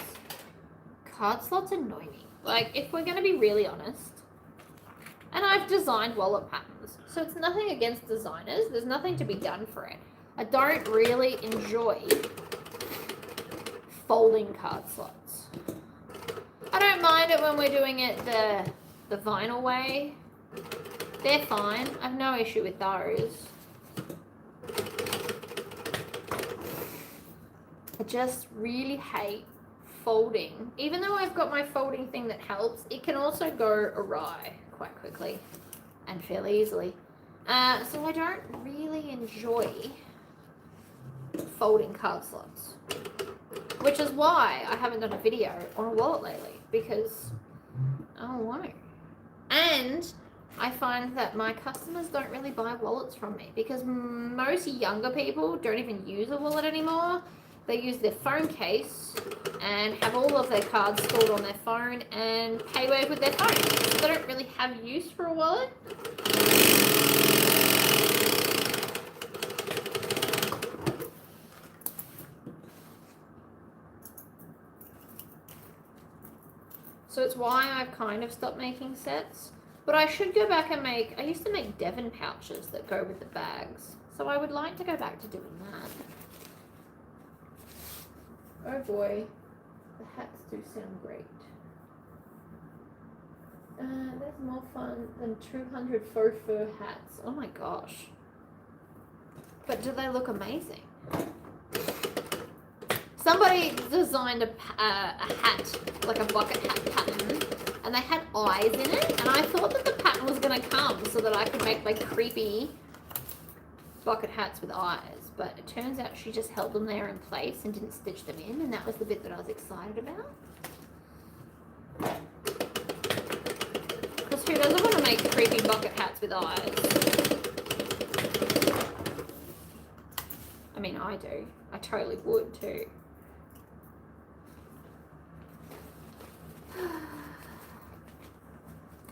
card slots annoy me. Like, if we're going to be really honest, and I've designed wallet patterns, so it's nothing against designers. There's nothing to be done for it. I don't really enjoy folding card slots. I don't mind it when we're doing it the vinyl way. They're fine. I have no issue with those. I just really hate folding. Even though I've got my folding thing that helps, it can also go awry quite quickly and fairly easily. So I don't really enjoy folding card slots, which is why I haven't done a video on a wallet lately, because I don't want to. And I find that my customers don't really buy wallets from me because most younger people don't even use a wallet anymore. They use their phone case and have all of their cards stored on their phone and pay wave with their phone. So they don't really have use for a wallet. So it's why I've kind of stopped making sets. But I should go back and make, I used to make Devon pouches that go with the bags. So I would like to go back to doing that. Oh boy, the hats do sound great. There's more fun than 200 faux fur hats. Oh my gosh. But do they look amazing? Somebody designed a hat, like a bucket hat pattern, and they had eyes in it, and I thought that the pattern was going to come so that I could make like creepy bucket hats with eyes. But it turns out she just held them there in place and didn't stitch them in, and that was the bit that I was excited about. Because who doesn't want to make creepy bucket hats with eyes? I mean, I do. I totally would too.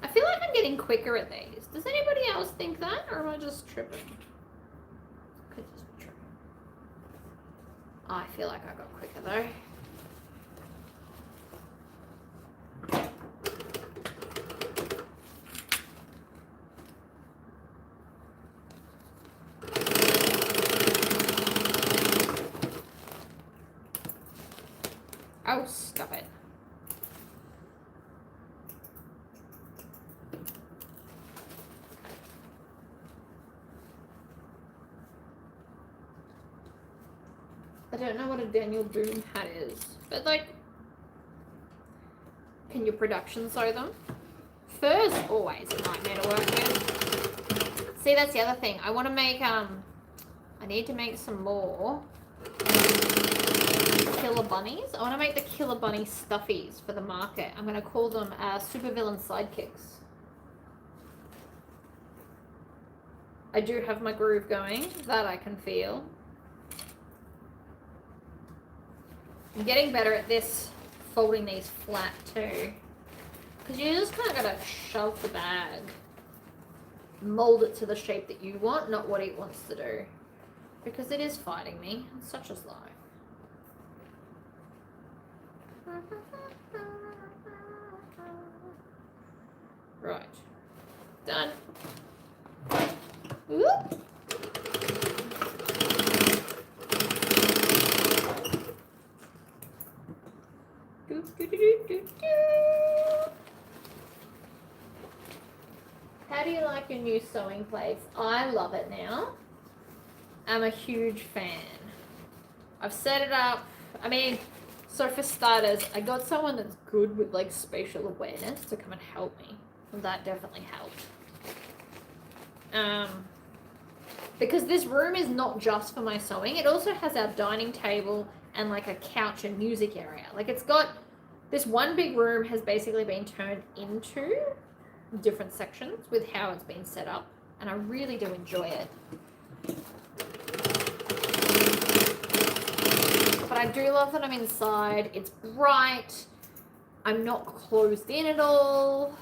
I feel like I'm getting quicker at these. Does anybody else think that, or am I just tripping? Could just be tripping. I feel like I got quicker though. Oh, stop it. I don't know what a Daniel Boone hat is, but like, can you production sew them? Fur's always a nightmare to work with. See, that's the other thing. I want to make I need to make some more killer bunnies. I want to make the killer bunny stuffies for the market. I'm going to call them supervillain sidekicks. I do have my groove going, that I can feel. I'm getting better at this, folding these flat too. Because you just kind of got to shove the bag. Mold it to the shape that you want, not what it wants to do. Because it is fighting me. It's such as life. Right. Done. Whoop. How do you like your new sewing plates? I love it now. I'm a huge fan. I've set it up. I mean, so for starters, I got someone that's good with like spatial awareness to come and help me. And that definitely helped. Because this room is not just for my sewing. It also has our dining table and like a couch and music area. Like it's got, this one big room has basically been turned into different sections with how it's been set up. And I really do enjoy it. But I do love that I'm inside. It's bright. I'm not closed in at all.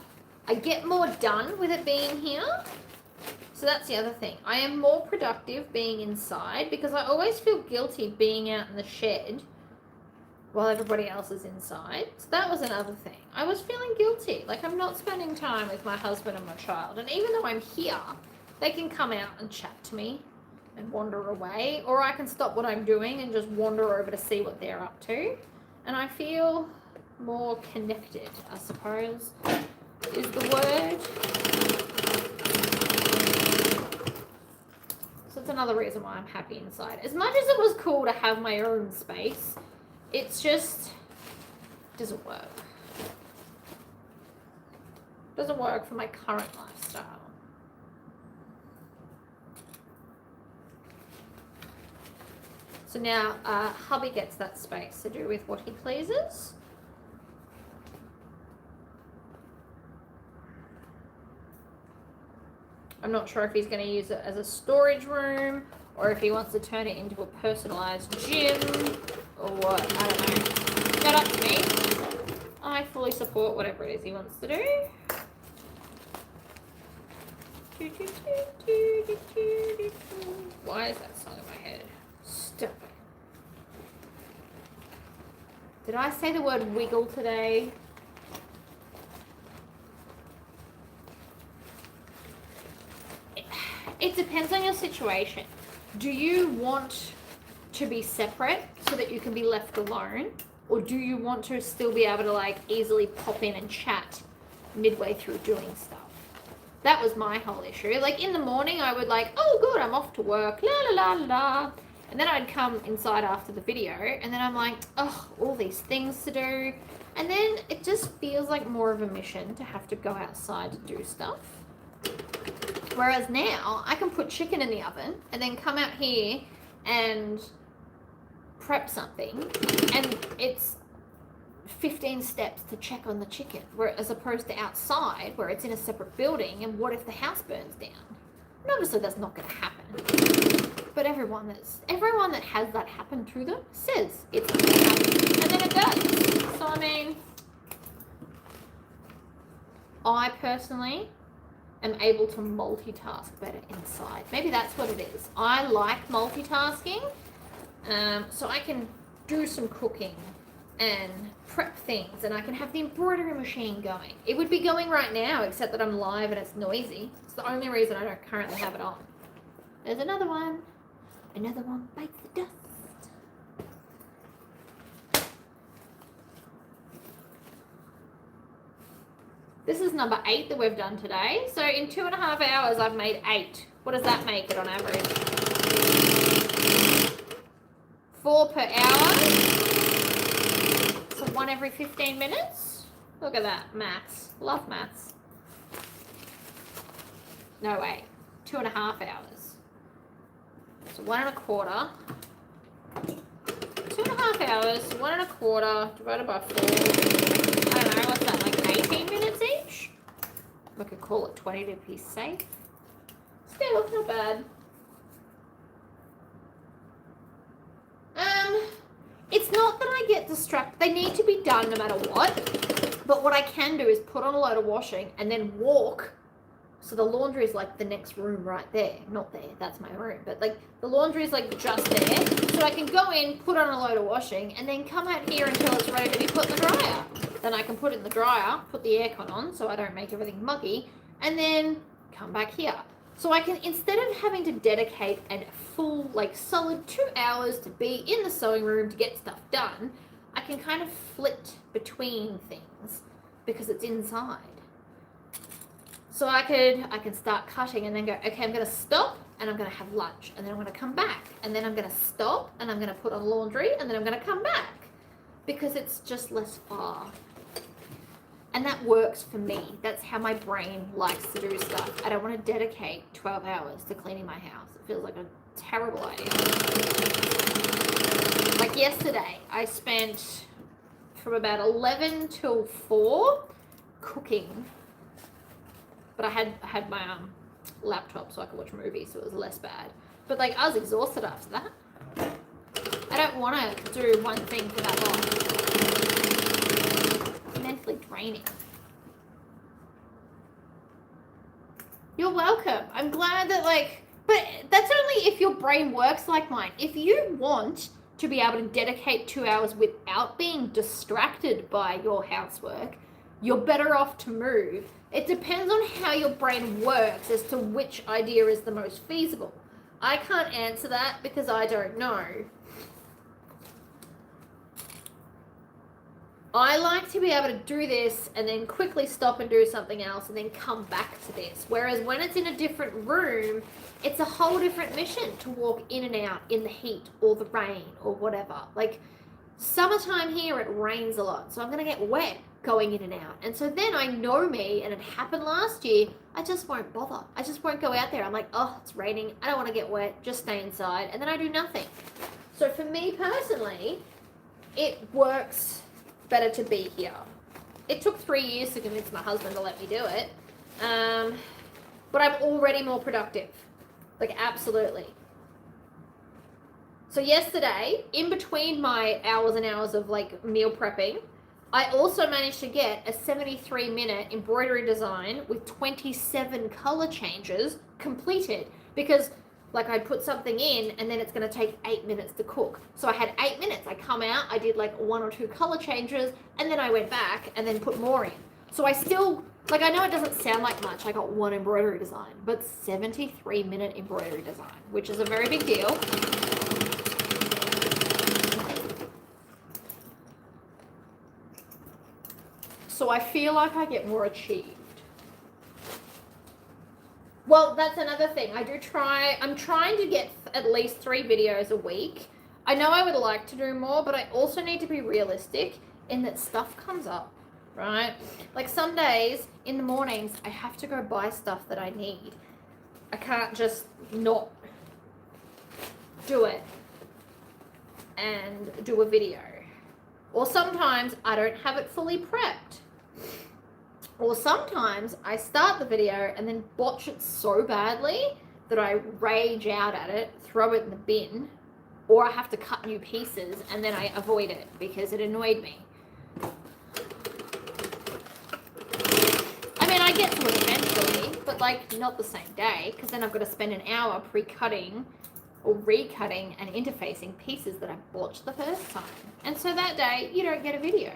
I get more done with it being here. So that's the other thing. I am more productive being inside because I always feel guilty being out in the shed while everybody else is inside. So that was another thing. I was feeling guilty. Like I'm not spending time with my husband and my child. And even though I'm here, they can come out and chat to me and wander away. Or I can stop what I'm doing and just wander over to see what they're up to. And I feel more connected, I suppose, is the word. So it's another reason why I'm happy inside. As much as it was cool to have my own space, it's just doesn't work. Doesn't work for my current lifestyle. So now hubby gets that space to do with what he pleases. I'm not sure if he's going to use it as a storage room or if he wants to turn it into a personalized gym or what. I don't know. It's not up to me. I fully support whatever it is he wants to do. Why is that song in my head? Stop it. Did I say the word wiggle today? It depends on your situation. Do you want to be separate so that you can be left alone? Or do you want to still be able to like easily pop in and chat midway through doing stuff? That was my whole issue. Like in the morning I would like, oh good, I'm off to work, la la la la. And then I'd come inside after the video and then I'm like, oh, all these things to do. And then it just feels like more of a mission to have to go outside to do stuff. Whereas now I can put chicken in the oven and then come out here and prep something and it's 15 steps to check on the chicken, where as opposed to outside where it's in a separate building and what if the house burns down? And obviously that's not going to happen. But everyone that has that happen to them says it's going to happen, and then it does. So I mean, I personally am able to multitask better inside. Maybe that's what it is. I like multitasking, so I can do some cooking and prep things, and I can have the embroidery machine going. It would be going right now, except that I'm live and it's noisy. It's the only reason I don't currently have it on. There's another one. Another one bites the dust. This is number 8 that we've done today. So in 2.5 hours, I've made 8. What does that make it on average? 4 per hour. So 1 every 15 minutes. Look at that, maths. Love maths. No, wait. 2.5 hours. So So 1.25. 2.5 hours, 1.25 divided by 4. I don't know, what's that, like 18 minutes each? We could call it 20 to be safe. Still, not bad. It's not that I get distracted. They need to be done no matter what. But what I can do is put on a load of washing and then walk. So the laundry is like the next room right there. Not there, that's my room. But like the laundry is like just there. So I can go in, put on a load of washing, and then come out here until it's ready to be put in the dryer. Then I can put it in the dryer, put the aircon on so I don't make everything muggy, and then come back here. So I can, instead of having to dedicate a full, like solid 2 hours to be in the sewing room to get stuff done, I can kind of flit between things because it's inside. So I can start cutting and then go, okay, I'm going to stop and I'm going to have lunch and then I'm going to come back and then I'm going to stop and I'm going to put on laundry and then I'm going to come back because it's just less far. And that works for me. That's how my brain likes to do stuff. I don't want to dedicate 12 hours to cleaning my house. It feels like a terrible idea. Like yesterday, I spent from about 11 till 4 cooking. But I had my laptop so I could watch movies, so it was less bad. But like I was exhausted after that. I don't want to do one thing for that long. It's mentally draining. You're welcome. I'm glad that but that's only if your brain works like mine. If you want to be able to dedicate 2 hours without being distracted by your housework, you're better off to move. It depends on how your brain works as to which idea is the most feasible. I can't answer that because I don't know. I like to be able to do this and then quickly stop and do something else and then come back to this. Whereas when it's in a different room, it's a whole different mission to walk in and out in the heat or the rain or whatever. Like summertime here, it rains a lot, so I'm going to get wet going in and out. And so then I know me, and it happened last year, I just won't bother. I just won't go out there. I'm like, oh, it's raining. I don't want to get wet. Just stay inside. And then I do nothing. So for me personally, it works better to be here. It took 3 years to convince my husband to let me do it. But I'm already more productive. Like, absolutely. So yesterday, in between my hours and hours of like meal prepping, I also managed to get a 73-minute embroidery design with 27 color changes completed because like I put something in and then it's going to take 8 minutes to cook. So I had 8 minutes. I come out, I did like 1 or 2 color changes and then I went back and then put more in. So I still, like I know it doesn't sound like much. I got 1 embroidery design, but 73-minute embroidery design, which is a very big deal. So I feel like I get more achieved. Well, that's another thing. I'm trying to get at least 3 videos a week. I know I would like to do more, but I also need to be realistic in that stuff comes up, right? Like some days in the mornings, I have to go buy stuff that I need. I can't just not do it and do a video. Or sometimes I don't have it fully prepped. Or sometimes I start the video and then botch it so badly that I rage out at it, throw it in the bin, or I have to cut new pieces and then I avoid it because it annoyed me. I mean, I get to it eventually, but like not the same day because then I've got to spend an hour pre-cutting or recutting and interfacing pieces that I botched the first time. And so that day, you don't get a video.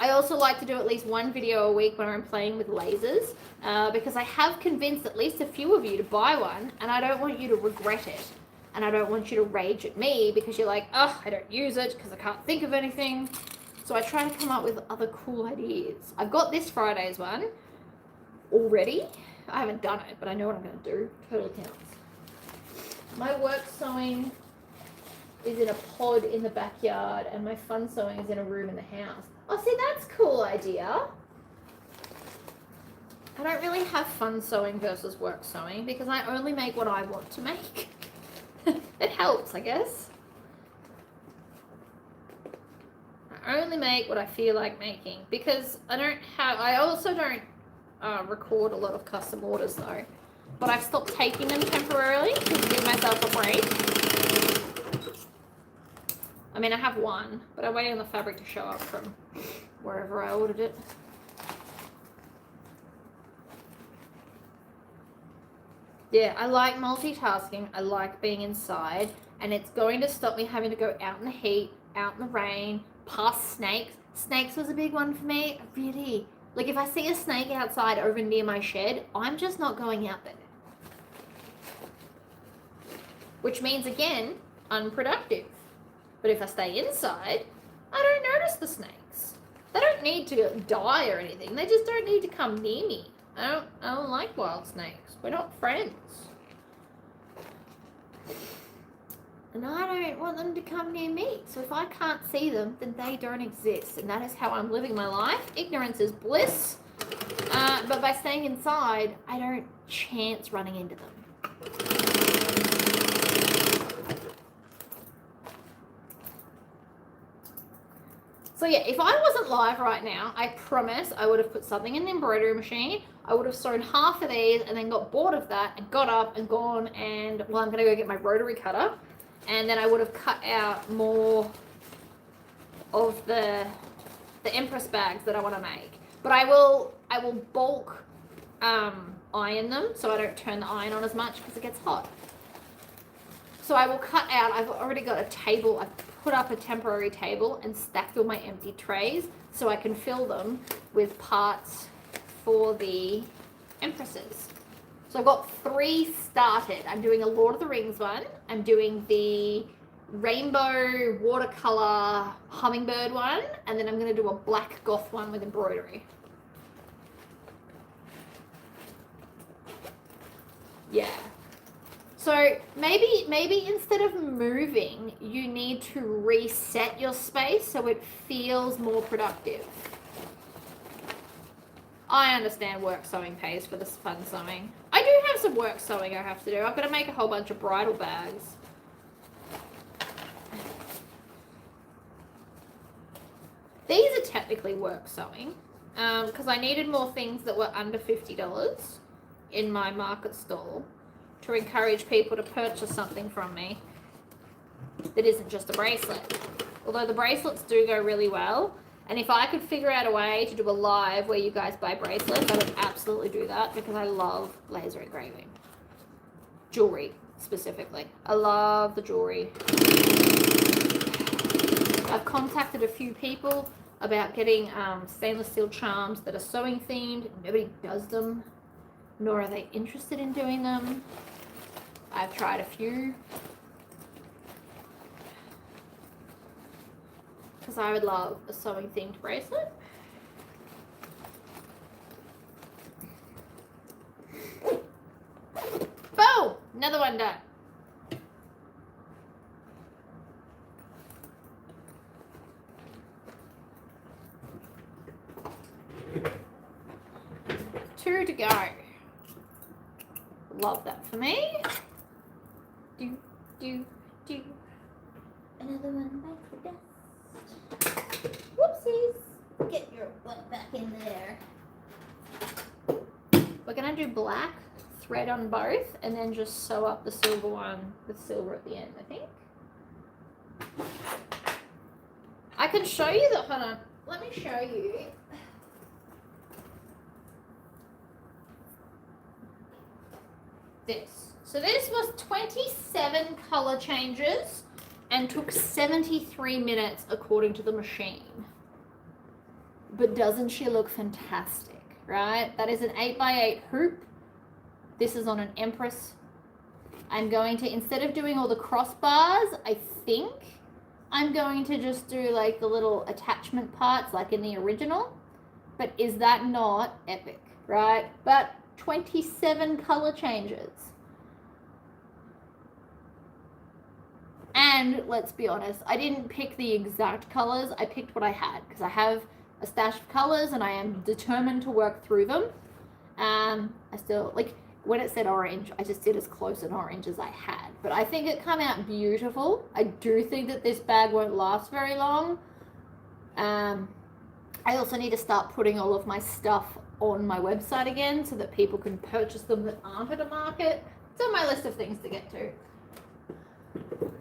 I also like to do at least 1 video a week when I'm playing with lasers because I have convinced at least a few of you to buy one and I don't want you to regret it. And I don't want you to rage at me because you're like, oh, I don't use it because I can't think of anything. So I try to come up with other cool ideas. I've got this Friday's one already. I haven't done it, but I know what I'm going to do. Totally counts. My work sewing is in a pod in the backyard and my fun sewing is in a room in the house. Oh, see, that's a cool idea. I don't really have fun sewing versus work sewing because I only make what I want to make. It helps, I guess. I only make what I feel like making because I also don't record a lot of custom orders though. But I've stopped taking them temporarily to give myself a break. I mean, I have one, but I'm waiting on the fabric to show up from wherever I ordered it. Yeah, I like multitasking. I like being inside, and it's going to stop me having to go out in the heat, out in the rain, past snakes. Snakes was a big one for me, really. Like, if I see a snake outside over near my shed, I'm just not going out there. Which means, again, unproductive. But if I stay inside, I don't notice the snakes. They don't need to die or anything. They just don't need to come near me. I don't like wild snakes. We're not friends. And I don't want them to come near me. So if I can't see them, then they don't exist. And that is how I'm living my life. Ignorance is bliss. But by staying inside, I don't chance running into them. So yeah, if I wasn't live right now, I promise I would have put something in the embroidery machine. I would have sewn half of these and then got bored of that and got up and gone and, well, I'm going to go get my rotary cutter. And then I would have cut out more of the Empress bags that I want to make. But I will bulk iron them so I don't turn the iron on as much because it gets hot. So I will cut out, I've already got a table, I've put up a temporary table and stacked all my empty trays so I can fill them with parts for the Empresses. So I've got 3 started. I'm doing a Lord of the Rings one. I'm doing the rainbow watercolor hummingbird one. And then I'm going to do a black goth one with embroidery. Yeah. So maybe instead of moving, you need to reset your space so it feels more productive. I understand work sewing pays for this fun sewing. I do have some work sewing I have to do. I've got to make a whole bunch of bridal bags. These are technically work sewing because I needed more things that were under $50 in my market stall to encourage people to purchase something from me that isn't just a bracelet. Although the bracelets do go really well. And if I could figure out a way to do a live where you guys buy bracelets, I would absolutely do that because I love laser engraving. Jewelry, specifically. I love the jewelry. I've contacted a few people about getting stainless steel charms that are sewing themed. Nobody does them, nor are they interested in doing them. I've tried a few. Because I would love a sewing themed bracelet. Boom! Another one done. Two to go. Love that for me. Do. Another one back to death. Whoopsies. Get your butt back in there. We're going to do black thread on both and then just sew up the silver one with silver at the end, I think. I can show you the, hold on, let me show you. This. So this was 27 color changes and took 73 minutes according to the machine. But doesn't she look fantastic, right? That is an 8x8 hoop. This is on an Empress. I'm going to, instead of doing all the crossbars, I think I'm going to just do like the little attachment parts like in the original. But is that not epic, right? But 27 color changes. And let's be honest, I didn't pick the exact colors. I picked what I had because I have a stash of colors and I am determined to work through them. I still, like, when it said orange, I just did as close an orange as I had. But I think it came out beautiful. I do think that this bag won't last very long. I also need to start putting all of my stuff on my website again so that people can purchase them that aren't at a market. It's on my list of things to get to.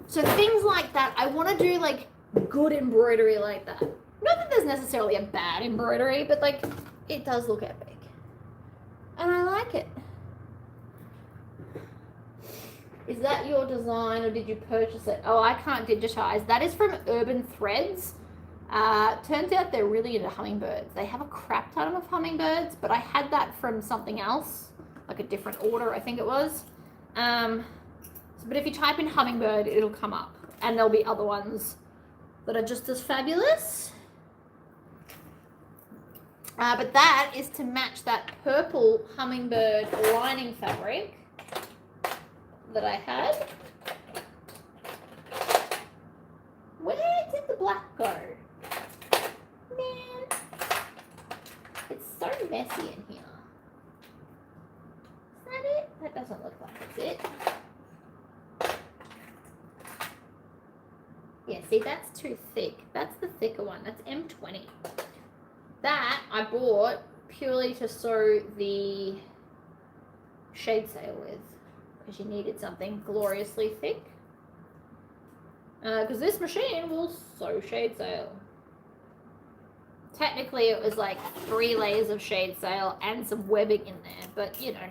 So things like that, I want to do like good embroidery like that. Not that there's necessarily a bad embroidery, but like it does look epic. And I like it. Is that your design or did you purchase it? Oh, I can't digitize. That is from Urban Threads. Turns out they're really into hummingbirds. They have a crap ton of hummingbirds, but I had that from something else, like a different order, I think it was. But if you type in hummingbird, it'll come up. And there'll be other ones that are just as fabulous. But that is to match that purple hummingbird lining fabric that I had. Where did the black go? Man, it's so messy in here. Is that it? That doesn't look like it's it. Yeah, see, that's too thick. That's the thicker one. That's M20. That I bought purely to sew the shade sail with, because you needed something gloriously thick. Because this machine will sew shade sail. Technically, it was like 3 layers of shade sail and some webbing in there, but you know,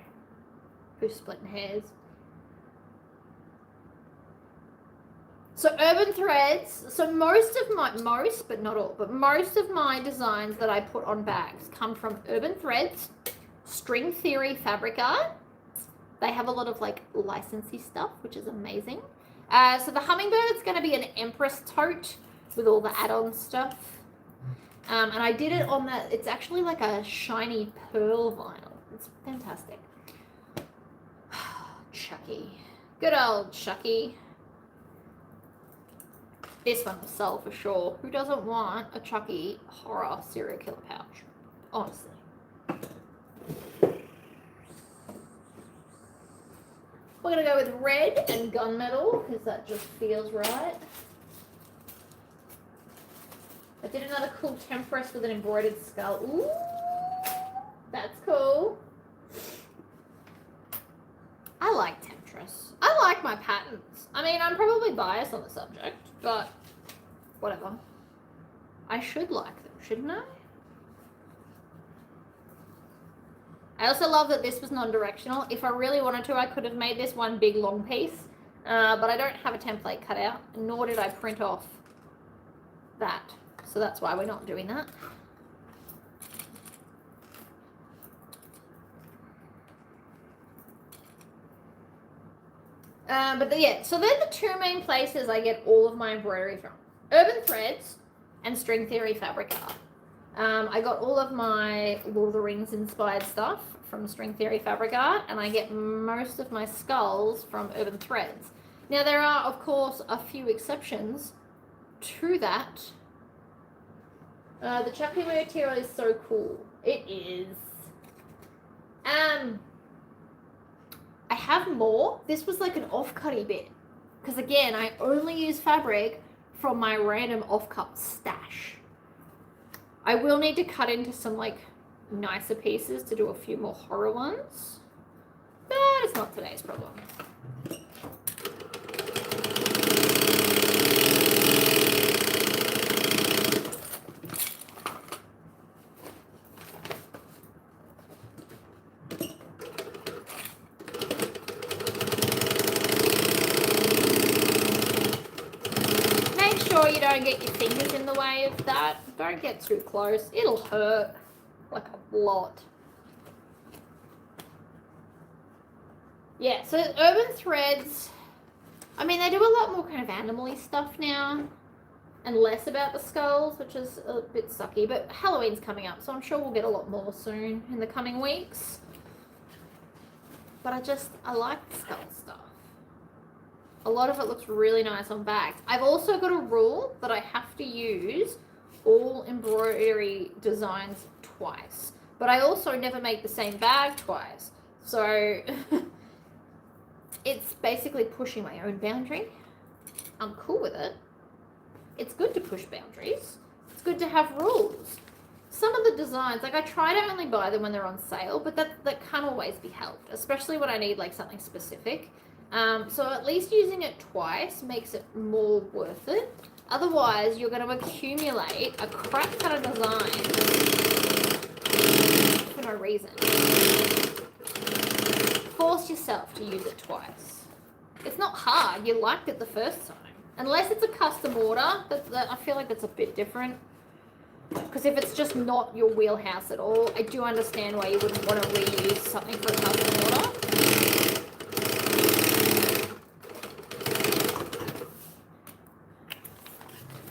who's splitting hairs? So Urban Threads, so most of my designs that I put on bags come from Urban Threads, String Theory Fabric Art. They have a lot of like licensee stuff, which is amazing. So the hummingbird's going to be an Empress tote with all the add-on stuff. And I did it on that, it's actually like a shiny pearl vinyl. It's fantastic. Chucky. Good old Chucky. This one will sell for sure. Who doesn't want a Chucky horror serial killer pouch? Honestly. We're going to go with red and gunmetal because that just feels right. I did another cool Temptress with an embroidered skull. Ooh, that's cool. I like Temptress. I like my patterns. I mean, I'm probably biased on the subject, but whatever. I should like them, shouldn't I? I also love that this was non-directional. If I really wanted to, I could have made this one big long piece, but I don't have a template cut out, nor did I print off that. So that's why we're not doing that. Yeah, so they're the 2 main places I get all of my embroidery from. Urban Threads and String Theory Fabric Art. I got all of my Lord of the Rings inspired stuff from String Theory Fabric Art, and I get most of my skulls from Urban Threads. Now there are, of course, a few exceptions to that. The Chucky material is so cool. It is. I have more. This was like an off-cutty bit. Because again, I only use fabric from my random off-cut stash. I will need to cut into some like nicer pieces to do a few more horror ones. But it's not today's problem. You don't get your fingers in the way of that. Don't get too close. It'll hurt like a lot. Yeah, so Urban Threads, I mean, they do a lot more kind of animal-y stuff now and less about the skulls, which is a bit sucky, but Halloween's coming up, so I'm sure we'll get a lot more soon in the coming weeks. But I like the skull stuff. A lot of it looks really nice on bags. I've also got a rule that I have to use all embroidery designs twice. but I also never make the same bag twice. So it's basically pushing my own boundary. I'm cool with it. It's good to push boundaries. It's good to have rules. Some of the designs, like I try to only buy them when they're on sale, but that can't always be helped, especially when I need like something specific. So at least using it twice makes it more worth it. Otherwise, you're going to accumulate a crap ton of designs for no reason. Force yourself to use it twice. It's not hard. You liked it the first time. Unless it's a custom order, I feel like that's a bit different. Because if it's just not your wheelhouse at all, I do understand why you wouldn't want to reuse something for a custom order.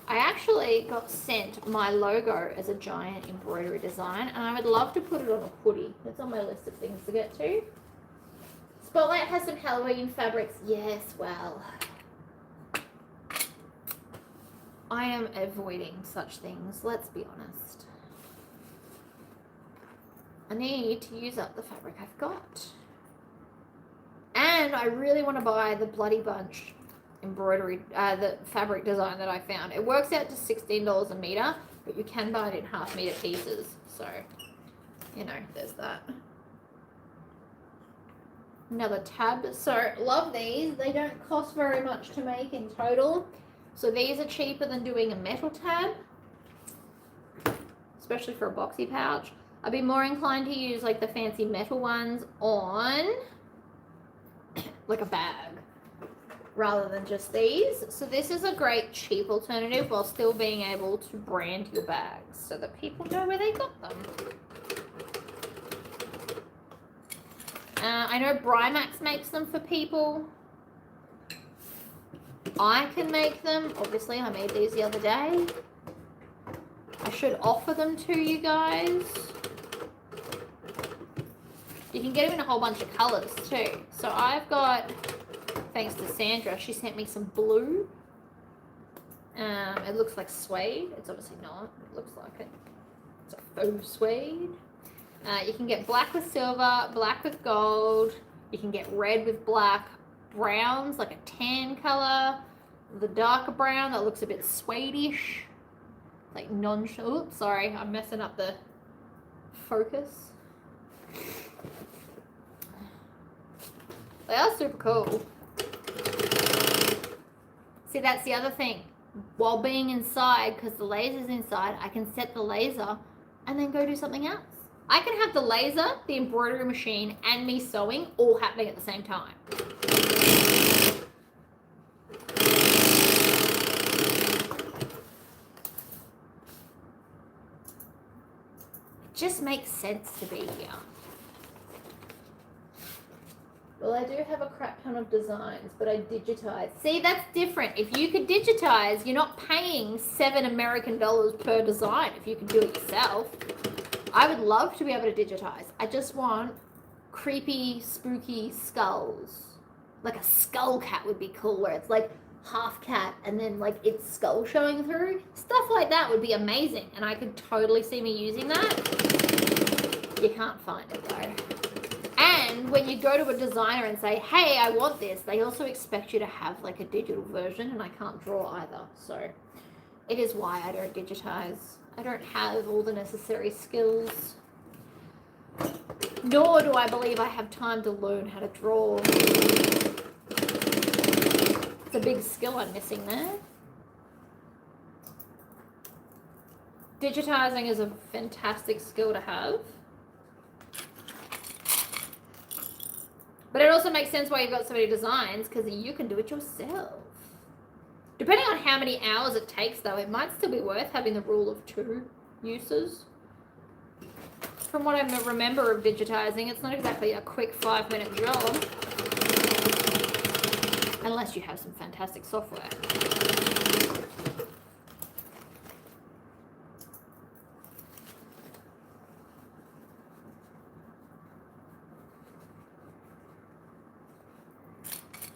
I actually got sent my logo as a giant embroidery design, and I would love to put it on a hoodie. It's on my list of things to get to. Spotlight has some Halloween fabrics. Yes, well, I am avoiding such things, let's be honest. I need to use up the fabric I've got. And I really want to buy the Bloody Bunch embroidery, the fabric design that I found. It works out to $16 a meter, but you can buy it in half-meter pieces. So, you know, there's that. Another tab. So, love these. They don't cost very much to make in total. So these are cheaper than doing a metal tab, especially for a boxy pouch. I'd be more inclined to use like the fancy metal ones on like a bag rather than just these. So this is a great cheap alternative while still being able to brand your bags so that people know where they got them. I know Brimax makes them for people. I can make them. Obviously, I made these the other day. I should offer them to you guys. You can get them in a whole bunch of colors too. So I've got, thanks to Sandra, she sent me some blue. It looks like suede. It's obviously not. It looks like it. It's a faux suede. You can get black with silver, black with gold. You can get red with black. Browns, like a tan color, the darker brown that looks a bit suede-ish, like oops, sorry, I'm messing up the focus. They are super cool. See, that's the other thing. While being inside, because the laser's inside, I can set the laser and then go do something else. I can have the laser, the embroidery machine, and me sewing all happening at the same time. It just makes sense to be here. Well, I do have a crap ton of designs, but I digitize. See, that's different. If you could digitize, you're not paying $7 American per design if you can do it yourself. I would love to be able to digitize. I just want creepy, spooky skulls. Like a skull cat would be cool, where it's like half cat and then like its skull showing through. Stuff like that would be amazing, and I could totally see me using that. You can't find it though. And when you go to a designer and say, hey, I want this, they also expect you to have like a digital version, and I can't draw either. So it is why I don't digitize. I don't have all the necessary skills. Nor do I believe I have time to learn how to draw. It's a big skill I'm missing there. Digitizing is a fantastic skill to have. But it also makes sense why you've got so many designs, because you can do it yourself. Depending on how many hours it takes, though, it might still be worth having the rule of 2 uses. From what I remember of digitizing, it's not exactly a quick 5-minute job. Unless you have some fantastic software.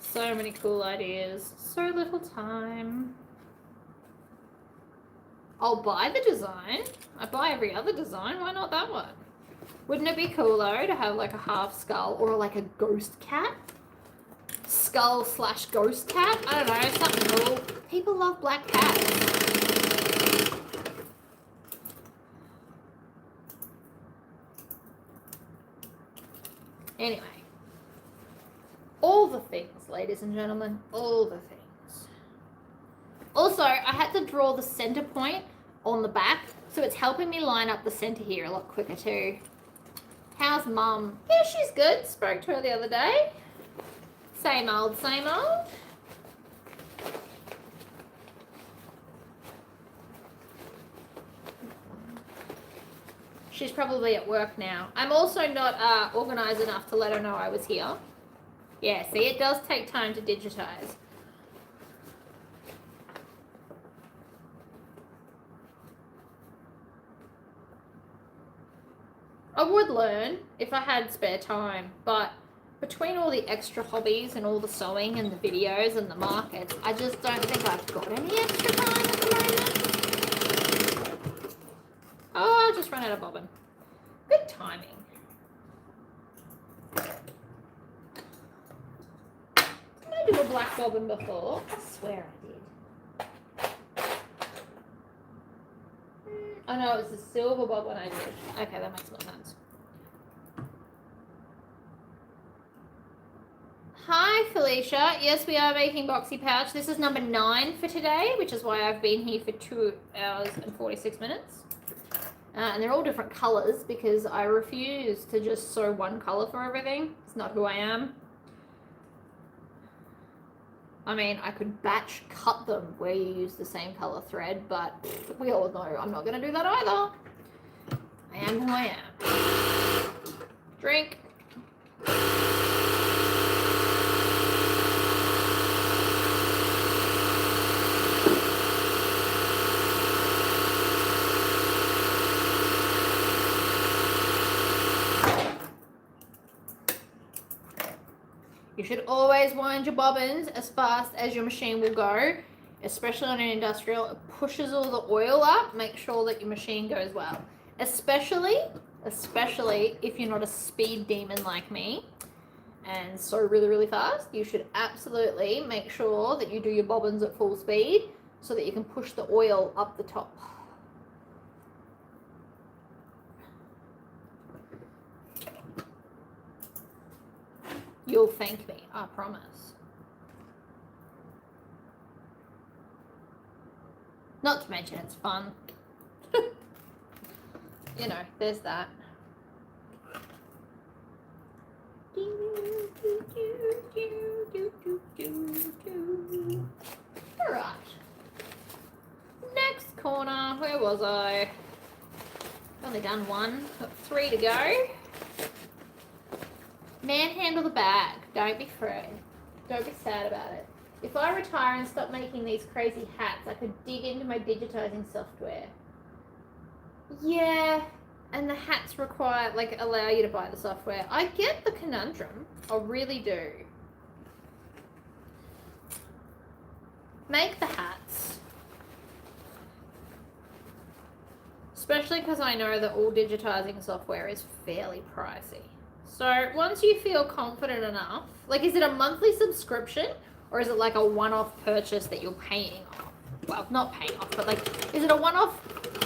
So many cool ideas, so little time. I'll buy the design. I buy every other design, why not that one? Wouldn't it be cool though to have like a half skull or like a ghost cat? Skull / ghost cat? I don't know, something cool. People love black cats. Anyway. All the things, ladies and gentlemen. All the things. Also, I had to draw the center point on the back, so it's helping me line up the center here a lot quicker too. How's mum? Yeah, she's good. Spoke to her the other day. Same old, same old. She's probably at work now. I'm also not organized enough to let her know I was here. Yeah, see, it does take time to digitize. I would learn if I had spare time, but between all the extra hobbies and all the sewing and the videos and the markets, I just don't think I've got any extra time at the moment. Oh, I just ran out of bobbin. Good timing. Didn't I do a black bobbin before? I swear I did. Oh no, it was the silver bobbin I did. Okay, that makes more sense. Hi Felicia, yes we are making boxy pouch. This is number 9 for today, which is why I've been here for 2 hours and 46 minutes. And they're all different colours because I refuse to just sew one colour for everything. It's not who I am. I mean, I could batch cut them where you use the same colour thread, but we all know I'm not going to do that either. I am who I am. Drink. You should always wind your bobbins as fast as your machine will go, especially on an industrial. It pushes all the oil up. Make sure that your machine goes well. Especially if you're not a speed demon like me and sew really, really fast. You should absolutely make sure that you do your bobbins at full speed so that you can push the oil up the top. You'll thank me, I promise. Not to mention it's fun. You know, there's that. Alright. Next corner, where was I? Only done 1, got 3 to go. Manhandle the bag. Don't be afraid. Don't be sad about it. If I retire and stop making these crazy hats, I could dig into my digitizing software. Yeah, and the hats require, like, allow you to buy the software. I get the conundrum. I really do. Make the hats. Especially because I know that all digitizing software is fairly pricey. So once you feel confident enough, like, is it a monthly subscription or is it like a one-off purchase that you're paying off? Well, not paying off, but like, is it a one-off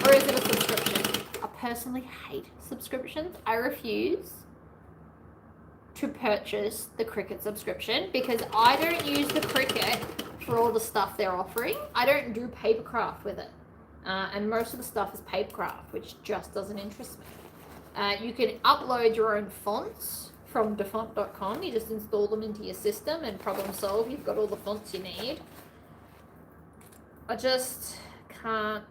or is it a subscription? I personally hate subscriptions. I refuse to purchase the Cricut subscription because I don't use the Cricut for all the stuff they're offering. I don't do paper craft with it. And most of the stuff is paper craft, which just doesn't interest me. You can upload your own fonts from defont.com. You just install them into your system and problem solve. You've got all the fonts you need. I just can't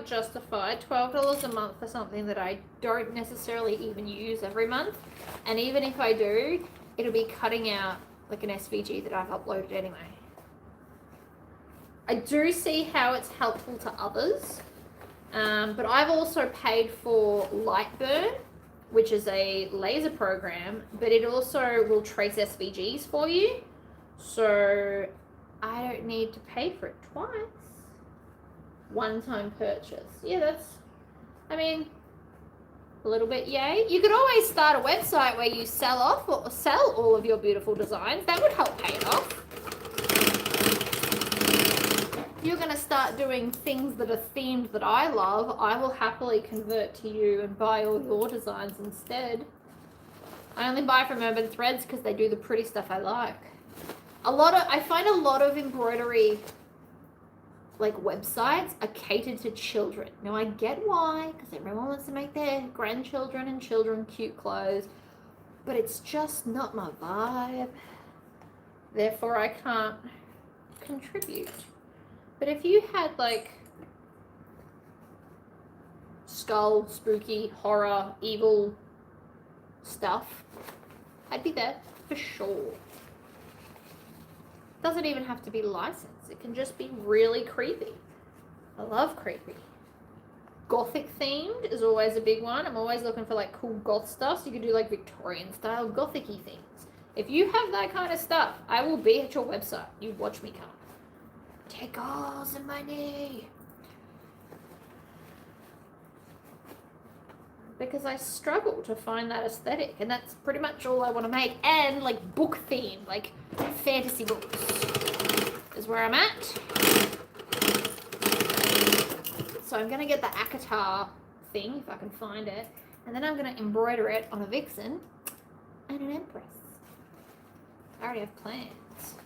justify $12 a month for something that I don't necessarily even use every month. And even if I do, it'll be cutting out like an SVG that I've uploaded anyway. I do see how it's helpful to others. But I've also paid for Lightburn, which is a laser program, but it also will trace SVGs for you. So I don't need to pay for it twice. One-time purchase. Yeah, I mean, a little bit, yay. You could always start a website where you sell all of your beautiful designs. That would help pay it off. If you're going to start doing things that are themed that I love, I will happily convert to you and buy all your designs instead. I only buy from Urban Threads because they do the pretty stuff I like. I find a lot of embroidery like websites are catered to children. Now I get why, because everyone wants to make their grandchildren and children cute clothes, but it's just not my vibe. Therefore I can't contribute. But if you had like skull, spooky, horror, evil stuff, I'd be there for sure. Doesn't even have to be licensed. It can just be really creepy. I love creepy. Gothic themed is always a big one. I'm always looking for like cool goth stuff. So you can do like Victorian style gothic-y things. If you have that kind of stuff, I will be at your website. You watch me come. Take all the money. Because I struggle to find that aesthetic, and that's pretty much all I want to make. And like book theme, like fantasy books is where I'm at. So I'm gonna get the Akatar thing if I can find it, and then I'm gonna embroider it on a vixen and an empress. I already have plans.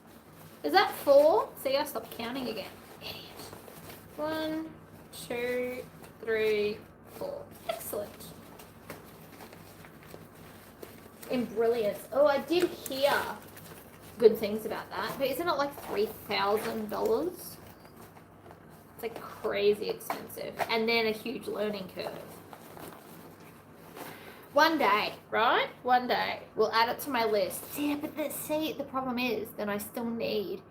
Is that 4? See, I stopped counting again. Idiot. 1, 2, 3, 4. Excellent. In Brilliance. Oh, I did hear good things about that. But isn't it like $3,000? It's like crazy expensive. And then a huge learning curve. One day, right? One day, we'll add it to my list. Yeah, but the problem is, then I still need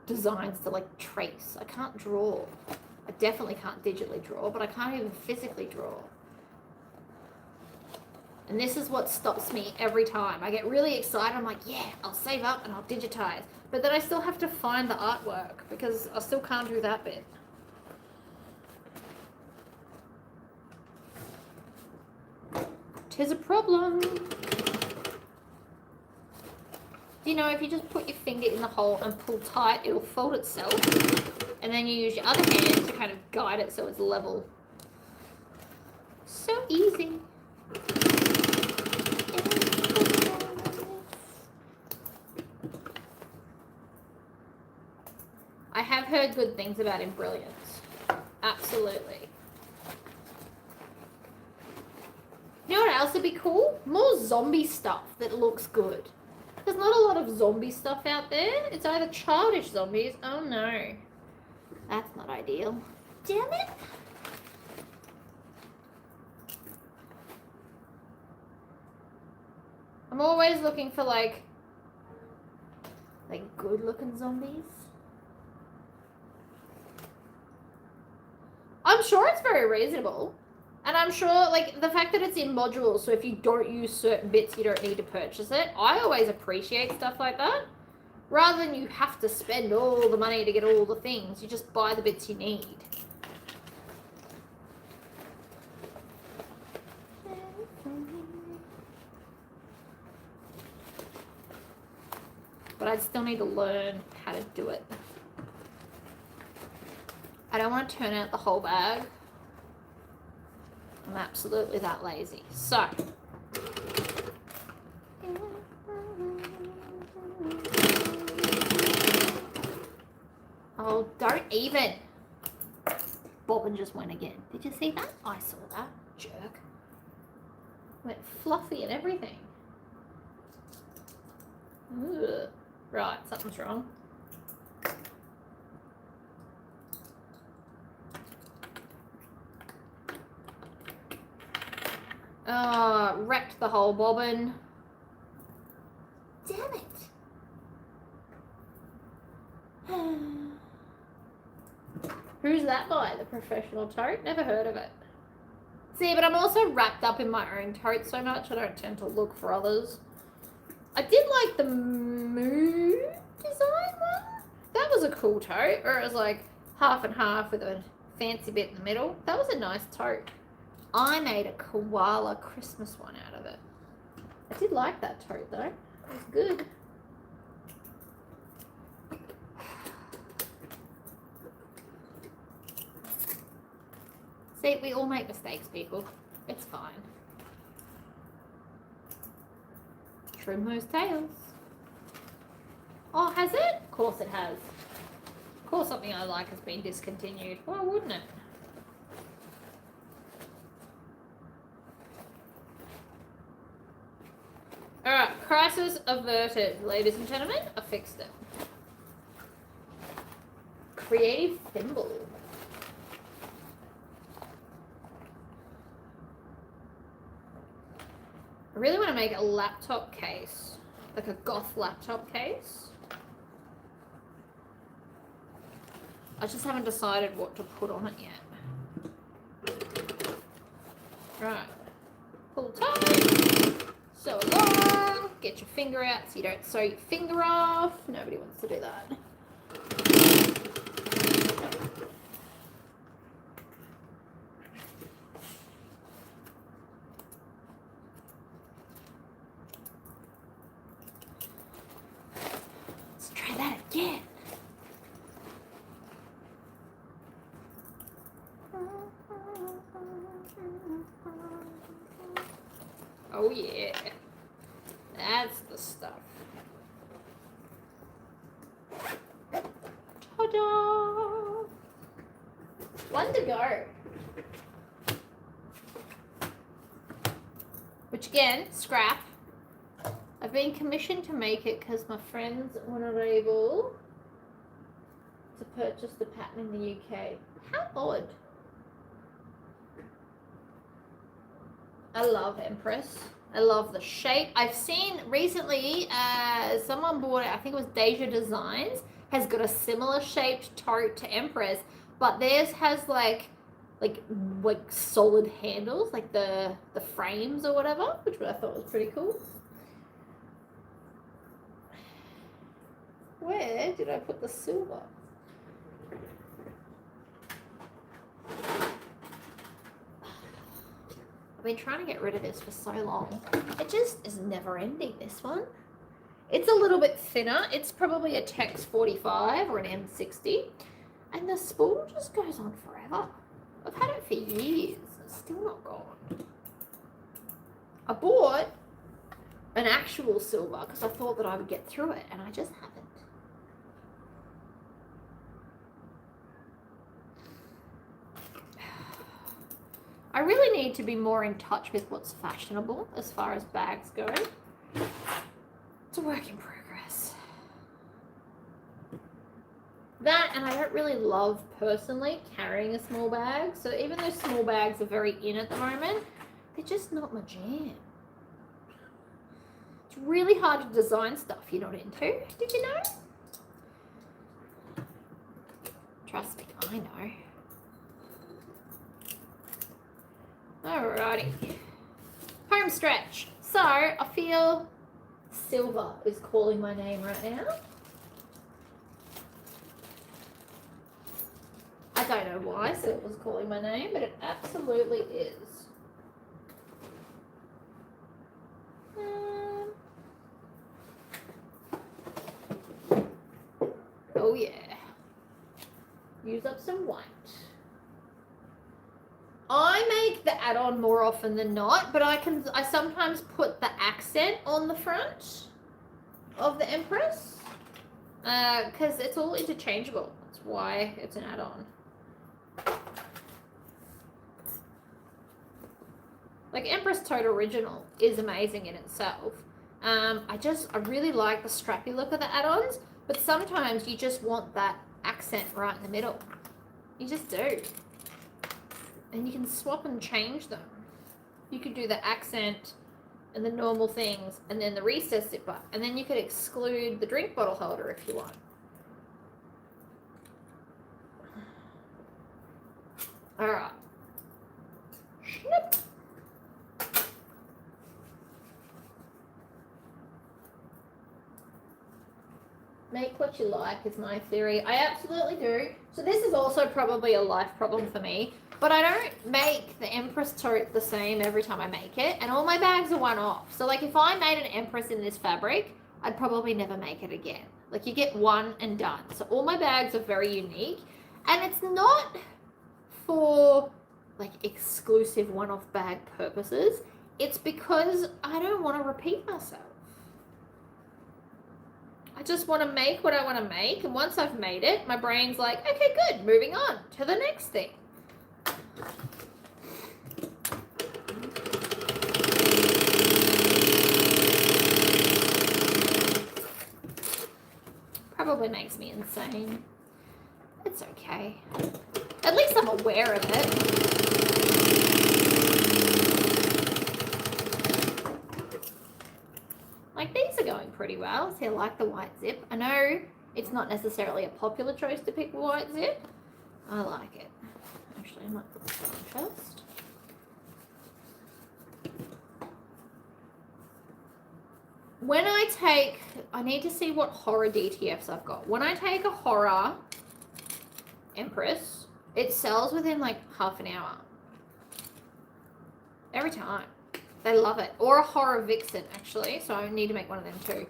designs to like trace. I can't draw. I definitely can't digitally draw, but I can't even physically draw. And this is what stops me every time. I get really excited. I'm like, yeah, I'll save up and I'll digitize. But then I still have to find the artwork because I still can't do that bit. Tis a problem. Do you know if you just put your finger in the hole and pull tight, it'll fold itself. And then you use your other hand to kind of guide it so it's level. So easy. I have heard good things about In Brilliance. Absolutely. You know what else would be cool? More zombie stuff that looks good. There's not a lot of zombie stuff out there. It's either childish zombies. Oh no. That's not ideal. Damn it. I'm always looking for like good looking zombies. I'm sure it's very reasonable. And I'm sure, like, the fact that it's in modules, so if you don't use certain bits, you don't need to purchase it. I always appreciate stuff like that. Rather than you have to spend all the money to get all the things, you just buy the bits you need. But I still need to learn how to do it. I don't want to turn out the whole bag. I'm absolutely that lazy. So, oh, don't even. Bobbin just went again. Did you see that? I saw that. Jerk. Went fluffy and everything. Ugh. Right, something's wrong. Wrecked the whole bobbin. Damn it. Who's that by? The Professional Tote? Never heard of it. See, but I'm also wrapped up in my own tote so much I don't tend to look for others. I did like the moon design one. That was a cool tote. Or it was like half and half with a fancy bit in the middle. That was a nice tote. I made a koala Christmas one out of it. I did like that tote though. It was good. See, we all make mistakes, people. It's fine. Trim those tails. Oh, has it? Of course it has. Of course something I like has been discontinued. Why wouldn't it? Alright, crisis averted, ladies and gentlemen. I fixed it. Creative thimble. I really want to make a laptop case, like a goth laptop case. I just haven't decided what to put on it yet. Right, pull tight, sew along, get your finger out so you don't sew your finger off. Nobody wants to do that. Oh yeah, that's the stuff. Ta-da! One to go. Which again, scrap. I've been commissioned to make it because my friends were not able to purchase the pattern in the UK. How odd. I love Empress. I love the shape. I've seen recently, someone bought it, I think it was Deja Designs, has got a similar shaped tote to Empress, but theirs has like solid handles, like the frames or whatever, which I thought was pretty cool. Where did I put the silver? I've been trying to get rid of this for so long. It just is never ending, this one. It's a little bit thinner. It's probably a Tex 45 or an M60. And the spool just goes on forever. I've had it for years. It's still not gone. I bought an actual silver because I thought that I would get through it, and I just haven't. I really need to be more in touch with what's fashionable as far as bags go. It's a work in progress. That, and I don't really love, personally, carrying a small bag. So even though small bags are very in at the moment, they're just not my jam. It's really hard to design stuff you're not into. Did you know? Trust me, I know. Alrighty. Home stretch. So, I feel silver is calling my name right now. I don't know why silver's calling my name, but it absolutely is. Oh yeah. Use up some white. I make the add-on more often than not, but I sometimes put the accent on the front of the Empress because it's all interchangeable. That's why it's an add-on. Like Empress Tote Original is amazing in itself. I really like the strappy look of the add-ons, but sometimes you just want that accent right in the middle. You just do. And you can swap and change them. You could do the accent and the normal things and then the recess zipper. And then you could exclude the drink bottle holder if you want. Alright. Snip. Make what you like is my theory. I absolutely do. So this is also probably a life problem for me. But I don't make the Empress tote the same every time I make it, and all my bags are one-off. So like if I made an Empress in this fabric, I'd probably never make it again. Like you get one and done. So all my bags are very unique, and it's not for like exclusive one-off bag purposes. It's because I don't want to repeat myself. I just want to make what I want to make, and once I've made it, my brain's like, okay, good, moving on to the next thing. Probably makes me insane. It's okay. At least I'm aware of it. Like these are going pretty well. See, I like the white zip. I know it's not necessarily a popular choice to pick white zip. I like it. Actually, I might put this on first. When I need to see what horror DTFs I've got. When I take a horror Empress, it sells within like half an hour. Every time. They love it. Or a horror Vixen, actually. So I need to make one of them too.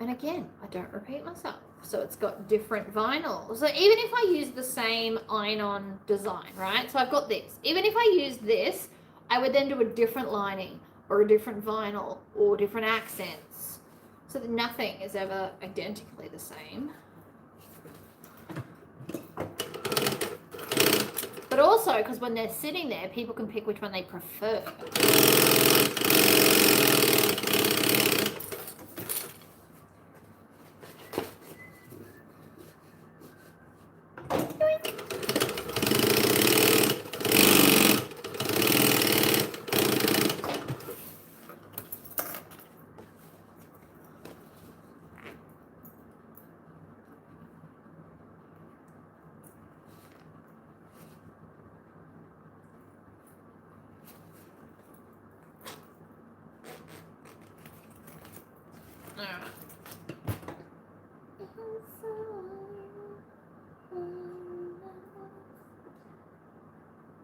And again, I don't repeat myself. So it's got different vinyl. So even if I use the same iron-on design, right? So I've got this. Even if I use this, I would then do a different lining or a different vinyl or different accents. So that nothing is ever identically the same. But also, because when they're sitting there, people can pick which one they prefer.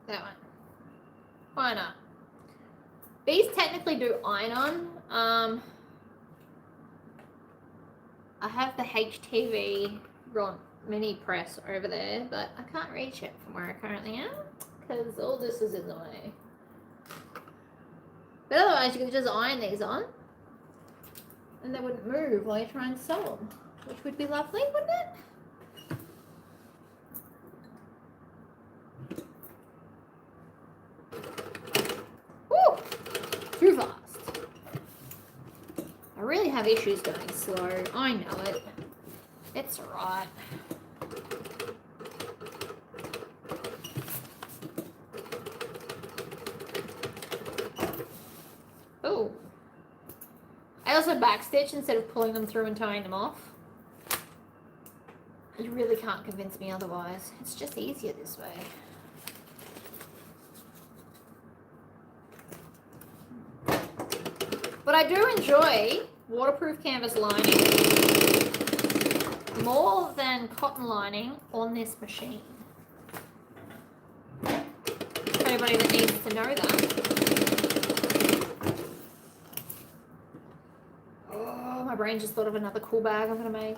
That one. Why not? These technically do iron on. I have the HTV mini press over there, but I can't reach it from where I currently am because all this is in the way. But otherwise, you can just iron these on and they wouldn't move while you try and sew them, which would be lovely, wouldn't it? Too fast. I really have issues going slow. I know it. It's alright. Oh. I also backstitch instead of pulling them through and tying them off. You really can't convince me otherwise. It's just easier this way. But I do enjoy waterproof canvas lining more than cotton lining on this machine. For anybody that needs to know that. Oh, my brain just thought of another cool bag I'm going to make.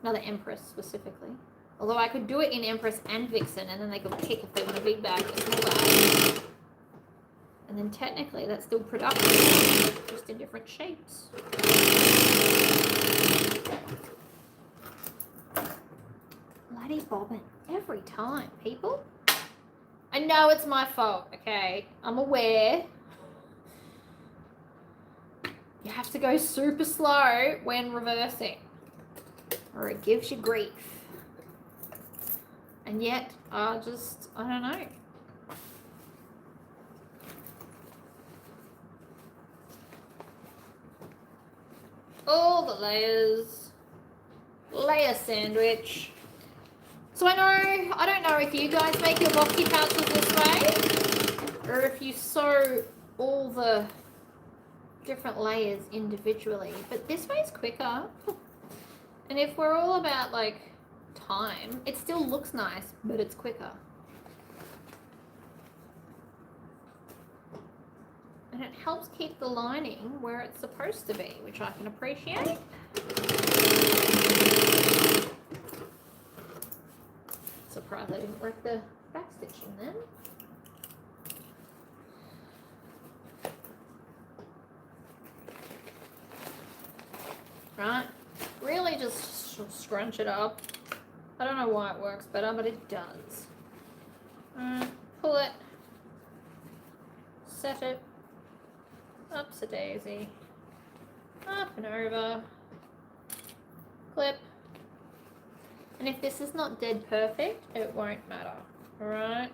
Another Empress specifically. Although I could do it in Empress and Vixen, and then they could pick if they want a big bag or a small bag. And then technically that's still production, just in different shapes. Bloody bobbin every time, people. I know it's my fault, okay? I'm aware. You have to go super slow when reversing, or it gives you grief. And yet, I don't know. All the layers. Layer sandwich. So I don't know if you guys make your boxy pouches this way, or if you sew all the different layers individually, but this way's quicker. And if we're all about like time. It still looks nice, but it's quicker. And it helps keep the lining where it's supposed to be, which I can appreciate. Surprised I didn't wreck the back stitching then. Right, really just scrunch it up. I don't know why it works better, but it does. Pull it, set it, up's a daisy, up and over, clip. And if this is not dead perfect, it won't matter, alright?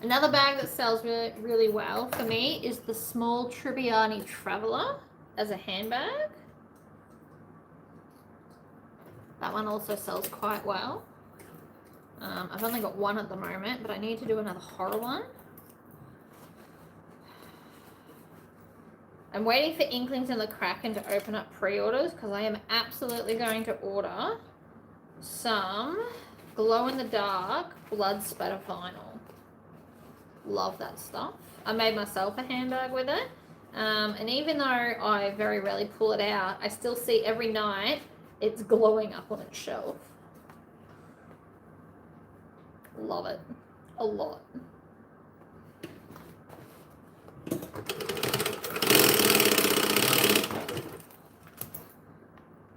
Another bag that sells really, really well for me is the small Tribbiani Traveller as a handbag. That one also sells quite well. I've only got one at the moment, but I need to do another horror one. I'm waiting for Inklings in the Kraken to open up pre-orders because I am absolutely going to order some glow-in-the-dark blood spatter vinyl. Love that stuff. I made myself a handbag with it. And even though I very rarely pull it out, I still see every night it's glowing up on its shelf. Love it. A lot.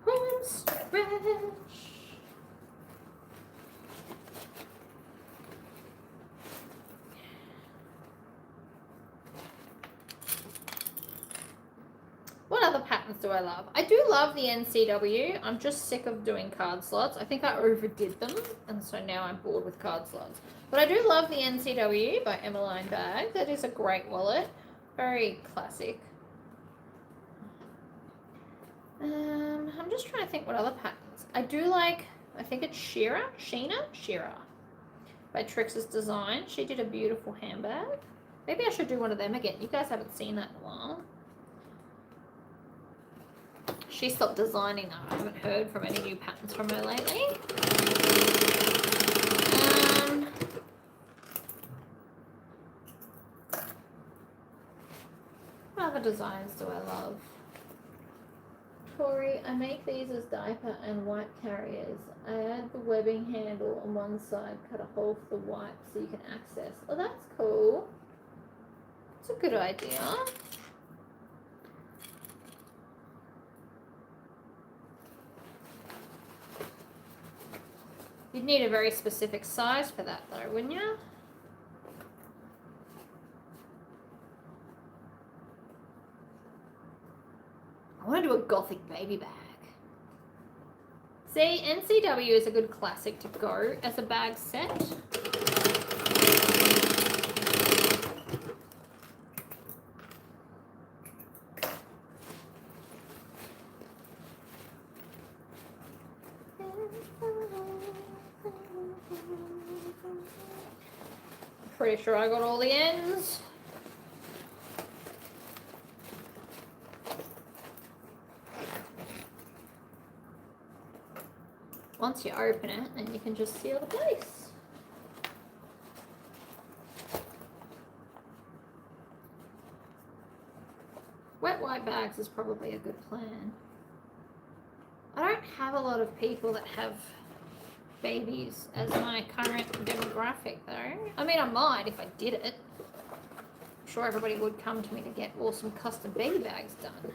Home stretch. What other patterns do I love? I do love the NCW. I'm just sick of doing card slots. I think I overdid them, and so now I'm bored with card slots. But I do love the NCW by Emmeline Bag. That is a great wallet. Very classic. I'm just trying to think what other patterns. I do like, I think it's Sheena by Trix's Design. She did a beautiful handbag. Maybe I should do one of them again. You guys haven't seen that in a while. She stopped designing though. I haven't heard from any new patterns from her lately. What other designs do I love? Tori, I make these as diaper and wipe carriers. I add the webbing handle on one side, cut a hole for the wipe so you can access. Oh, that's cool. It's a good idea. You'd need a very specific size for that though, wouldn't you? I want to do a gothic baby bag. See, NCW is a good classic to go as a bag set. Pretty sure I got all the ends. Once you open it, then you can just seal the place. Wet white bags is probably a good plan. I don't have a lot of people that have babies as my current demographic though. I mean, I might if I did it. I'm sure everybody would come to me to get awesome custom baby bags done.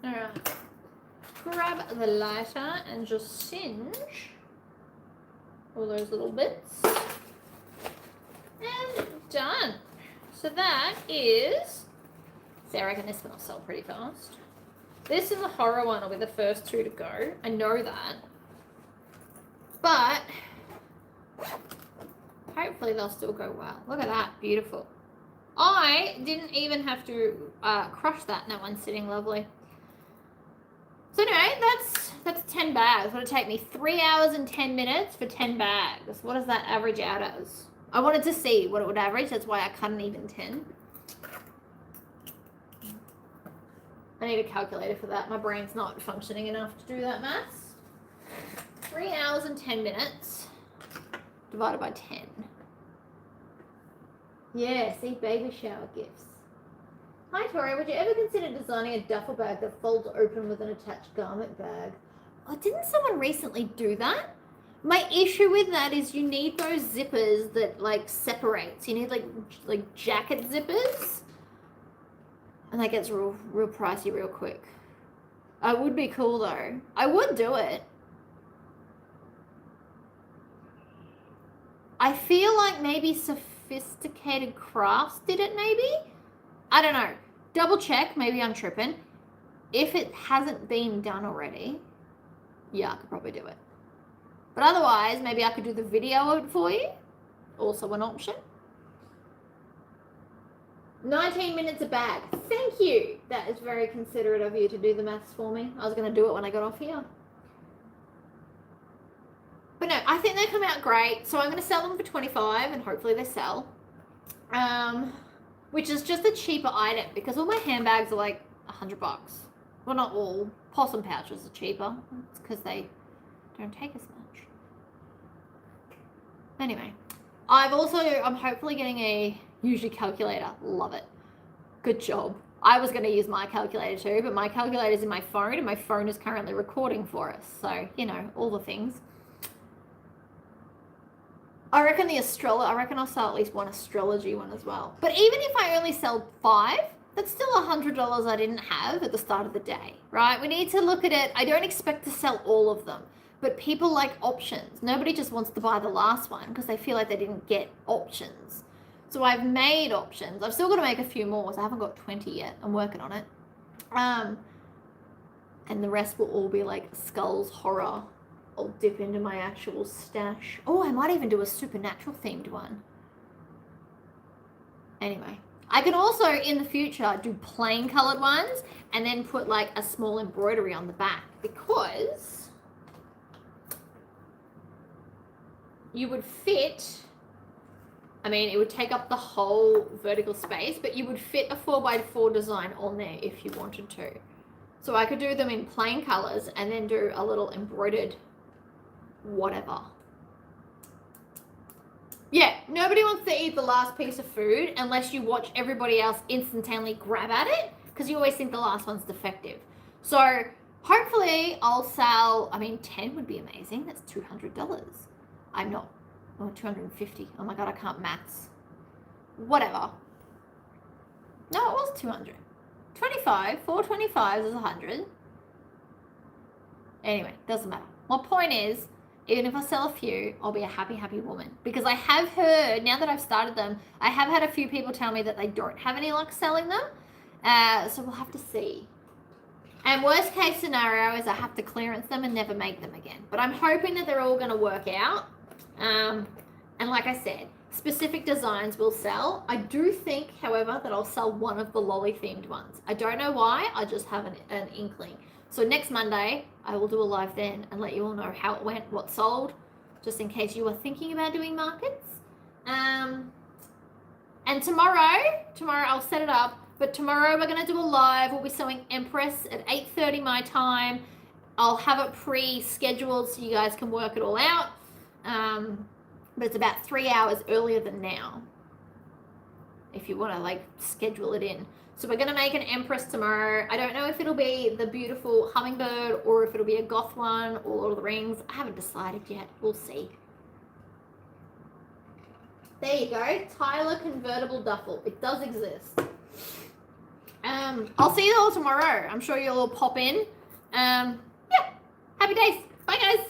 Alright, grab the lighter and just singe all those little bits. And done. So that is, see, I reckon this one will sell pretty fast. This is a horror one. I'll be the first 2 to go. I know that. But hopefully they'll still go well. Look at that. Beautiful. I didn't even have to crush that. And that one's sitting lovely. So anyway, that's 10 bags. It'll take me 3 hours and 10 minutes for 10 bags. What does that average out as? I wanted to see what it would average. That's why I cut an even 10. I need a calculator for that. My brain's not functioning enough to do that maths. 3 hours and 10 minutes divided by 10. Yeah, see, baby shower gifts. Hi Tori, would you ever consider designing a duffel bag that folds open with an attached garment bag? Oh, didn't someone recently do that? My issue with that is you need those zippers that like separates. You need like jacket zippers. And that gets real pricey real quick. It would be cool though. I would do it. I feel like maybe Sophisticated Crafts did it maybe? I don't know. Double check. Maybe I'm tripping. If it hasn't been done already, yeah, I could probably do it. But otherwise, maybe I could do the video of it for you. Also an option. 19 minutes a bag. Thank you. That is very considerate of you to do the maths for me. I was going to do it when I got off here. But no, I think they come out great. So I'm going to sell them for 25 and hopefully they sell. Which is just a cheaper item because all my handbags are like $100. Well, not all. Possum pouches are cheaper. It's because they don't take as much. Anyway, I'm hopefully getting a usually calculator. Love it. Good job. I was going to use my calculator too, but my calculator's in my phone and my phone is currently recording for us. So, you know, all the things. I reckon I'll sell at least one astrology one as well. But even if I only sell 5, that's still $100 I didn't have at the start of the day, right? We need to look at it. I don't expect to sell all of them, but people like options. Nobody just wants to buy the last one because they feel like they didn't get options. So I've made options. I've still got to make a few more, so I haven't got 20 yet. I'm working on it. And the rest will all be like Skulls Horror. I'll dip into my actual stash. Oh, I might even do a supernatural themed one. Anyway, I can also in the future do plain colored ones and then put like a small embroidery on the back because you would fit, I mean, it would take up the whole vertical space, but you would fit a 4x4 design on there if you wanted to. So I could do them in plain colors and then do a little embroidered whatever. Yeah, nobody wants to eat the last piece of food unless you watch everybody else instantaneously grab at it because you always think the last one's defective. So hopefully I'll sell, 10 would be amazing. That's $200. I'm not, oh, 250. Oh my God, I can't maths. Whatever. No, it was 200. 25, 4 25s is 100. Anyway, doesn't matter. My point is, even if I sell a few, I'll be a happy, happy woman. Because I have heard, now that I've started them, I have had a few people tell me that they don't have any luck selling them. So we'll have to see. And worst case scenario is I have to clearance them and never make them again. But I'm hoping that they're all going to work out. And like I said, specific designs will sell. I do think, however, that I'll sell one of the lolly themed ones. I don't know why, I just have an inkling. So next Monday, I will do a live then and let you all know how it went, what sold, just in case you were thinking about doing markets. And tomorrow I'll set it up, but tomorrow we're going to do a live. We'll be sewing Empress at 8:30 my time. I'll have it pre-scheduled so you guys can work it all out. But it's about 3 hours earlier than now, if you want to like schedule it in. So we're going to make an Empress tomorrow. I don't know if it'll be the beautiful hummingbird or if it'll be a goth one or Lord of the Rings. I haven't decided yet. We'll see. There you go. Tyler convertible duffel. It does exist. I'll see you all tomorrow. I'm sure you'll all pop in. Yeah. Happy days. Bye, guys.